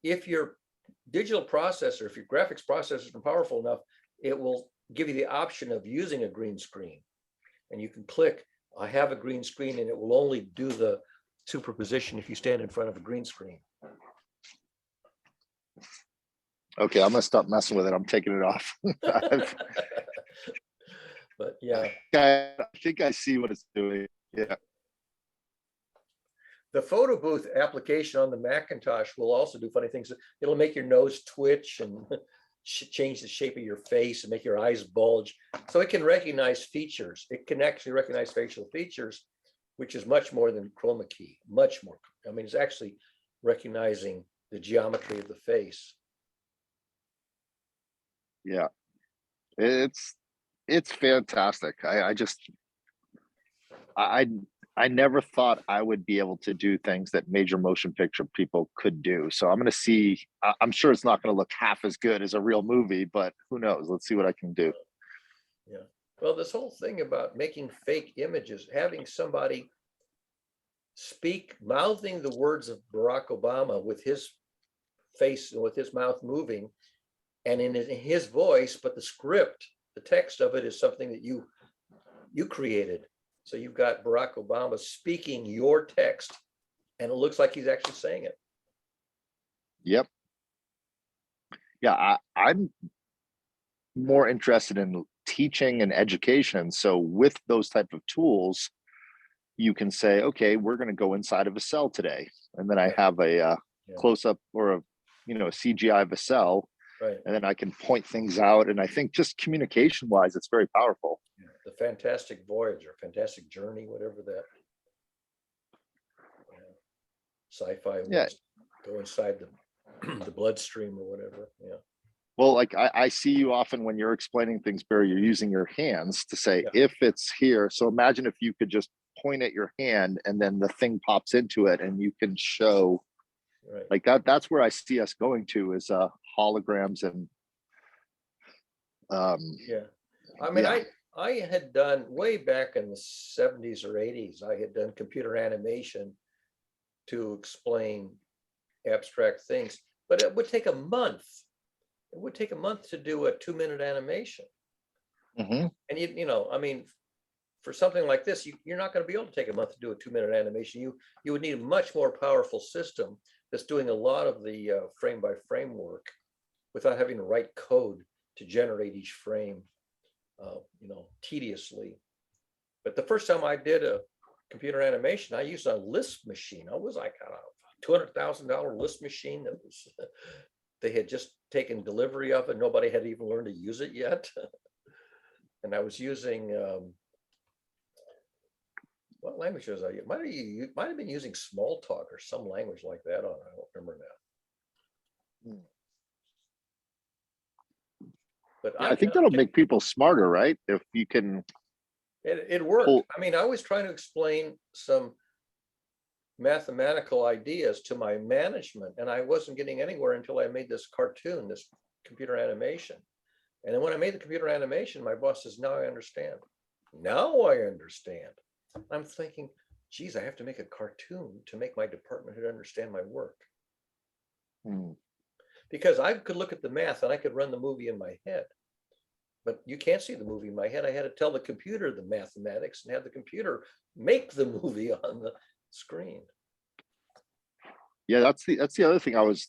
if your digital processor, if your graphics processor is powerful enough, it will give you the option of using a green screen, and you can click, "I have a green screen," and it will only do the superposition if you stand in front of a green screen.
okay, I'm gonna stop messing with it. I'm taking it off.
But yeah,
I think I see what it's doing. Yeah.
the photo booth application on the Macintosh will also do funny things. It'll make your nose twitch and change the shape of your face and make your eyes bulge. So it can recognize features. It can actually recognize facial features, which is much more than chroma key, much more. I mean, it's actually recognizing the geometry of the face.
Yeah. It's fantastic. I never thought I would be able to do things that major motion picture people could do. So I'm going to see, I'm sure it's not going to look half as good as a real movie, but who knows? Let's see what I can do.
Yeah. Well, this whole thing about making fake images, having somebody speak, mouthing the words of Barack Obama with his face and with his mouth moving and in his voice, but the script, the text of it is something that you created. So you've got Barack Obama speaking your text and it looks like he's actually saying it.
Yep. Yeah, I'm more interested in teaching and education. So with those type of tools, you can say, okay, we're going to go inside of a cell today. And then I have a close up or a CGI of a cell.
Right.
And then I can point things out. And I think just communication wise, it's very powerful.
The Fantastic Voyage or Fantastic Journey, whatever that sci-fi was, go inside the bloodstream or whatever. Yeah.
Well, like I see you often when you're explaining things, Barry, you're using your hands to say,
Yeah.
if it's here. So imagine if you could just point at your hand and then the thing pops into it and you can show
Right.
like that's where I see us going to is holograms and
Yeah. I mean,
Yeah.
I had done way back in the 70s or 80s, I had done computer animation to explain abstract things, but it would take a month. It would take a month to do a 2-minute animation.
Mhm.
And I mean, for something like this, you're not going to be able to take a month to do a 2-minute animation. You would need a much more powerful system that's doing a lot of the frame by frame work without having to write code to generate each frame, tediously. But the first time I did a computer animation, I used a Lisp machine. I was like a $200,000 Lisp machine that was, they had just taken delivery of it. Nobody had even learned to use it yet. And I was using, what language was I? Might have been using Smalltalk or some language like that on. I don't remember now. But
I think that'll make people smarter, right? If you can.
It worked.
Cool.
I mean, I was trying to explain some mathematical ideas to my management, and I wasn't getting anywhere until I made this cartoon, this computer animation. And then when I made the computer animation, my boss says, "Now I understand. Now I understand." I'm thinking, geez, I have to make a cartoon to make my department head understand my work.
Hmm.
Because I could look at the math and I could run the movie in my head. but you can't see the movie in my head. I had to tell the computer the mathematics and have the computer make the movie on the screen.
Yeah, that's the other thing I was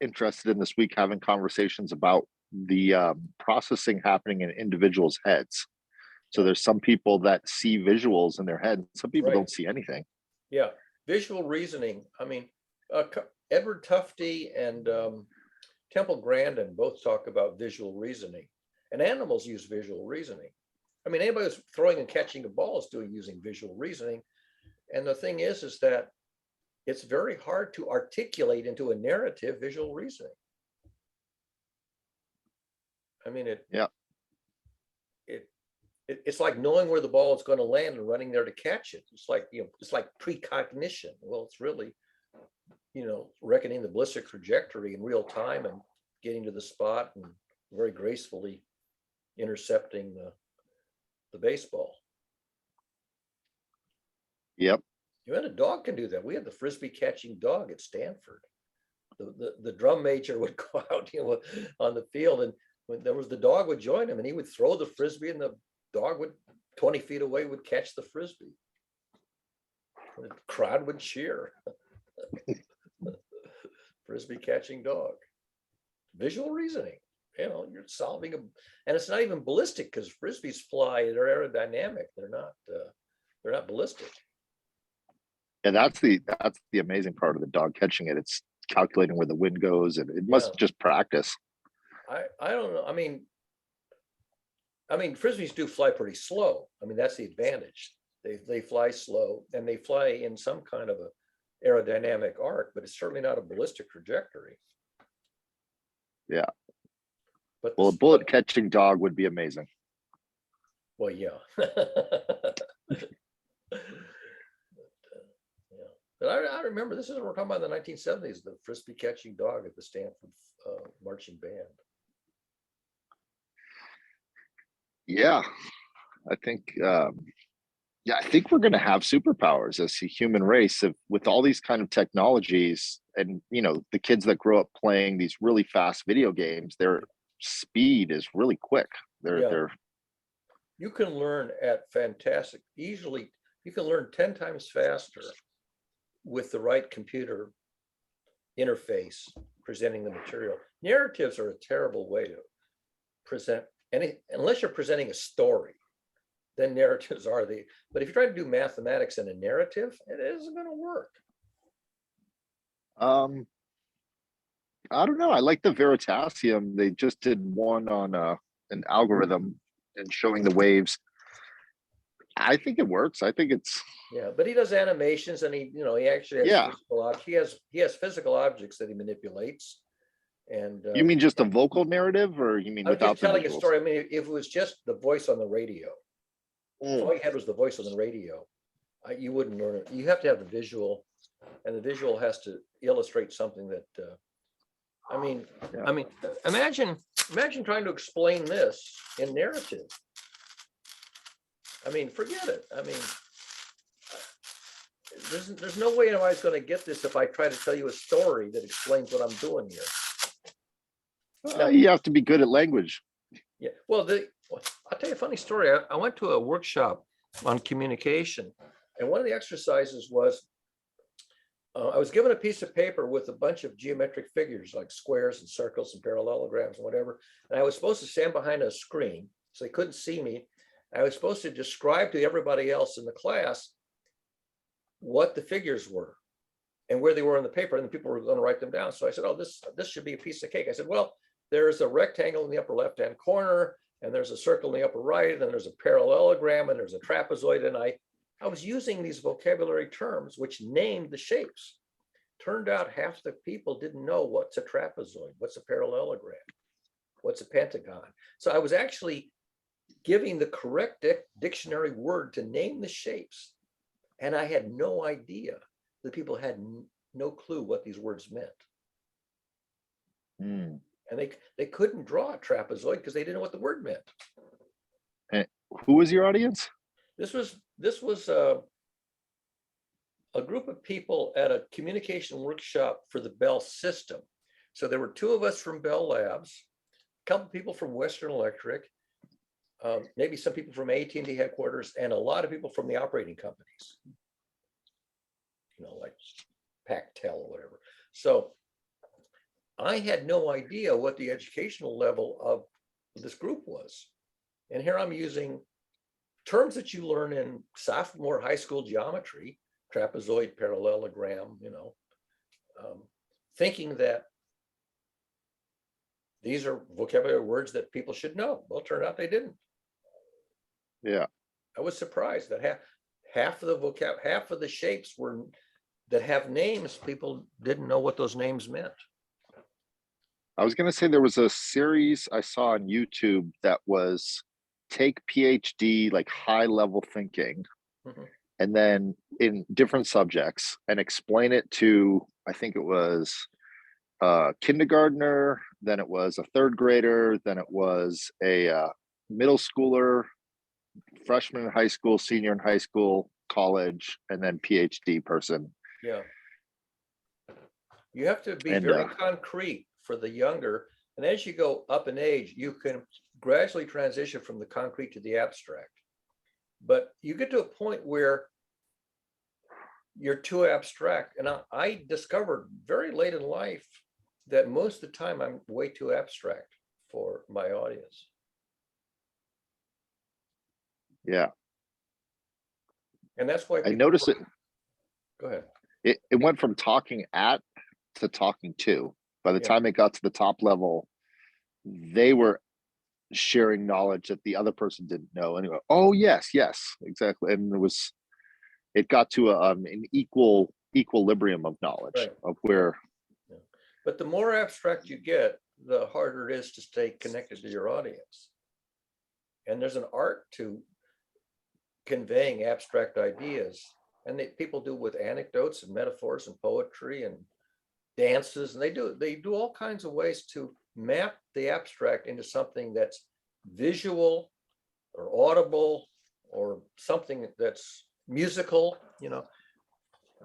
interested in this week, having conversations about the processing happening in individuals' heads. So there's some people that see visuals in their head. Some people
Right.
don't see anything.
Yeah, visual reasoning. I mean, Edward Tufte and Temple Grandin both talk about visual reasoning, and animals use visual reasoning. I mean, anybody who's throwing and catching a ball is using visual reasoning. And the thing is that it's very hard to articulate into a narrative visual reasoning. I mean, it's like knowing where the ball is going to land and running there to catch it. It's like, it's like precognition. Well, it's really, reckoning the ballistic trajectory in real time and getting to the spot and very gracefully intercepting the baseball.
Yep.
A dog can do that. We had the frisbee catching dog at Stanford. The drum major would go out, on the field, and when there was the dog would join him, and he would throw the frisbee, and the dog would 20 feet away would catch the frisbee. The crowd would cheer. Frisbee catching dog. Visual reasoning. You're solving and it's not even ballistic because frisbees fly. They're aerodynamic. They're not ballistic.
And that's the amazing part of the dog catching it. It's calculating where the wind goes, and it must just practice.
I don't know. I mean, frisbees do fly pretty slow. I mean, that's the advantage. They fly slow, and they fly in some kind of a aerodynamic arc, but it's certainly not a ballistic trajectory.
Yeah.
But
a bullet catching dog would be amazing.
Well, yeah. But I remember this is what we're talking about in the 1970s, the frisbee catching dog at the Stanford marching band.
Yeah, I think I think we're going to have superpowers as a human race with all these kind of technologies, and the kids that grow up playing these really fast video games, their speed is really quick.
You can learn at fantastic easily. You can learn 10 times faster with the right computer interface presenting the material. Narratives are a terrible way to present unless you're presenting a story. Then narratives are but if you try to do mathematics in a narrative, it isn't going to work.
I don't know. I like the Veritasium. They just did one on an algorithm and showing the waves. I think it works. I think it's
but he does animations, and he actually has physical objects. He has physical objects that he manipulates. And
you mean just a vocal narrative, or you mean
I'm
without
just telling
the
a
visuals?
story. I mean, if it was just the voice on the radio, if all you had was the voice on the radio, you wouldn't learn it. You have to have the visual, and the visual has to illustrate something that. I mean, imagine trying to explain this in narrative. I mean, forget it. I mean, there's no way anybody's going to get this if I try to tell you a story that explains what I'm doing here.
You have to be good at language.
Yeah. Well, I'll tell you a funny story. I went to a workshop on communication, and one of the exercises was I was given a piece of paper with a bunch of geometric figures like squares and circles and parallelograms and whatever. And I was supposed to stand behind a screen so they couldn't see me. I was supposed to describe to everybody else in the class what the figures were and where they were on the paper, and the people were going to write them down. So I said, oh, this should be a piece of cake. I said, well, there's a rectangle in the upper left-hand corner, and there's a circle in the upper right, and there's a parallelogram, and there's a trapezoid. And I was using these vocabulary terms which named the shapes. Turned out half the people didn't know what's a trapezoid, what's a parallelogram, what's a pentagon. So I was actually giving the correct dictionary word to name the shapes. And I had no idea that people had no clue what these words meant. And they couldn't draw a trapezoid because they didn't know what the word meant.
And who was your audience?
This was a group of people at a communication workshop for the Bell system. So there were two of us from Bell Labs, a couple people from Western Electric, maybe some people from AT&T headquarters, and a lot of people from the operating companies, like Pactel or whatever. So I had no idea what the educational level of this group was. And here I'm using terms that you learn in sophomore high school geometry, trapezoid parallelogram, thinking that these are vocabulary words that people should know. Well, it turned out they didn't.
Yeah.
I was surprised that half of the shapes that have names, people didn't know what those names meant.
I was gonna say there was a series I saw on YouTube that was take PhD, like high level thinking,
Mhm.
and then in different subjects and explain it to, I think it was a kindergartner, then it was a third grader, then it was a middle schooler, freshman in high school, senior in high school, college, and then PhD person.
Yeah. You have to be
And
very concrete for the younger. And as you go up in age, you can gradually transition from the concrete to the abstract. But you get to a point where you're too abstract. And I discovered very late in life that most of the time I'm way too abstract for my audience.
yeah,
And that's why
I noticed it.
Go ahead.
It went from talking at to talking to. By the
Yeah.
time it got to the top level, they were sharing knowledge that the other person didn't know. Anyway, oh yes, exactly. And it got to an equilibrium of knowledge
Right.
of where.
Yeah. But the more abstract you get, the harder it is to stay connected to your audience. And there's an art to conveying abstract ideas, and people do with anecdotes and metaphors and poetry and dances, and they do all kinds of ways to map the abstract into something that's visual or audible or something that's musical,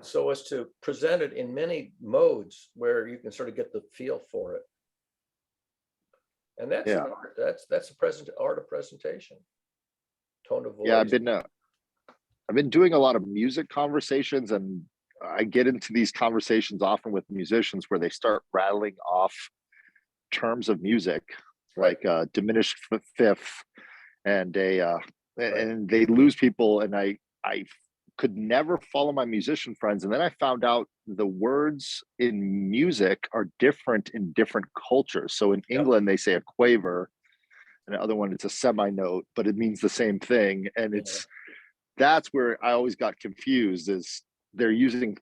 so as to present it in many modes where you can sort of get the feel for it. And that's an art. That's a art of presentation, tone of voice.
Yeah, I've been doing a lot of music conversations, and I get into these conversations often with musicians where they start rattling off terms of music,
Right.
like diminished fifth, and they lose people. And I could never follow my musician friends, and then I found out the words in music are different in different cultures. So in
Yep.
England they say a quaver, and the other one it's a semi-note, but it means the same thing. And that's where I always got confused, is they're using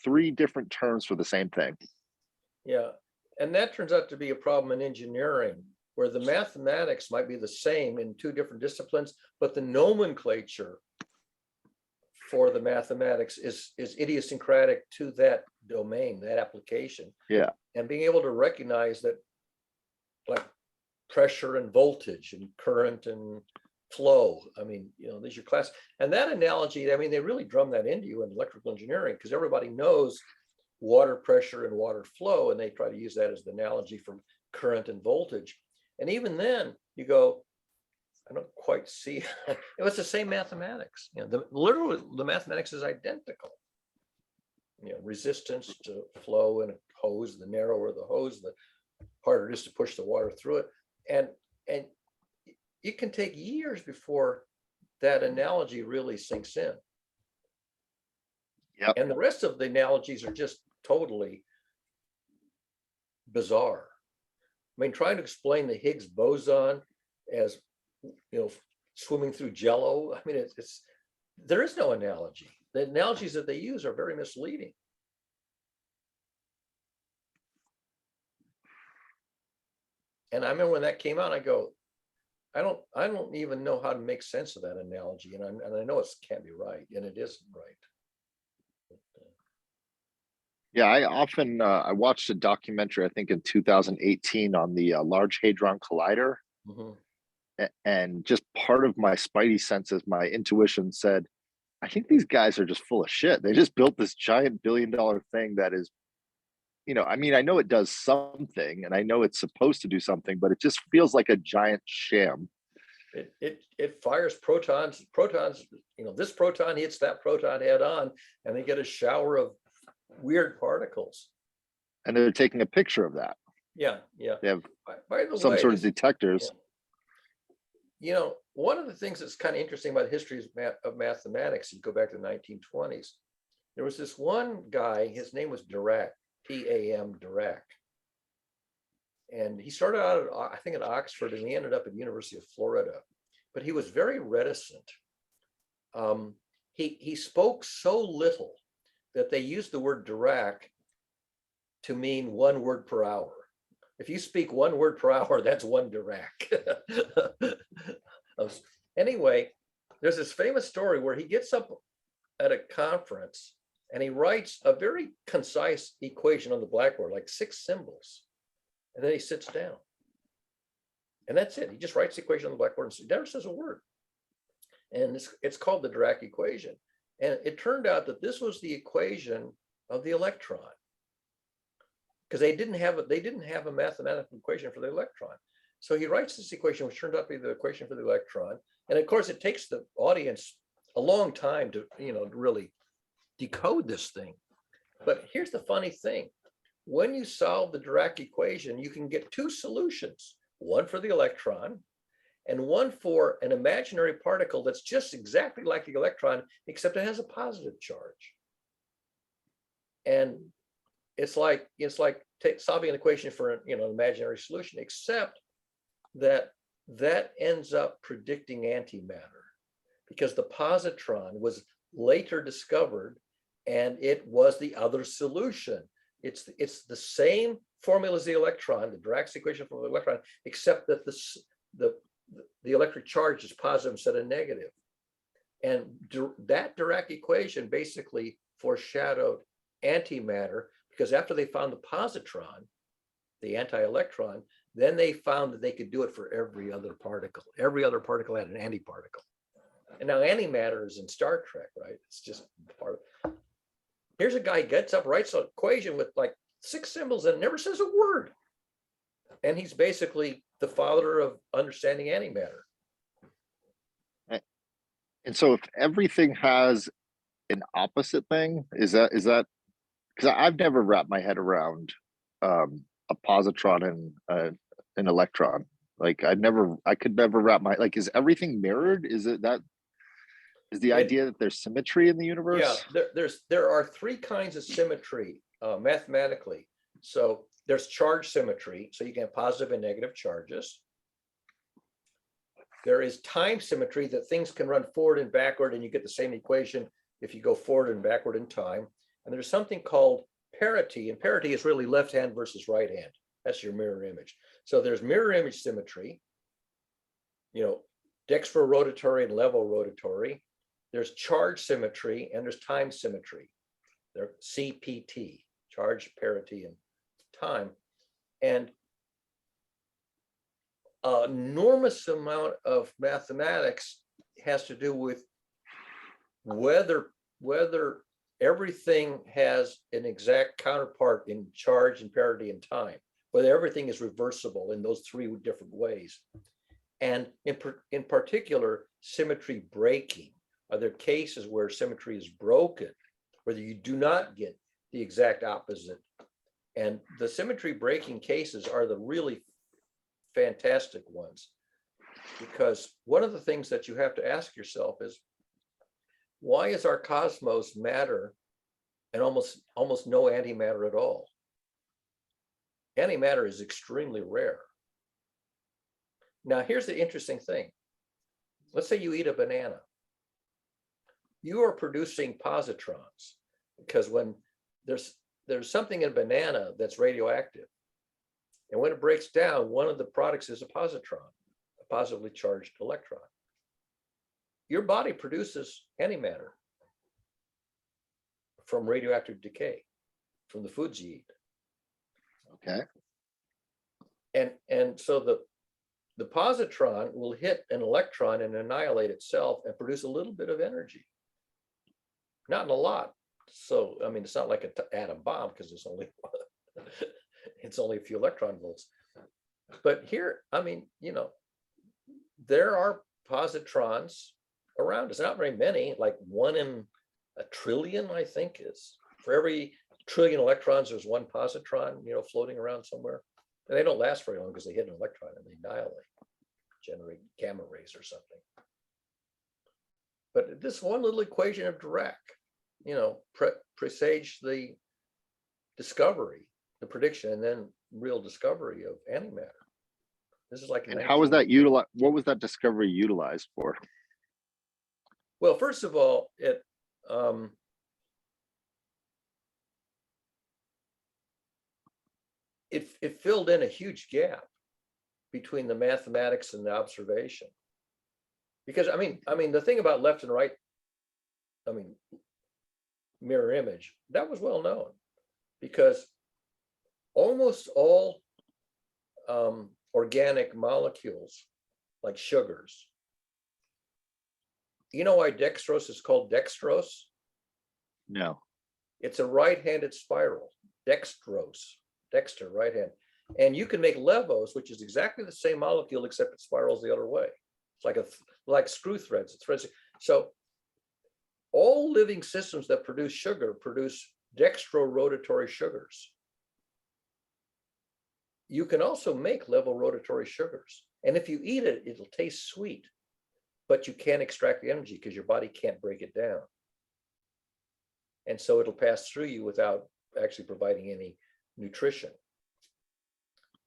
three different terms for the same thing.
Yeah, and that turns out to be a problem in engineering, where the mathematics might be the same in two different disciplines, but the nomenclature for the mathematics is idiosyncratic to that domain, that application.
Yeah.
And being able to recognize that, like pressure and voltage and current and flow, these are class. And that analogy, they really drum that into you in electrical engineering, because everybody knows water pressure and water flow, and they try to use that as the analogy for current and voltage. And even then you go, I don't quite see it was the same mathematics. Literally the mathematics is identical. Resistance to flow in a hose, the narrower the hose, the harder it is to push the water through it. And it can take years before that analogy really sinks in.
Yep.
And the rest of the analogies are just totally bizarre. Trying to explain the Higgs boson as swimming through jello. There is no analogy. The analogies that they use are very misleading. And I remember when that came out, I go, I don't even know how to make sense of that analogy. And I know it can't be right, and it isn't right.
Yeah, I often I watched a documentary, I think in 2018, on the Large Hadron Collider.
Mhm.
And just part of my spidey senses, my intuition said, I think these guys are just full of shit. They just built this giant billion-dollar thing that is, I know it does something, and I know it's supposed to do something, but it just feels like a giant sham.
It fires protons, this proton hits that proton head on, and they get a shower of weird particles.
And they're taking a picture of that.
Yeah, yeah.
They have
By the
some
way,
sort of detectors.
one of the things that's kind of interesting about history of mathematics, you go back to the 1920s, there was this one guy, his name was Dirac, P-A-M, Dirac. And he started out, I think, at Oxford, and he ended up at the University of Florida. But he was very reticent. He spoke so little that they used the word Dirac to mean 1 word per hour. If you speak 1 word per hour, that's 1 Dirac. Anyway, there's this famous story where he gets up at a conference and he writes a very concise equation on the blackboard, like 6 symbols. And then he sits down. And that's it. He just writes the equation on the blackboard and never says a word. And it's called the Dirac equation. And it turned out that this was the equation of the electron, because they didn't have a mathematical equation for the electron. So he writes this equation, which turned out to be the equation for the electron. And of course, it takes the audience a long time to really decode this thing. But here's the funny thing. When you solve the Dirac equation, you can get 2 solutions, one for the electron and one for an imaginary particle that's just exactly like the electron, except it has a positive charge. And it's like solving an equation for an imaginary solution, except that ends up predicting antimatter, because the positron was later discovered and it was the other solution. It's the same formula as the electron, the Dirac's equation for the electron, except that the electric charge is positive instead of negative. And that Dirac equation basically foreshadowed antimatter, because after they found the positron, the anti-electron, then they found that they could do it for every other particle. Every other particle had an antiparticle. And now antimatter is in Star Trek, right? It's just part of. Here's a guy gets up, writes an equation with like 6 symbols and never says a word. And he's basically the father of understanding antimatter.
And so if everything has an opposite thing, is that because I've never wrapped my head around a positron and an electron. Like I could never wrap my, like, is everything mirrored? Is the idea that there's symmetry in the universe?
Yeah, there are 3 kinds of symmetry mathematically. So there's charge symmetry, so you can have positive and negative charges. There is time symmetry, that things can run forward and backward, and you get the same equation if you go forward and backward in time. And there's something called parity, and parity is really left hand versus right hand. That's your mirror image. So there's mirror image symmetry, dextrorotatory and levo rotatory. There's charge symmetry and there's time symmetry. They're CPT, charge, parity, and time. And an enormous amount of mathematics has to do with whether everything has an exact counterpart in charge and parity and time, whether everything is reversible in those 3 different ways. And in particular, symmetry breaking. Are there cases where symmetry is broken, whether you do not get the exact opposite? And the symmetry breaking cases are the really fantastic ones, because one of the things that you have to ask yourself is, why is our cosmos matter and almost no antimatter at all? Antimatter is extremely rare. Now, here's the interesting thing. Let's say you eat a banana. You are producing positrons, because when there's something in a banana that's radioactive, and when it breaks down, one of the products is a positron, a positively charged electron. Your body produces antimatter from radioactive decay, from the foods you eat.
Okay.
And so the positron will hit an electron and annihilate itself and produce a little bit of energy. Not a lot. So, I mean, it's not like an atom bomb, because it's only a few electron volts. But here, I mean, there are positrons around us. Not very many, like 1 in a trillion, I think is. For every trillion electrons, there's one positron, floating around somewhere. And they don't last very long because they hit an electron and they annihilate, generate gamma rays or something. But this one little equation of Dirac, presaged the discovery, the prediction, and then real discovery of antimatter. This is like.
And how was that utilized? What was that discovery utilized for?
Well, first of all, it filled in a huge gap between the mathematics and the observation. Because I mean, the thing about left and right, mirror image, that was well known, because almost all organic molecules, like sugars, you know why dextrose is called dextrose?
No.
It's a right-handed spiral, dextrose, dexter, right hand. And you can make levos, which is exactly the same molecule, except it spirals the other way. It's like screw threads. It threads. So all living systems that produce sugar produce dextrorotatory sugars. You can also make levo rotatory sugars. And if you eat it, it'll taste sweet, but you can't extract the energy because your body can't break it down. And so it'll pass through you without actually providing any nutrition.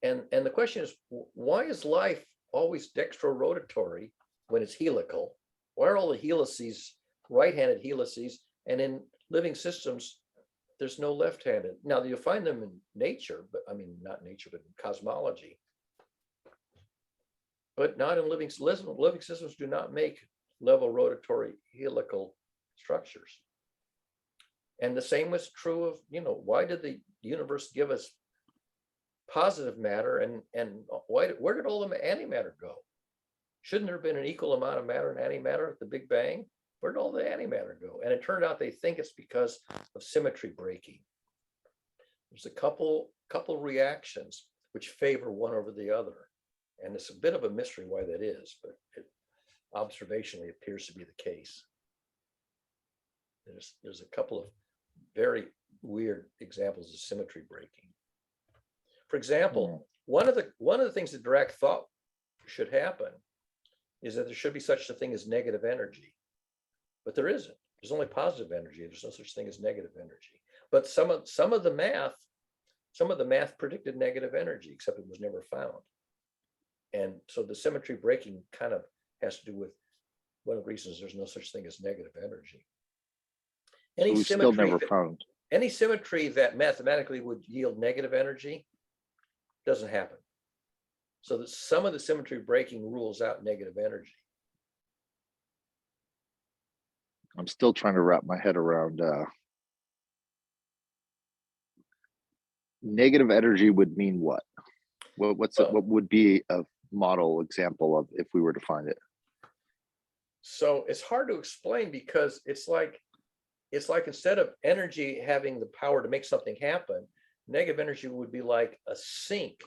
And the question is, why is life always dextrorotatory when it's helical? Why are all the helices right-handed helices, and in living systems there's no left-handed? Now you'll find them in nature, but not nature, but in cosmology, but not in living systems. Do not make levo rotatory helical structures. And the same was true of, why did the universe give us positive matter, and where did all the antimatter go? Shouldn't there have been an equal amount of matter and antimatter at the Big Bang? Where did all the antimatter go? And it turned out they think it's because of symmetry breaking. There's a couple reactions which favor one over the other, and it's a bit of a mystery why that is, but it observationally appears to be the case. There's a couple of very weird examples of symmetry breaking. For example, one of the things that Dirac thought should happen is that there should be such a thing as negative energy, but there isn't. There's only positive energy. There's no such thing as negative energy. But some of the math predicted negative energy, except it was never found. And so the symmetry breaking kind of has to do with one of the reasons there's no such thing as negative energy. Any
still never found.
Any symmetry that mathematically would yield negative energy doesn't happen. So that some of the symmetry breaking rules out negative energy.
I'm still trying to wrap my head around negative energy would mean what? What would be a model example of if we were to find it?
So it's hard to explain, because it's like instead of energy having the power to make something happen, negative energy would be like a sink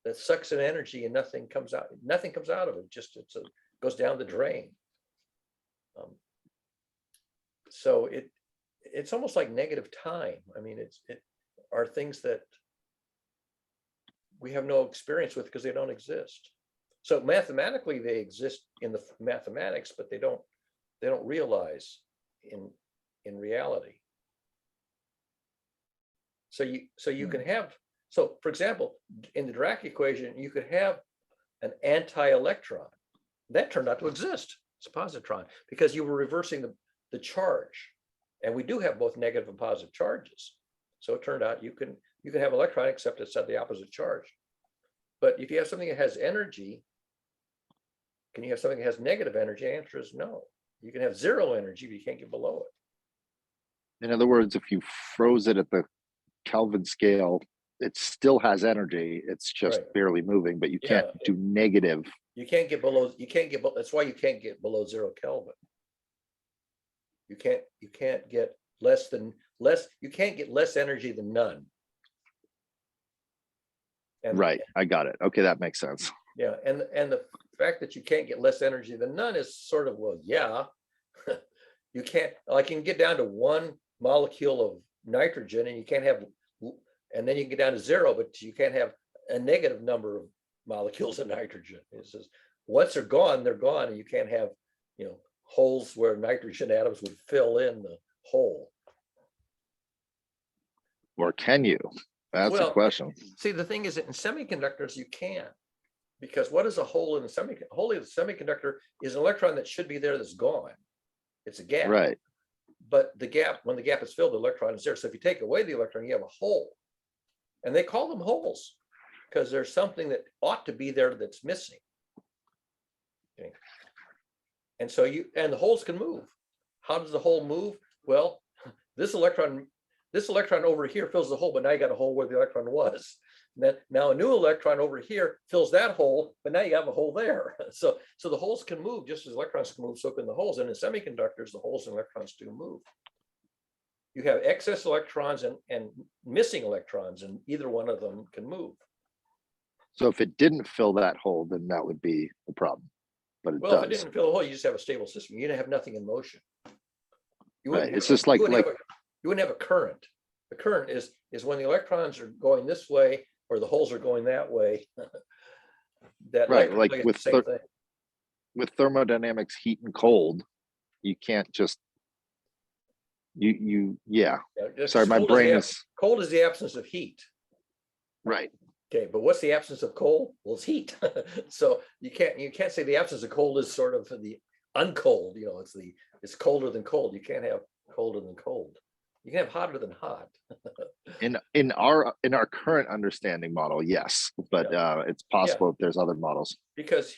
that sucks in energy and nothing comes out of it. Just it goes down the drain. So it's almost like negative time. It are things that we have no experience with because they don't exist. So mathematically they exist in the mathematics, but they don't realize in reality. So you can have, so for example, in the Dirac equation, you could have an anti-electron. That turned out to exist. It's a positron, because you were reversing the charge. And we do have both negative and positive charges. So it turned out you can have electron, except it's at the opposite charge. But if you have something that has energy, can you have something that has negative energy? The answer is no. You can have zero energy, but you can't get below it.
In other words, if you froze it at the Kelvin scale, it still has energy. It's just barely moving, but you can't do negative.
You can't get below. That's why you can't get below 0 Kelvin. You can't get less. You can't get less energy than none. And,
right, I got it. Okay, that makes sense.
Yeah, and fact that you can't get less energy than none is sort of, well, yeah. You can't, like, you can get down to one molecule of nitrogen and you can't have, and then you can get down to zero, but you can't have a negative number of molecules of nitrogen. It says, once they're gone, and you can't have, holes where nitrogen atoms would fill in the hole.
Or can you? That's the
Well,
question.
See, the thing is that in semiconductors, you can. Because what is a hole in the semiconductor? Hole in the semiconductor is an electron that should be there that's gone. It's a gap.
Right.
But the gap, when the gap is filled, the electron is there. So if you take away the electron, you have a hole. And they call them holes because there's something that ought to be there that's missing. Okay. And so the holes can move. How does the hole move? Well, this electron over here fills the hole, but now you got a hole where the electron was. Now a new electron over here fills that hole, but now you have a hole there. So the holes can move just as electrons can move, so can the holes. And in semiconductors, the holes and electrons do move. You have excess electrons and missing electrons, and either one of them can move.
So if it didn't fill that hole, then that would be the problem. But it
Well, if it
does.
didn't fill the hole, you just have a stable system. You didn't have nothing in motion. You
Right.
wouldn't
It's
have-
just like
you wouldn't have a current. The current is when the electrons are going this way or the holes are going that way. That
Right,
electron
like
does the
with
same thing.
with thermodynamics, heat and cold, you can't just yeah.
Yeah, just
Sorry, my
cold is the
brain
ab-
is
Cold is the absence of heat.
right.
Okay, but what's the absence of cold? Well, it's heat. So you can't say the absence of cold is sort of the uncold. It's colder than cold. You can't have colder than cold. You can have hotter than hot.
In our current understanding model, yes, but it's possible that there's other models.
Because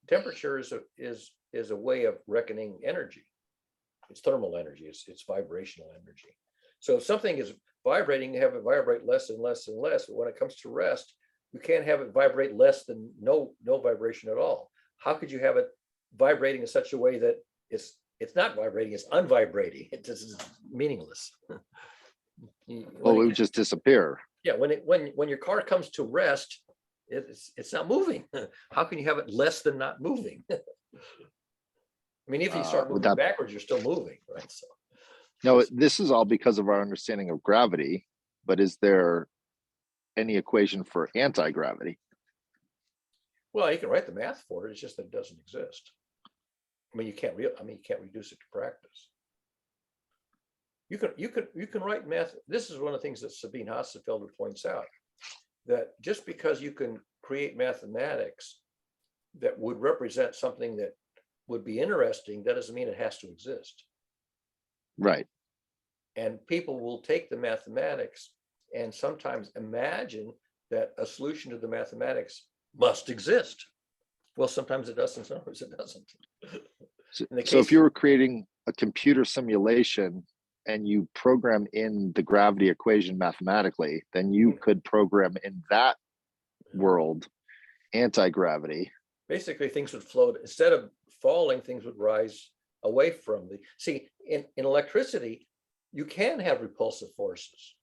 temperature is a way of reckoning energy. It's thermal energy. It's vibrational energy. So if something is vibrating, you have it vibrate less and less and less. But when it comes to rest, you can't have it vibrate less than no vibration at all. How could you have it vibrating in such a way that it's not vibrating, it's unvibrating? It's just meaningless.
Well, it would just disappear.
Yeah, when your car comes to rest, it's not moving. How can you have it less than not moving? I mean, if you start
would
moving
that-
backwards, you're still moving, right? So
No, this is all because of our understanding of gravity, but is there any equation for anti-gravity?
well, you can write the math for it. It's just that it doesn't exist. I mean, you can't reduce it to practice. You can write math. This is one of the things that Sabine Hasselfelder points out, that just because you can create mathematics that would represent something that would be interesting, that doesn't mean it has to exist.
Right.
And people will take the mathematics and sometimes imagine that a solution to the mathematics must exist. Well, sometimes it does, and sometimes it doesn't.
So if you were creating a computer simulation and you program in the gravity equation mathematically, then you could program in that world anti-gravity.
Basically, things would float. Instead of falling, things would rise away from the. See, in electricity, you can have repulsive forces.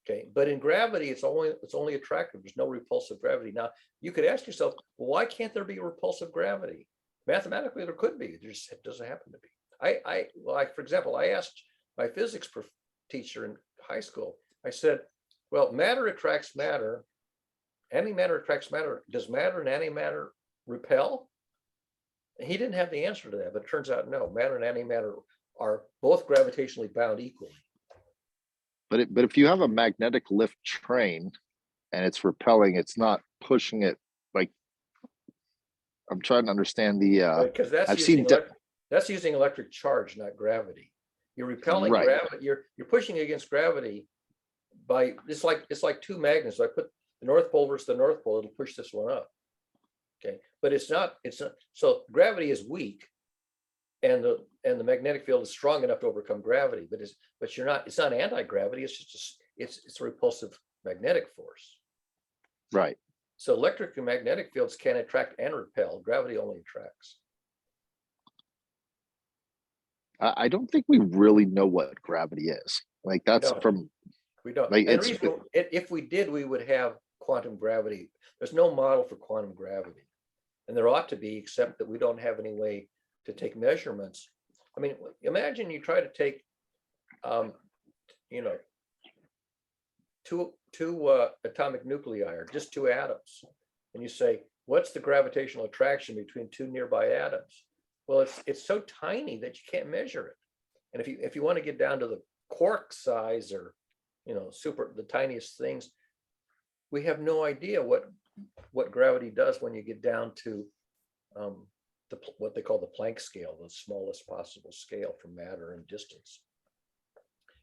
Okay, but in gravity, it's only attractive. There's no repulsive gravity. Now, you could ask yourself, well, why can't there be a repulsive gravity? Mathematically, there could be. It doesn't happen to be. For example, I asked my physics teacher in high school. I said, well, matter attracts matter. Antimatter attracts matter. Does matter and antimatter repel? He didn't have the answer to that, but it turns out no. Matter and antimatter are both gravitationally bound equally.
But if you have a magnetic lift train and it's repelling, it's not pushing it. Like, I'm trying to understand the
Because that's using electric charge, not gravity. You're repelling
Right.
gravity. You're pushing against gravity by it's like two magnets. I put the North Pole versus the North Pole, it'll push this one up. Okay, but it's not. So gravity is weak, and the magnetic field is strong enough to overcome gravity. But it's not anti-gravity. It's just it's a repulsive magnetic force.
right.
So electric and magnetic fields can attract and repel. Gravity only attracts.
I don't think we really know what gravity is. Like that's
don't.
from
We don't.
Like,
And
it's-
if we did, we would have quantum gravity. There's no model for quantum gravity. And there ought to be, except that we don't have any way to take measurements. I mean, imagine you try to take, you know, two atomic nuclei, or just two atoms, and you say, what's the gravitational attraction between two nearby atoms? Well, it's so tiny that you can't measure it. And if you want to get down to the quark size, or, you know, the tiniest things, we have no idea what gravity does when you get down to what they call the Planck scale, the smallest possible scale for matter and distance.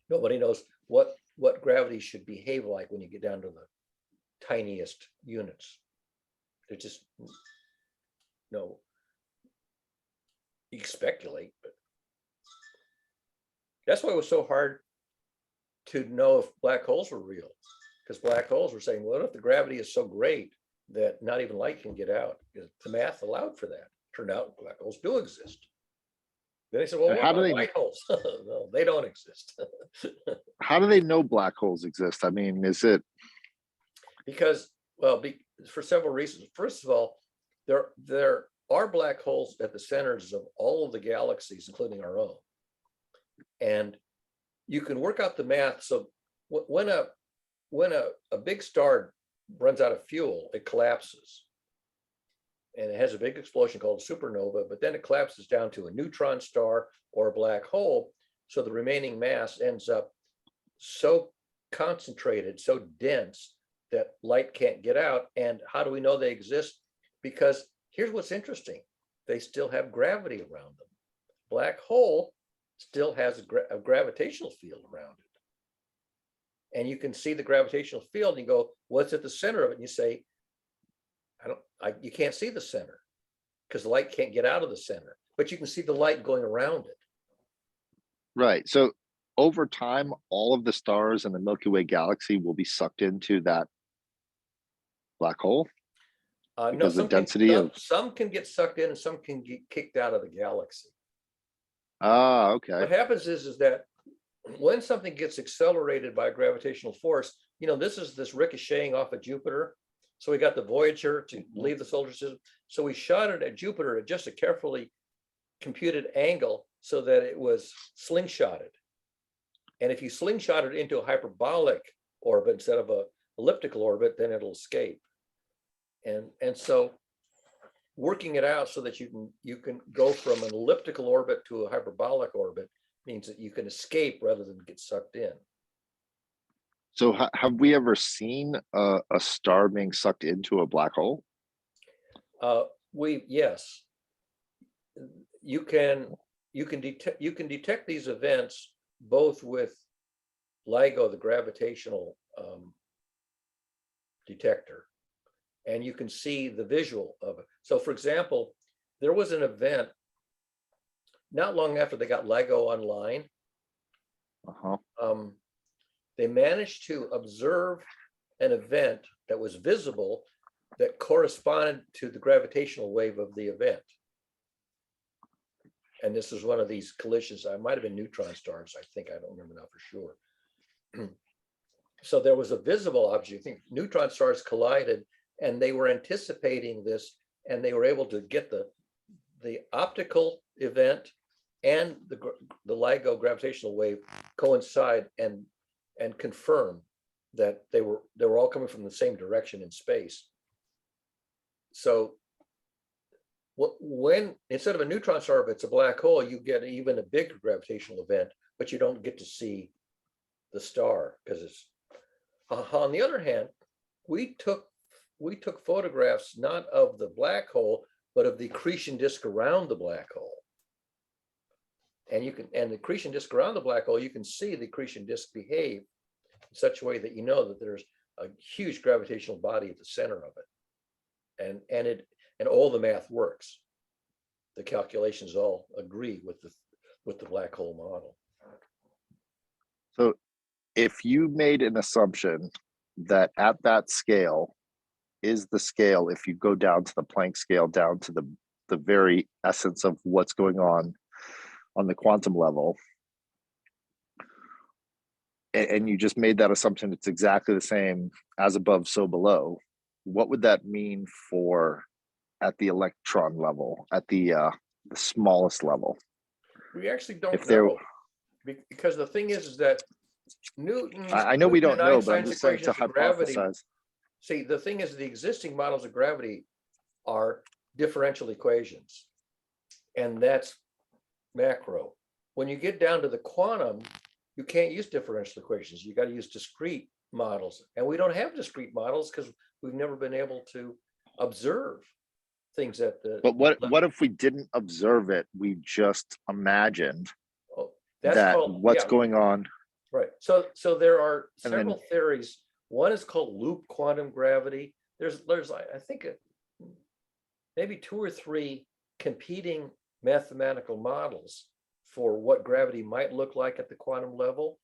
Nobody knows what gravity should behave like when you get down to the tiniest units. There's just no, you can speculate, but that's why it was so hard to know if black holes were real, because black holes were saying, what if the gravity is so great that not even light can get out? Because the math allowed for that. Turned out black holes do exist. Then they said, well,
And
what
how do
about
they-
white holes? No, they don't exist.
How do they know black holes exist? I mean, is it,
Because, well, for several reasons. First of all, there are black holes at the centers of all of the galaxies, including our own. And you can work out the math. So when a big star runs out of fuel, it collapses. And it has a big explosion called a supernova, but then it collapses down to a neutron star or a black hole. So the remaining mass ends up so concentrated, so dense, that light can't get out. And how do we know they exist? Because here's what's interesting. They still have gravity around them. Black hole still has a gravitational field around it. And you can see the gravitational field and you go, what's at the center of it? And you say, you can't see the center because the light can't get out of the center, but you can see the light going around it.
right? So over time, all of the stars in the Milky Way galaxy will be sucked into that black hole.
No,
Because the density of-
some can get sucked in and some can get kicked out of the galaxy.
Ah, okay.
What happens is that when something gets accelerated by a gravitational force, you know, this ricocheting off of Jupiter. So we got the Voyager to leave the solar system. So we shot it at Jupiter at just a carefully computed angle so that it was slingshotted. And if you slingshot it into a hyperbolic orbit instead of a elliptical orbit, then it'll escape. And so working it out so that you can go from an elliptical orbit to a hyperbolic orbit means that you can escape rather than get sucked in.
So have we ever seen a star being sucked into a black hole?
Yes, you can detect these events both with LIGO, the gravitational detector, and you can see the visual of it. So for example, there was an event not long after they got LIGO online.
Uh-huh.
They managed to observe an event that was visible that corresponded to the gravitational wave of the event. And this is one of these collisions. I might have been neutron stars, I think. I don't remember now for sure. So there was a visible object. I think neutron stars collided, and they were anticipating this, and they were able to get the optical event and the LIGO gravitational wave coincide and confirm that they were all coming from the same direction in space. So when instead of a neutron star, if it's a black hole, you get even a bigger gravitational event, but you don't get to see the star because it's. On the other hand, we took photographs not of the black hole, but of the accretion disk around the black hole. And the accretion disk around the black hole, you can see the accretion disk behave in such a way that you know that there's a huge gravitational body at the center of it. And all the math works. The calculations all agree with the black hole model.
So if you made an assumption that at that scale is the scale, if you go down to the Planck scale, down to the very essence of what's going on the quantum level, and you just made that assumption, it's exactly the same as above, so below, what would that mean for at the electron level, at the smallest level.
We actually don't
If there,
know. Because the thing is that Newton.
I know we
Newton
don't
and
know, but I'm
Einstein's
just saying to
equations of gravity.
hypothesize.
See, the thing is, the existing models of gravity are differential equations, and that's macro. When you get down to the quantum, you can't use differential equations. You got to use discrete models, and we don't have discrete models because we've never been able to observe things at the.
But what if we didn't observe it? We just imagined
Oh, that's
that
called
what's
yeah,
going on.
right. So there are
And then-
several theories. One is called loop quantum gravity. There's I think maybe 2 or 3 competing mathematical models for what gravity might look like at the quantum level.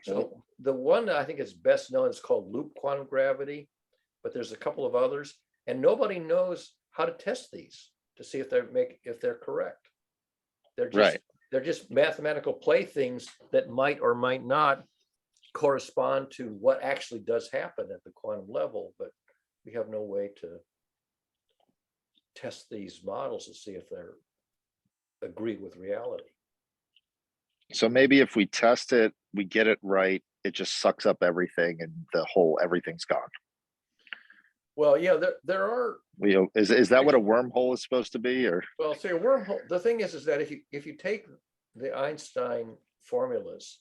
So the one that I think is best known is called loop quantum gravity, but there's a couple of others, and nobody knows how to test these to see if they're correct.
Right.
They're just mathematical playthings that might or might not correspond to what actually does happen at the quantum level, but we have no way to test these models to see if they're agree with reality.
So maybe if we test it, we get it right, it just sucks up everything and everything's gone.
Well, yeah, there are.
Is that what a wormhole is supposed to be, or?
Well, see, a wormhole. The thing is that if you take the Einstein formulas,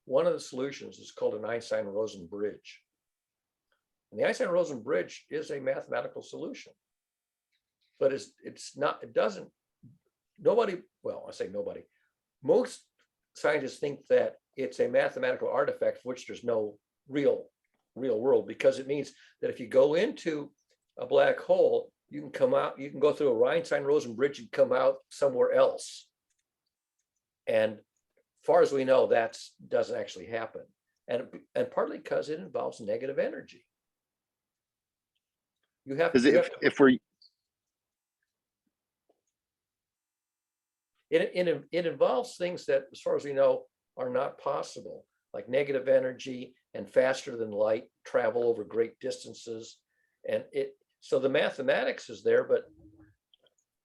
one of the solutions is called an Einstein-Rosen bridge. And the Einstein-Rosen bridge is a mathematical solution, but it's not. It doesn't. Nobody. Well, I say nobody. Most scientists think that it's a mathematical artifact for which there's no real world, because it means that if you go into a black hole, you can come out, you can go through a Einstein-Rosen bridge and come out somewhere else. And far as we know, that doesn't actually happen. And partly because it involves negative energy. You have,
if we're
it involves things that, as far as we know, are not possible, like negative energy and faster than light travel over great distances. And so the mathematics is there, but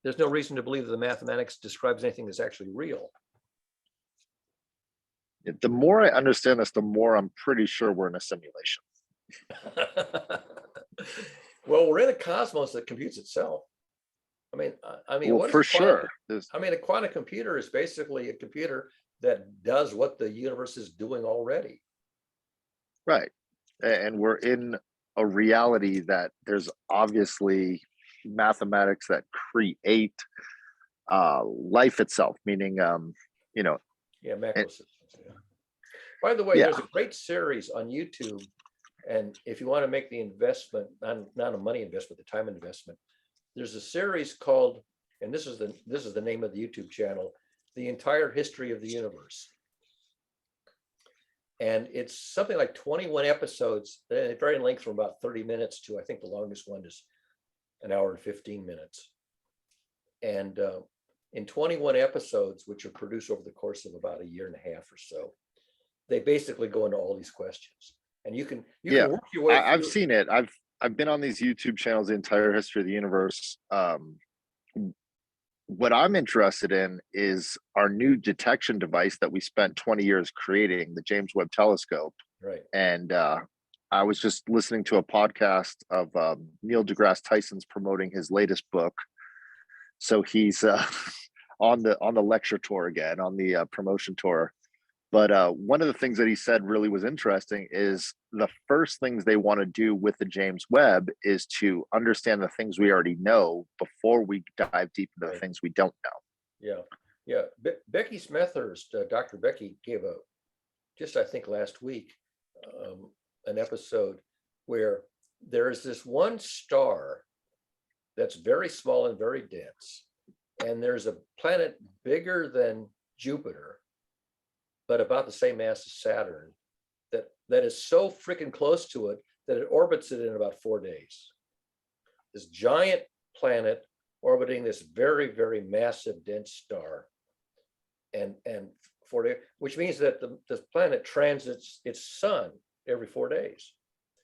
there's no reason to believe that the mathematics describes anything that's actually real.
the more I understand this, the more I'm pretty sure we're in a simulation.
Well, we're in a cosmos that computes itself. I mean,
Well,
what is
for
a quantum-
sure. There's-
I mean, a quantum computer is basically a computer that does what the universe is doing already.
Right. And we're in a reality that there's obviously mathematics that create life itself, meaning
Yeah, macro systems. Yeah. By the way,
Yeah.
there's a great series on YouTube, and if you want to make the investment, not a money investment, the time investment, there's a series called, and this is the name of the YouTube channel, The Entire History of the Universe. And it's something like 21 episodes, they vary in length from about 30 minutes to, I think the longest one is an hour and 15 minutes. And in 21 episodes, which are produced over the course of about a year and a half or so, they basically go into all these questions. And you can work your way
I've
through.
seen it. I've been on these YouTube channels, the entire history of the universe. What I'm interested in is our new detection device that we spent 20 years creating, the James Webb Telescope.
Right.
And I was just listening to a podcast of Neil deGrasse Tyson's promoting his latest book. So he's on the lecture tour again, on the promotion tour. But one of the things that he said really was interesting is the first things they want to do with the James Webb is to understand the things we already know before we dive deep into the things we don't know.
Yeah. Becky Smethurst, Dr. Becky gave I think last week, an episode where there is this one star that's very small and very dense. And there's a planet bigger than Jupiter, but about the same mass as Saturn, that is so freaking close to it that it orbits it in about 4 days. This giant planet orbiting this very, very massive, dense star, and 4 days, which means that the planet transits its sun every 4 days,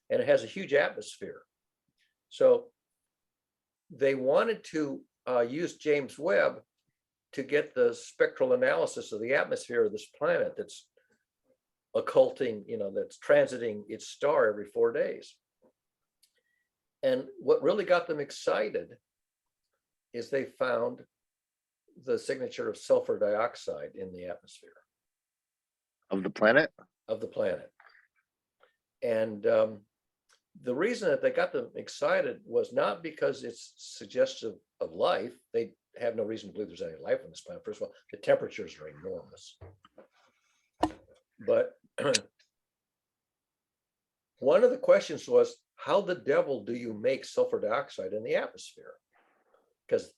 and it has a huge atmosphere. So they wanted to use James Webb to get the spectral analysis of the atmosphere of this planet that's occulting, that's transiting its star every 4 days. And what really got them excited is they found the signature of sulfur dioxide in the atmosphere
Of the planet?
of the planet. And the reason that they got them excited was not because it's suggestive of life. They have no reason to believe there's any life on this planet. First of all, the temperatures are enormous. But one of the questions was, how the devil do you make sulfur dioxide in the atmosphere? Because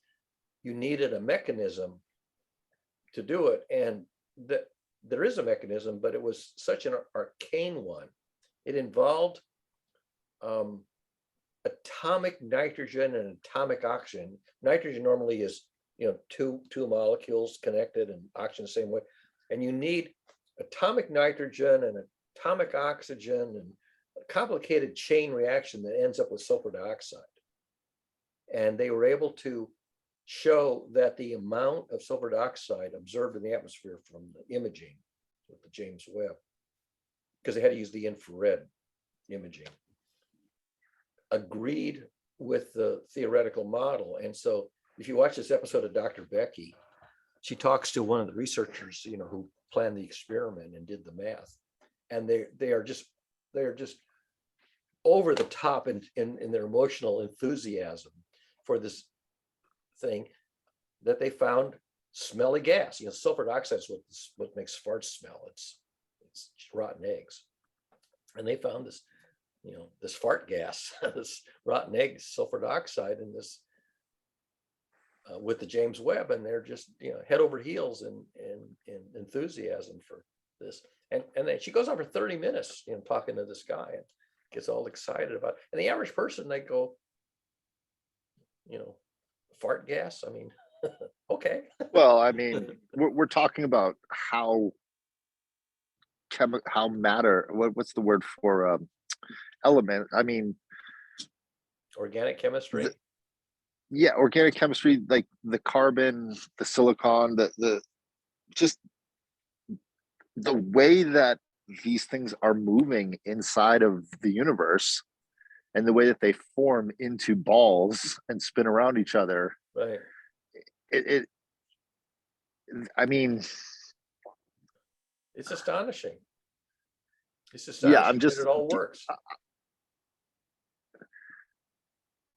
you needed a mechanism to do it. And there is a mechanism, but it was such an arcane one. It involved atomic nitrogen and atomic oxygen. Nitrogen normally is, two molecules connected, and oxygen the same way. And you need atomic nitrogen and atomic oxygen and a complicated chain reaction that ends up with sulfur dioxide. And they were able to show that the amount of sulfur dioxide observed in the atmosphere from the imaging with the James Webb, because they had to use the infrared imaging, agreed with the theoretical model. And so if you watch this episode of Dr. Becky, she talks to one of the researchers, who planned the experiment and did the math. And they are just over the top in their emotional enthusiasm for this thing that they found smelly gas. Sulfur dioxide is what makes farts smell. It's rotten eggs. And they found this, this fart gas, this rotten egg sulfur dioxide in this with the James Webb, and they're just head over heels in enthusiasm for this. And then she goes on for 30 minutes, talking to this guy and gets all excited about it. And the average person, they go, fart gas. I mean, okay.
Well, I mean, we're talking about how matter, what's the word for element? I mean,
Organic chemistry.
Yeah, organic chemistry, like the carbon, the silicon, the just the way that these things are moving inside of the universe, and the way that they form into balls and spin around each other.
Right.
I mean,
it's astonishing.
Yeah,
that it all works.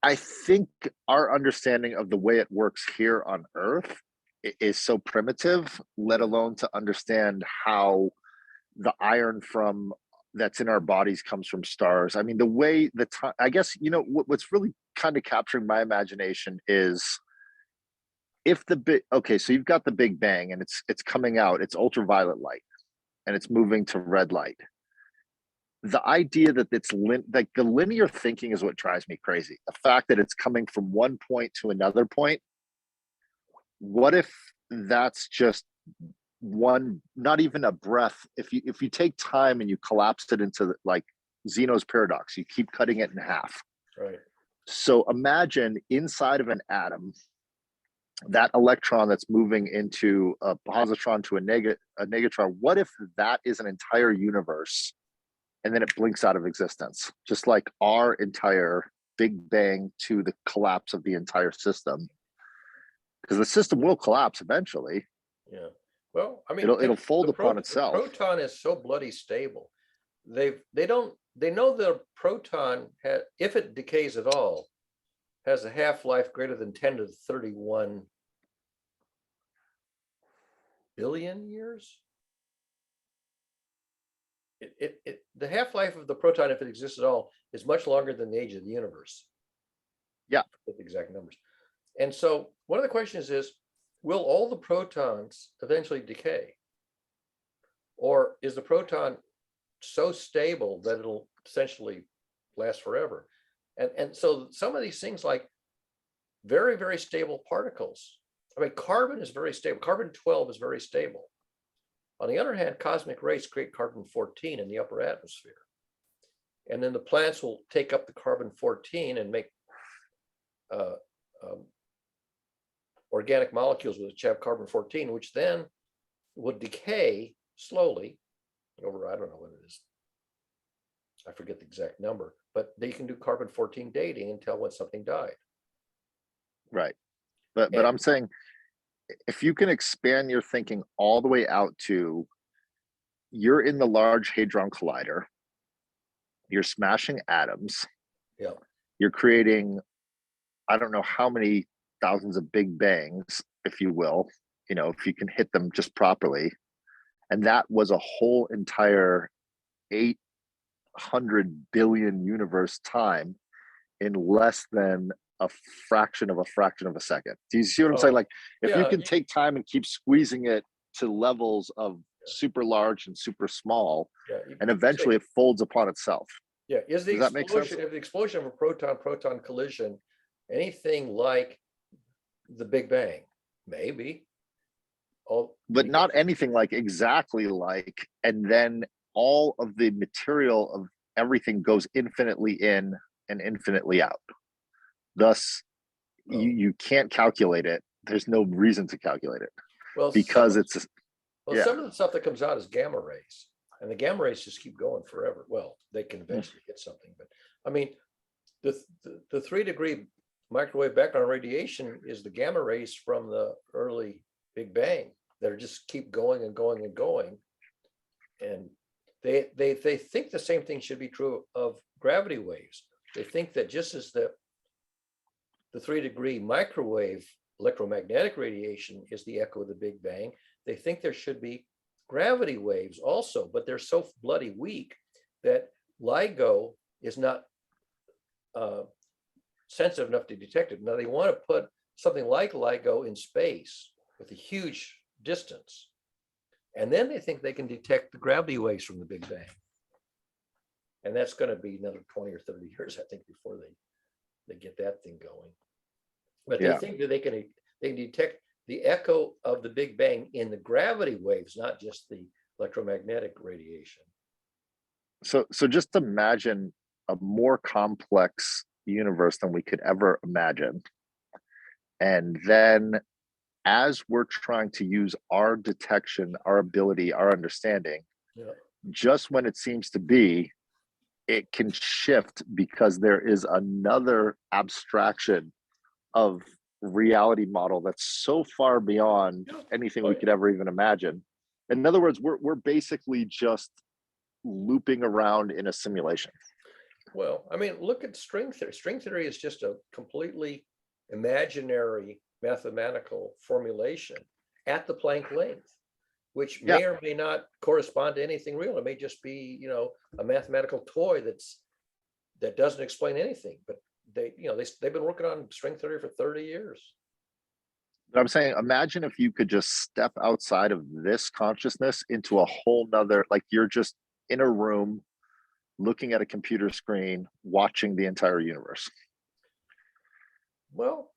I think our understanding of the way it works here on Earth is so primitive, let alone to understand how the iron that's in our bodies comes from stars. I mean, the way I guess, what's really kind of capturing my imagination is so you've got the Big Bang, and it's coming out, it's ultraviolet light, and it's moving to red light. The idea that it's like the linear thinking is what drives me crazy. The fact that it's coming from one point to another point. What if that's just one, not even a breath? If you take time and you collapse it into like Zeno's paradox, you keep cutting it in half.
Right.
So imagine inside of an atom, that electron that's moving into a positron to a negatron. What if that is an entire universe? And then it blinks out of existence, just like our entire Big Bang to the collapse of the entire system. Because the system will collapse eventually.
Yeah. Well, I mean,
it'll fold upon itself.
The proton is so bloody stable. They know the proton if it decays at all, has a half-life greater than 10 to the 31 billion years. The half-life of the proton, if it exists at all, is much longer than the age of the universe.
Yeah.
With exact numbers. And so one of the questions is, will all the protons eventually decay? Or is the proton so stable that it'll essentially last forever? And so some of these things, like very, very stable particles. I mean, carbon is very stable. Carbon-12 is very stable. On the other hand, cosmic rays create carbon-14 in the upper atmosphere. And then the plants will take up the carbon-14 and make organic molecules which have carbon-14, which then would decay slowly over, I don't know what it is. I forget the exact number, but they can do carbon-14 dating and tell when something died.
Right. But
And-
I'm saying, if you can expand your thinking all the way out to, you're in the Large Hadron Collider, you're smashing atoms,
Yeah.
you're creating, I don't know how many thousands of big bangs, if you will, if you can hit them just properly. And that was a whole entire 800 billion universe time in less than a fraction of a second. Do you see what I'm saying? Like, if you
yeah,
can take time and keep squeezing it to levels of super large and super small,
yeah,
and eventually it folds upon itself.
yeah, is the
Does that make sense?
explosion of a proton-proton collision anything like the Big Bang? Maybe.
But not anything like exactly like, and then all of the material of everything goes infinitely in and infinitely out. Thus, you can't calculate it. There's no reason to calculate it,
well,
because
some,
it's
well,
yeah.
some of the stuff that comes out is gamma rays, and the gamma rays just keep going forever. Well, they can eventually hit something, but I mean, the 3-degree microwave background radiation is the gamma rays from the early Big Bang that are just keep going and going and going. And they think the same thing should be true of gravity waves. They think that just as the 3-degree microwave electromagnetic radiation is the echo of the Big Bang, they think there should be gravity waves also, but they're so bloody weak that LIGO is not sensitive enough to detect it. Now they want to put something like LIGO in space with a huge distance, and then they think they can detect the gravity waves from the Big Bang. And that's going to be another 20 or 30 years, I think, before they get that thing going. But they think that they can detect the echo of the Big Bang in the gravity waves, not just the electromagnetic radiation.
So just imagine a more complex universe than we could ever imagine. And then as we're trying to use our detection, our ability, our understanding, just when it seems to be, it can shift because there is another abstraction of reality model that's so far beyond anything we could ever even imagine. In other words, we're basically just looping around in a simulation.
Well, I mean, look at string theory. String theory is just a completely imaginary mathematical formulation at the Planck length, which may or may not correspond to anything real. It may just be, a mathematical toy that doesn't explain anything. But they've been working on string theory for 30 years.
But I'm saying, imagine if you could just step outside of this consciousness into a whole nother, like you're just in a room looking at a computer screen, watching the entire universe.
Well,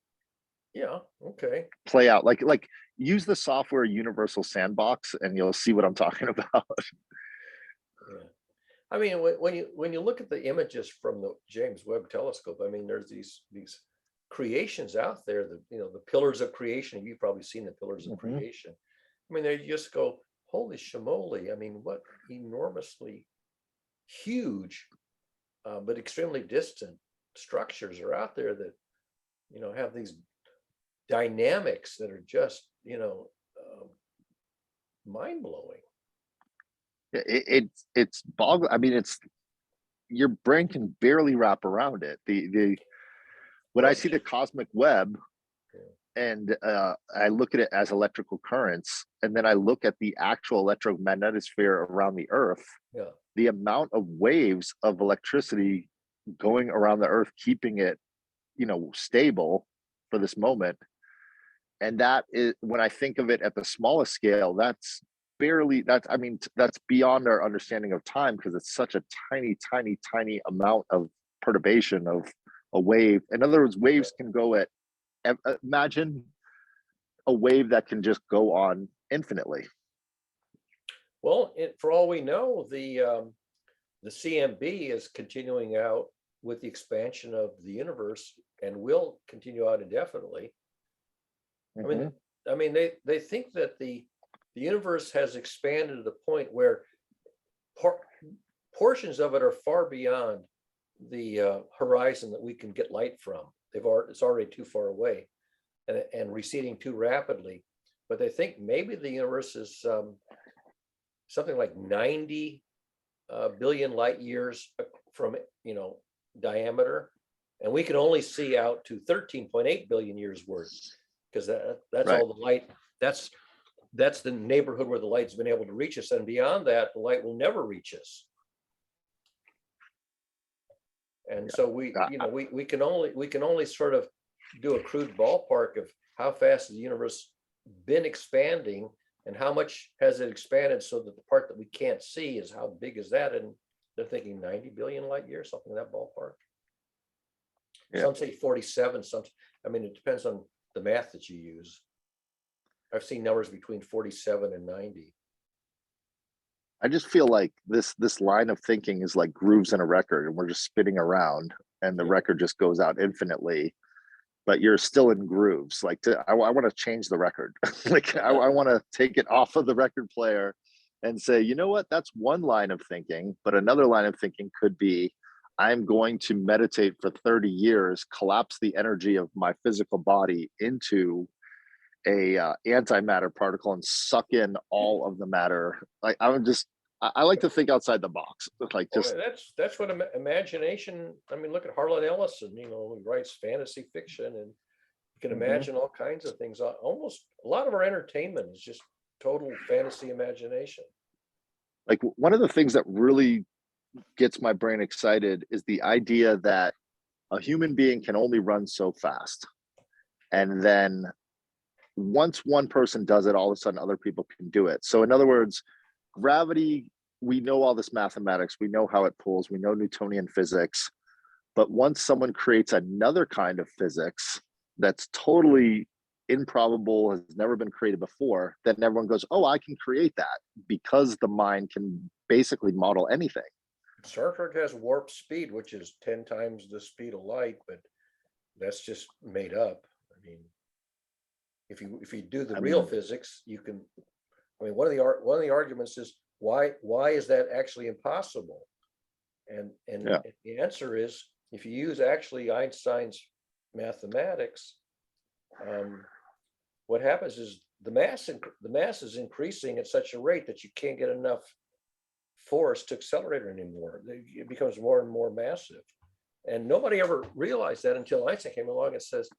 yeah, okay.
Play out, like use the software Universal Sandbox and you'll see what I'm talking about.
Yeah. I mean, when you look at the images from the James Webb Telescope, I mean, there's these creations out there, the pillars of creation. You've probably seen the pillars of creation. I mean, they just go, holy shamoly. I mean, what enormously huge, but extremely distant structures are out there that, have these dynamics that are just, mind-blowing.
It's boggling. I mean, it's, your brain can barely wrap around it. When I see the cosmic web and I look at it as electrical currents, and then I look at the actual electromagnetosphere around the Earth, the amount of waves of electricity going around the Earth, keeping it, stable for this moment. And that is, when I think of it at the smallest scale, that's beyond our understanding of time, because it's such a tiny amount of perturbation of a wave. In other words, waves can go at, imagine a wave that can just go on infinitely.
Well, for all we know, the CMB is continuing out with the expansion of the universe and will continue out indefinitely.
Mhm.
I mean, they think that the universe has expanded to the point where portions of it are far beyond the horizon that we can get light from. It's already too far away and receding too rapidly. But they think maybe the universe is something like 90 billion light years from, diameter, and we can only see out to 13.8 billion years worth, because that's
Right.
all the light. That's the neighborhood where the light's been able to reach us, and beyond that, the light will never reach us. And so we can only sort of do a crude ballpark of how fast the universe been expanding and how much has it expanded, so that the part that we can't see is how big is that? And they're thinking 90 billion light years, something in that ballpark.
Yeah.
Some say 47, it depends on the math that you use. I've seen numbers between 47 and 90.
I just feel like this line of thinking is like grooves in a record, and we're just spinning around, and the
Yeah.
record just goes out infinitely. But you're still in grooves. Like, I want to change the record. Like, I want to take it off of the record player and say, you know what? That's one line of thinking, but another line of thinking could be, I'm going to meditate for 30 years, collapse the energy of my physical body into a antimatter particle and suck in all of the matter. Like, I like to think outside the box. Like,
Well,
just
that's what imagination. Look at Harlan Ellison. He writes fantasy fiction, and you can
Mhm.
imagine all kinds of things. Almost a lot of our entertainment is just total fantasy imagination.
like, one of the things that really gets my brain excited is the idea that a human being can only run so fast. And then once one person does it, all of a sudden other people can do it. So in other words, gravity, we know all this mathematics, we know how it pulls, we know Newtonian physics. But once someone creates another kind of physics that's totally improbable, has never been created before, then everyone goes, oh, I can create that, because the mind can basically model anything.
Star Trek has warp speed, which is 10 times the speed of light, but that's just made up. If you do the real physics, you can. One of the arguments is why is that actually impossible? And
Yeah.
the answer is, if you use actually Einstein's mathematics, what happens is the mass is increasing at such a rate that you can't get enough force to accelerate it anymore. It becomes more and more massive, and nobody ever realized that until Einstein came along and says,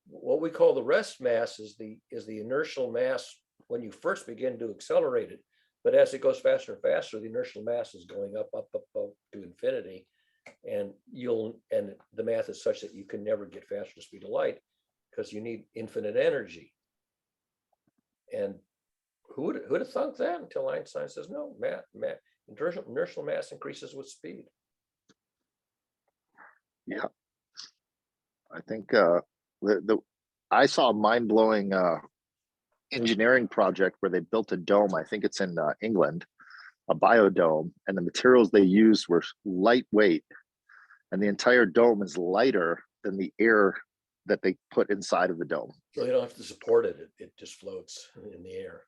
what we call the rest mass is the inertial mass when you first begin to accelerate it. But as it goes faster and faster, the inertial mass is going up to infinity, and the math is such that you can never get faster than the speed of light, because you need infinite energy. And who would have thunk that until Einstein says, no, inertial mass increases with speed.
Yeah. I think I saw a mind-blowing engineering project where they built a dome. I think it's in England, a biodome, and the materials they used were lightweight, and the entire dome is lighter than the air that they put inside of the dome.
So you don't have to support it; it just floats in the air.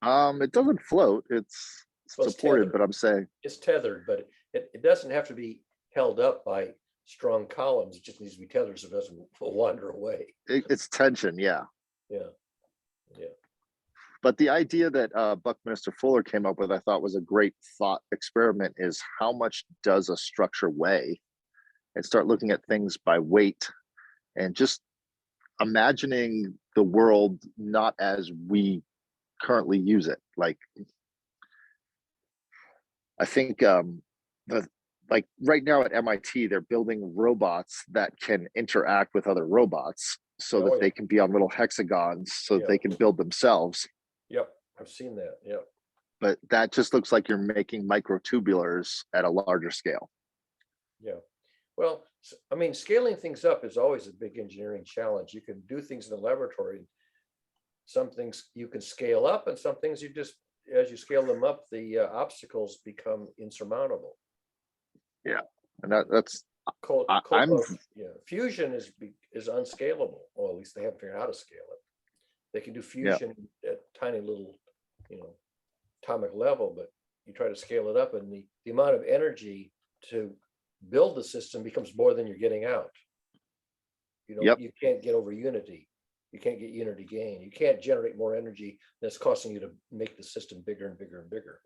It doesn't float; it's supported.
Tethered.
But I'm saying
It's tethered, but it doesn't have to be held up by strong columns. It just needs to be tethered so it doesn't wander away.
it's tension, yeah.
Yeah.
But the idea that Buckminster Fuller came up with, I thought, was a great thought experiment, is how much does a structure weigh? And start looking at things by weight, and just imagining the world not as we currently use it. Like, I think like right now at MIT, they're building robots that can interact with other robots, so that they can be on little hexagons, so that they can build themselves.
Yep, I've seen that. Yep.
But that just looks like you're making microtubulars at a larger scale.
Yeah. Well, scaling things up is always a big engineering challenge. You can do things in the laboratory. Some things you can scale up, and some things you just, as you scale them up, the obstacles become insurmountable.
Yeah, and that's
Yeah, fusion is unscalable. Well, at least they haven't figured out how to scale it. They can do fusion at tiny little, atomic level, but you try to scale it up, and the amount of energy to build the system becomes more than you're getting out. You can't get over unity. You can't get unity gain. You can't generate more energy that's costing you to make the system bigger and bigger and bigger.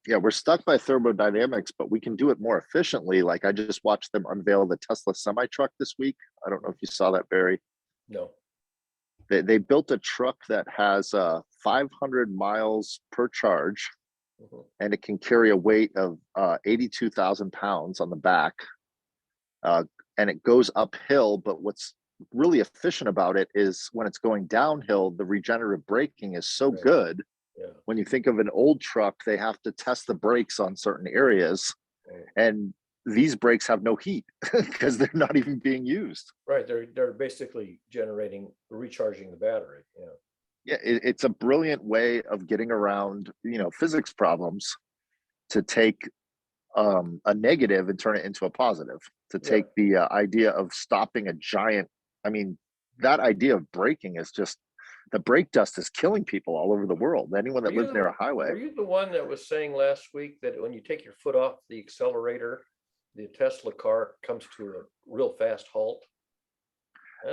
Yeah, we're stuck by thermodynamics, but we can do it more efficiently. Like I just watched them unveil the Tesla semi truck this week. I don't know if you saw that, Barry.
No.
They built a truck that has 500 miles per charge, and it can carry a weight of 82,000 pounds on the back. And it goes uphill, but what's really efficient about it is when it's going downhill, the regenerative braking is so good.
Yeah.
When you think of an old truck, they have to test the brakes on certain areas, and these brakes have no heat because they're not even being used.
Right, they're basically recharging the battery.
Yeah, it's a brilliant way of getting around, physics problems, to take a negative and turn it into a positive. To take the idea of stopping a giant. I mean, that idea of braking is just. The brake dust is killing people all over the world. Anyone that lives near a highway.
Were you the one that was saying last week that when you take your foot off the accelerator, the Tesla car comes to a real fast halt?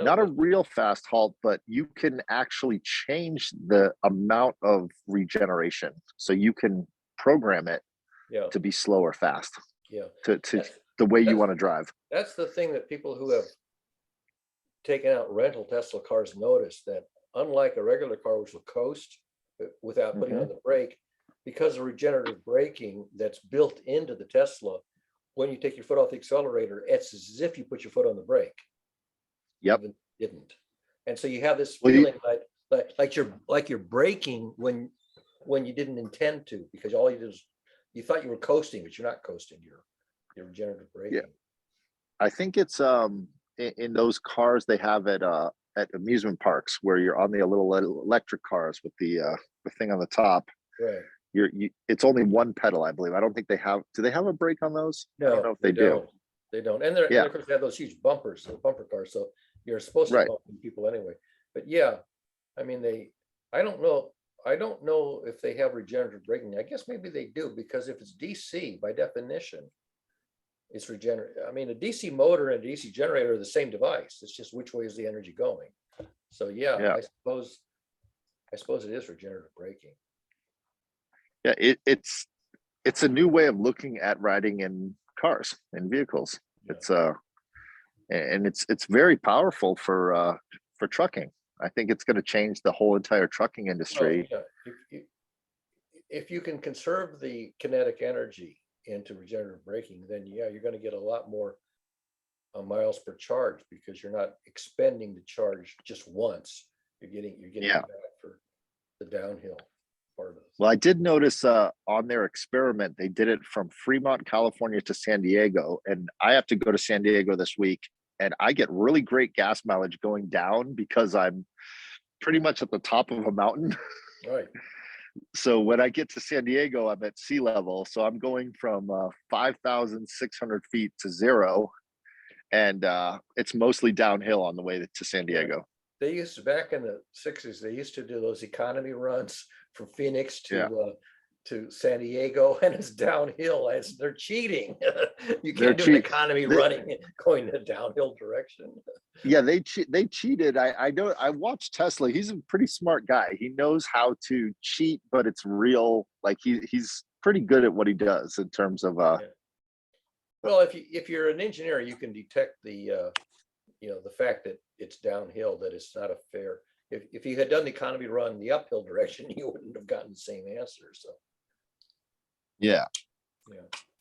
Not a real fast halt, but you can actually change the amount of regeneration. So you can program it to be slow or fast.
Yeah.
To the way you want to drive.
That's the thing that people who have taken out rental Tesla cars notice, that unlike a regular car, which will coast without putting on the brake, because of regenerative braking that's built into the Tesla, when you take your foot off the accelerator, it's as if you put your foot on the brake.
Yep.
Even didn't. And so you have this feeling like you're braking when you didn't intend to, because all you did is you thought you were coasting, but you're not coasting. You're regenerative braking.
Yeah. I think it's in those cars they have at amusement parks where you're on the little electric cars with the thing on the top.
Right.
It's only one pedal, I believe. I don't think they have. Do they have a brake on those?
No,
I don't know if they do.
They don't. And of course they have those huge bumpers, the bumper cars. So you're supposed to bump people anyway. But yeah, I mean I don't know if they have regenerative braking. I guess maybe they do, because if it's DC, by definition, it's regenerative. I mean, a DC motor and a DC generator are the same device. It's just which way is the energy going. So I suppose it is regenerative braking.
Yeah, it's a new way of looking at riding in cars and vehicles. Yeah. It's very powerful for trucking. I think it's going to change the whole entire trucking industry.
Oh, yeah. If you can conserve the kinetic energy into regenerative braking, then you're going to get a lot more miles per charge, because you're not expending the charge just once. You're getting it back for the downhill part of it.
Well, I did notice on their experiment, they did it from Fremont, California to San Diego, and I have to go to San Diego this week, and I get really great gas mileage going down because I'm pretty much at the top of a mountain.
Right.
So when I get to San Diego, I'm at sea level. So I'm going from 5,600 feet to 0. And it's mostly downhill on the way to San Diego.
They used to, back in the 60s, they used to do those economy runs from Phoenix to San Diego, and it's downhill. They're cheating. You can't do an economy running going the downhill direction.
Yeah, they cheated. I know. I watched Tesla. He's a pretty smart guy. He knows how to cheat, but it's real. Like he's pretty good at what he does in terms of.
Well, if you're an engineer, you can detect the fact that it's downhill, that it's not a fair. If you had done the economy run the uphill direction, you wouldn't have gotten the same answer. So.
Yeah.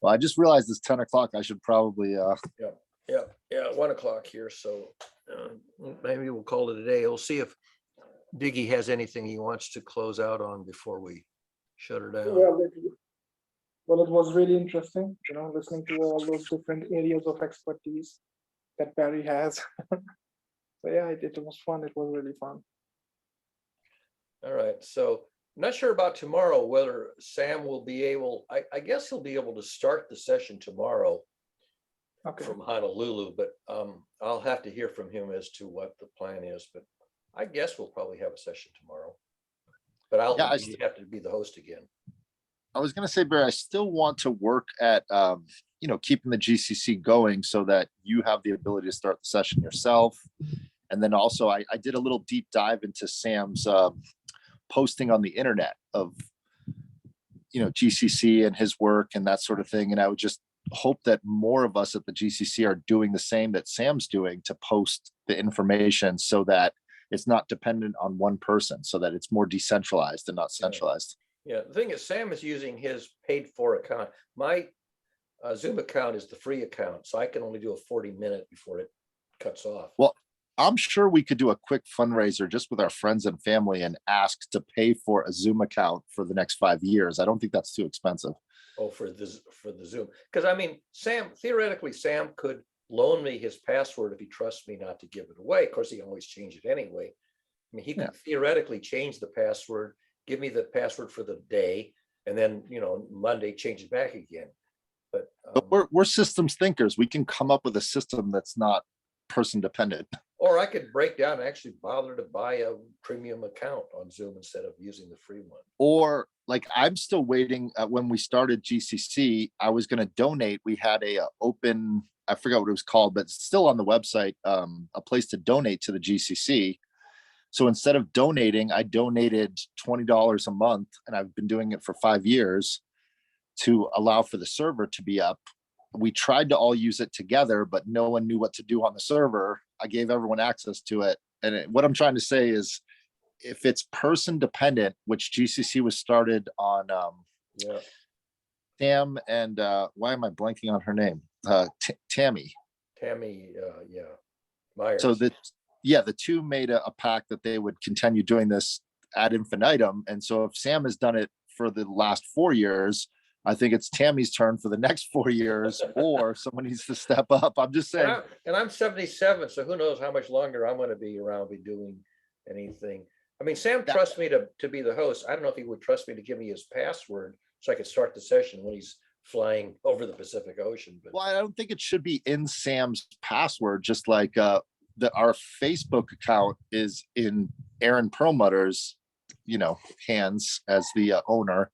Well, I just realized it's 10 o'clock. I should probably.
Yeah. 1 o'clock here. So maybe we'll call it a day. We'll see if Diggy has anything he wants to close out on before we shut her down.
Well, it was really interesting, listening to all those different areas of expertise that Barry has. So yeah, it was fun. It was really fun.
All right. So I'm not sure about tomorrow, whether Sam will be able, I guess he'll be able to start the session tomorrow
Okay.
from Honolulu, but I'll have to hear from him as to what the plan is, but I guess we'll probably have a session tomorrow. But I'll
Yeah,
have to be the host again.
I was gonna say, Barry, I still want to work at keeping the GCC going so that you have the ability to start the session yourself. And then also I did a little deep dive into Sam's posting on the internet of GCC and his work and that sort of thing. And I would just hope that more of us at the GCC are doing the same that Sam's doing to post the information so that it's not dependent on one person, so that it's more decentralized and not centralized.
Yeah, the thing is, Sam is using his paid for account. My Zoom account is the free account, so I can only do a 40-minute before it cuts off.
Well, I'm sure we could do a quick fundraiser just with our friends and family and ask to pay for a Zoom account for the next 5 years. I don't think that's too expensive.
Oh, for the Zoom, because I mean, theoretically, Sam could loan me his password if he trusts me not to give it away. Of course, he can always change it anyway. I mean, he could theoretically change the password, give me the password for the day, and then Monday change it back again. But
we're systems thinkers. We can come up with a system that's not person dependent.
Or I could break down and actually bother to buy a premium account on Zoom instead of using the free one.
Or like, I'm still waiting. When we started GCC, I was going to donate. We had a open, I forgot what it was called, but it's still on the website, a place to donate to the GCC. So instead of donating, I donated $20 a month, and I've been doing it for 5 years to allow for the server to be up. We tried to all use it together, but no one knew what to do on the server. I gave everyone access to it. And what I'm trying to say is, if it's person dependent, which GCC was started on Sam and why am I blanking on her name? Tammy.
Myers.
So the two made a pact that they would continue doing this ad infinitum. And so if Sam has done it for the last 4 years, I think it's Tammy's turn for the next 4 years, or someone needs to step up. I'm just saying.
And I'm 77, so who knows how much longer I'm going to be around, be doing anything. I mean, Sam trusts me to be the host. I don't know if he would trust me to give me his password so I could start the session when he's flying over the Pacific Ocean. But
well, I don't think it should be in Sam's password, just like our Facebook account is in Aaron Perlmutter's, hands as the owner.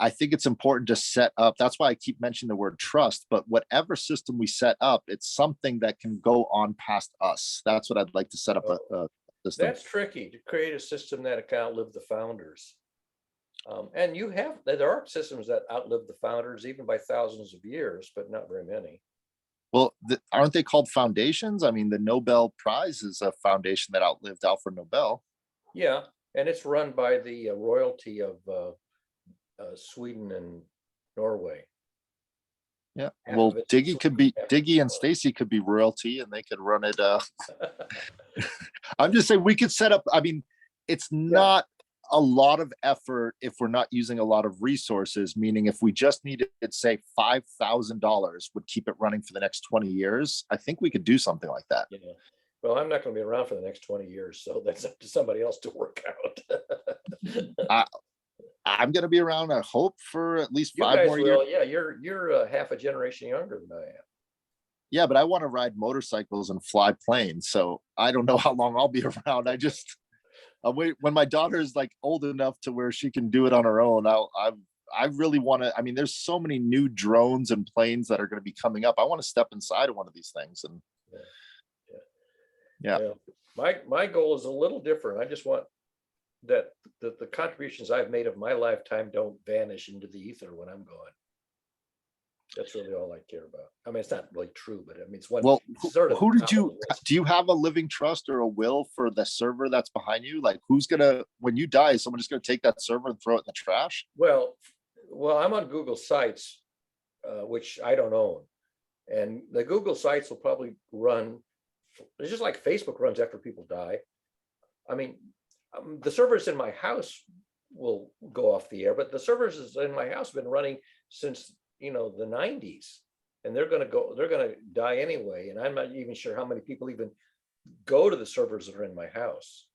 I think it's important to set up. That's why I keep mentioning the word trust, but whatever system we set up, it's something that can go on past us. That's what I'd like to set up a system.
That's tricky, to create a system that can outlive the founders. And there are systems that outlive the founders even by thousands of years, but not very many.
Well, aren't they called foundations? I mean, the Nobel Prize is a foundation that outlived Alfred Nobel.
Yeah, and it's run by the royalty of Sweden and Norway.
Yeah, well, Diggy and Stacy could be royalty, and they could run it. I'm just saying we could set up. I mean, it's not a lot of effort if we're not using a lot of resources. Meaning, if we just needed, say, $5,000 would keep it running for the next 20 years. I think we could do something like that.
Yeah. Well, I'm not going to be around for the next 20 years, so that's up to somebody else to work out.
I'm going to be around, I hope, for at least
You
5
guys
more
will.
years.
Yeah, you're half a generation younger than I am.
Yeah, but I want to ride motorcycles and fly planes, so I don't know how long I'll be around. I'm wait when my daughter is like old enough to where she can do it on her own. I really want to. I mean, there's so many new drones and planes that are going to be coming up. I want to step inside of one of these things and. Yeah.
My goal is a little different. I just want that the contributions I've made of my lifetime don't vanish into the ether when I'm gone. That's really all I care about. I mean, it's not really true, but I mean, it's one.
Well,
sort of
who do you have a living trust or a will for the server that's behind you? Like, who's gonna, when you die, is someone just gonna take that server and throw it in the trash?
Well, I'm on Google Sites, which I don't own, and the Google Sites will probably run. It's just like Facebook runs after people die. I mean, the servers in my house will go off the air, but the servers in my house have been running since the 90s, and they're going to die anyway. And I'm not even sure how many people even go to the servers that are in my house.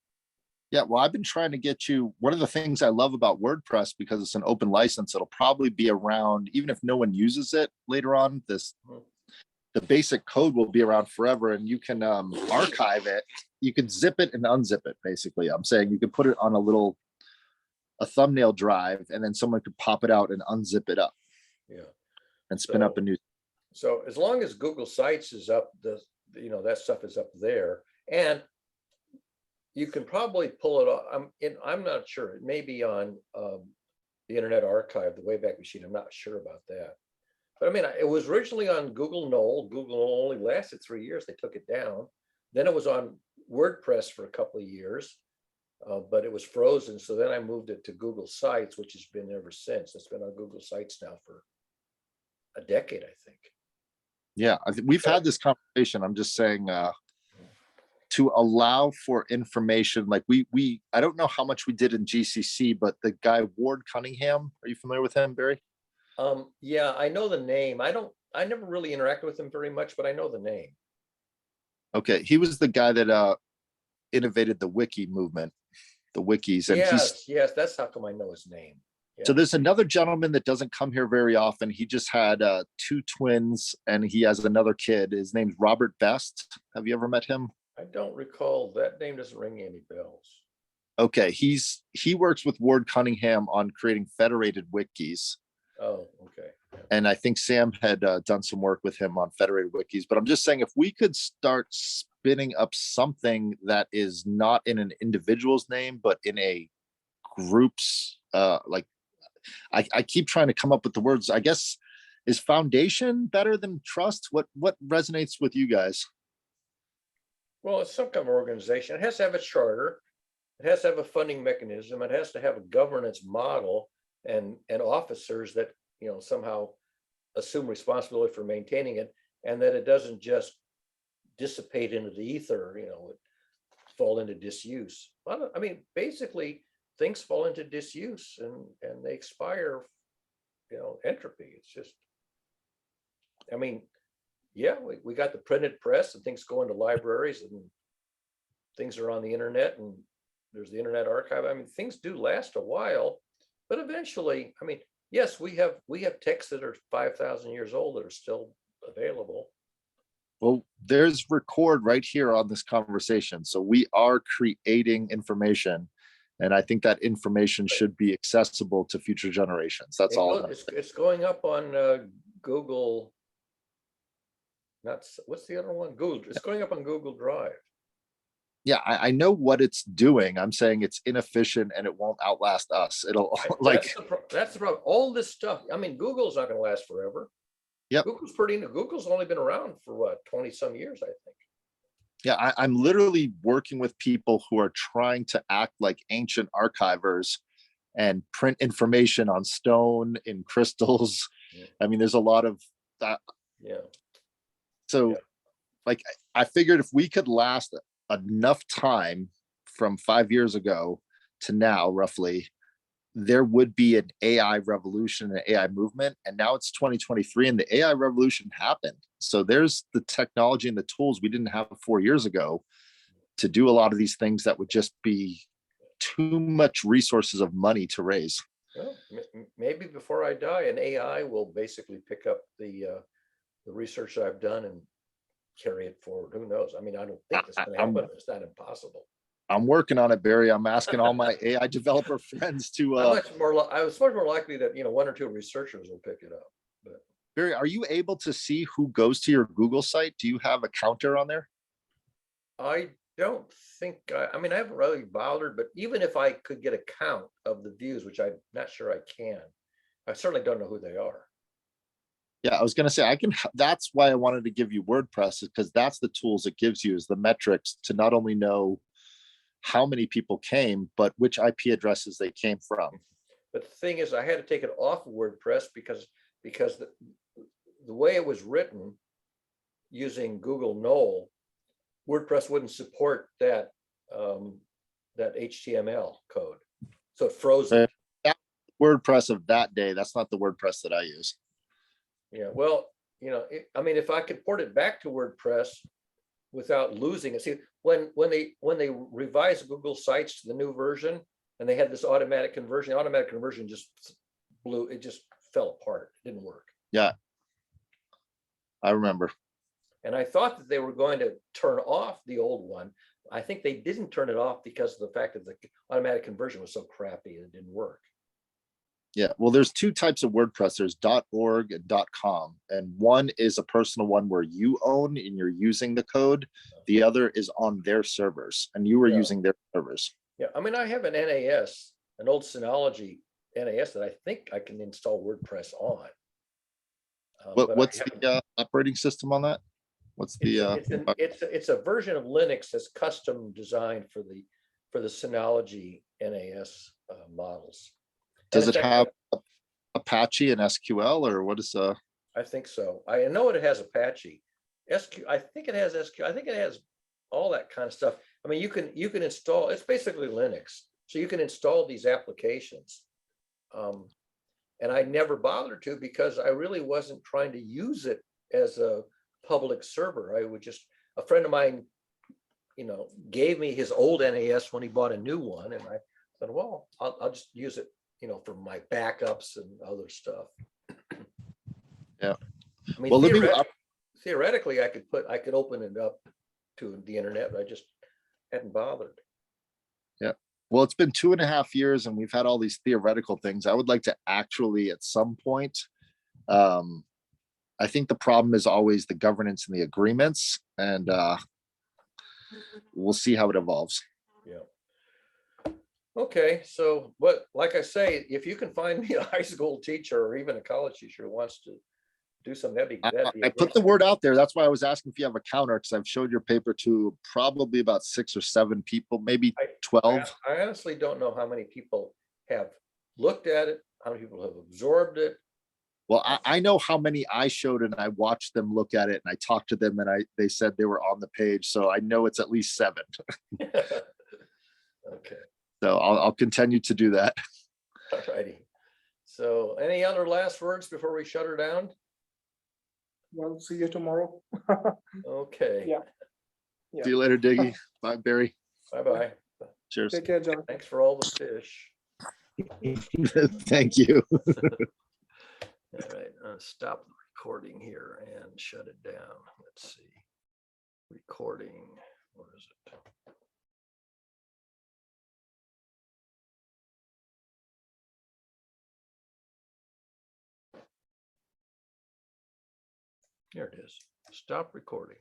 Yeah, well, I've been trying to get you. One of the things I love about WordPress, because it's an open license, it'll probably be around even if no one uses it later on. the basic code will be around forever, and you can archive it. You can zip it and unzip it. Basically, I'm saying you can put it on a thumbnail drive, and then someone could pop it out and unzip it up
Yeah.
and spin up a new.
So as long as Google Sites is up, that stuff is up there, and you can probably pull it off. I'm not sure. It may be on the Internet Archive, the Wayback Machine. I'm not sure about that. But I mean, it was originally on Google Knoll. Google Knoll only lasted 3 years. They took it down. Then it was on WordPress for a couple of years, but it was frozen. So then I moved it to Google Sites, which has been ever since. It's been on Google Sites now for a decade, I think.
Yeah, we've had this conversation. I'm just saying to allow for information, like I don't know how much we did in GCC, but the guy Ward Cunningham, are you familiar with him, Barry?
Yeah, I know the name. I never really interacted with him very much, but I know the name.
Okay, he was the guy that innovated the wiki movement, the wikis, and
Yes, that's how come I know his name. Yeah.
So there's another gentleman that doesn't come here very often. He just had 2 twins, and he has another kid. His name's Robert Best. Have you ever met him?
I don't recall. That name doesn't ring any bells.
Okay, he works with Ward Cunningham on creating federated wikis.
Oh, okay.
And I think Sam had done some work with him on federated wikis. But I'm just saying, if we could start spinning up something that is not in an individual's name, but in a group's, like, I keep trying to come up with the words. I guess, is foundation better than trust? What resonates with you guys?
Well, it's some kind of organization. It has to have a charter. It has to have a funding mechanism. It has to have a governance model and officers that, somehow assume responsibility for maintaining it, and that it doesn't just dissipate into the ether, it fall into disuse. I mean, basically things fall into disuse and they expire, entropy. It's just, I mean, yeah, we got the printed press and things go into libraries and things are on the internet and there's the Internet Archive. I mean, things do last a while, but eventually, I mean, yes, we have texts that are 5,000 years old that are still available.
Well, there's record right here on this conversation. So we are creating information. And I think that information should be accessible to future generations. That's all.
It's going up on Google. What's the other one? Google. It's going up on Google Drive.
Yeah, I know what it's doing. I'm saying it's inefficient and it won't outlast us. It'll
That's the problem. All this stuff. I mean, Google's not going to last forever.
Yep.
Google's only been around for what, 20 some years, I think.
Yeah, I'm literally working with people who are trying to act like ancient archivers and print information on stone, in crystals.
Yeah.
I mean, there's a lot of that.
Yeah.
So,
Yeah.
like, I figured if we could last enough time from 5 years ago to now, roughly, there would be an AI revolution, an AI movement. And now it's 2023 and the AI revolution happened. So there's the technology and the tools we didn't have 4 years ago to do a lot of these things that would just be too much resources of money to raise.
Well, maybe before I die, an AI will basically pick up the research I've done and carry it forward. Who knows? I mean, I don't think it's going to happen, but it's not impossible.
I'm working on it, Barry. I'm asking all my AI developer friends to.
I was much more likely that 1 or 2 researchers will pick it up. But
Barry, are you able to see who goes to your Google site? Do you have a counter on there?
I don't think. I mean, I haven't really bothered. But even if I could get a count of the views, which I'm not sure I can, I certainly don't know who they are.
Yeah, I was going to say, that's why I wanted to give you WordPress, is because that's the tools it gives you, is the metrics to not only know how many people came, but which IP addresses they came from.
But the thing is, I had to take it off of WordPress because the way it was written using Google Knoll, WordPress wouldn't support that HTML code. So it froze it.
That WordPress of that day, that's not the WordPress that I use.
Yeah, well, I mean, if I could port it back to WordPress without losing it. See, when they revised Google Sites to the new version and they had this automatic conversion, just blew, it just fell apart. It didn't work.
Yeah, I remember.
And I thought that they were going to turn off the old one. I think they didn't turn it off because of the fact that the automatic conversion was so crappy it didn't work.
Yeah, well, there's two types of WordPress. There's .org and .com, and one is a personal one where you own and you're using the code. The other is on their servers, and you were
Yeah.
using their servers.
Yeah, I mean, I have an NAS, an old Synology NAS that I think I can install WordPress on. But I
What's
haven't-
the operating system on that? What's the
it's a version of Linux that's custom designed for the Synology NAS models.
does
And
it
it's
have Apache and SQL, or what is
I think so. I know it has Apache. SQ, I think it has SQ. I think it has all that kind of stuff. I mean, you can install. It's basically Linux, so you can install these applications. And I never bothered to because I really wasn't trying to use it as a public server. I would just, a friend of mine, gave me his old NAS when he bought a new one, and I said, well, I'll just use it, for my backups and other stuff.
Yeah.
I mean,
Well, let me-
theoretically, I could open it up to the internet, but I just hadn't bothered.
well, it's been 2.5 years and we've had all these theoretical things. I would like to actually at some point, I think the problem is always the governance and the agreements, and we'll see how it evolves.
Yeah. Okay, so like I say, if you can find me a high school teacher or even a college teacher who wants to do something, that'd be
I put the word out there. That's why I was asking if you have a counter, because I've showed your paper to probably about 6 or 7 people, maybe 12.
I honestly don't know how many people have looked at it, how many people have absorbed it.
Well, I know how many I showed, and I watched them look at it, and I talked to them, and they said they were on the page. So I know it's at least 7.
Okay,
So I'll continue to do that.
all righty. So any other last words before we shut her down?
Well, see you tomorrow.
Okay.
Yeah. Yeah.
See you later, Diggy. Bye, Barry.
Bye-bye.
Cheers.
Take care, John.
Thanks for all the fish.
Thank you.
All right, stop the recording here and shut it down. Let's see. Recording, where is it? There it is. Stop recording.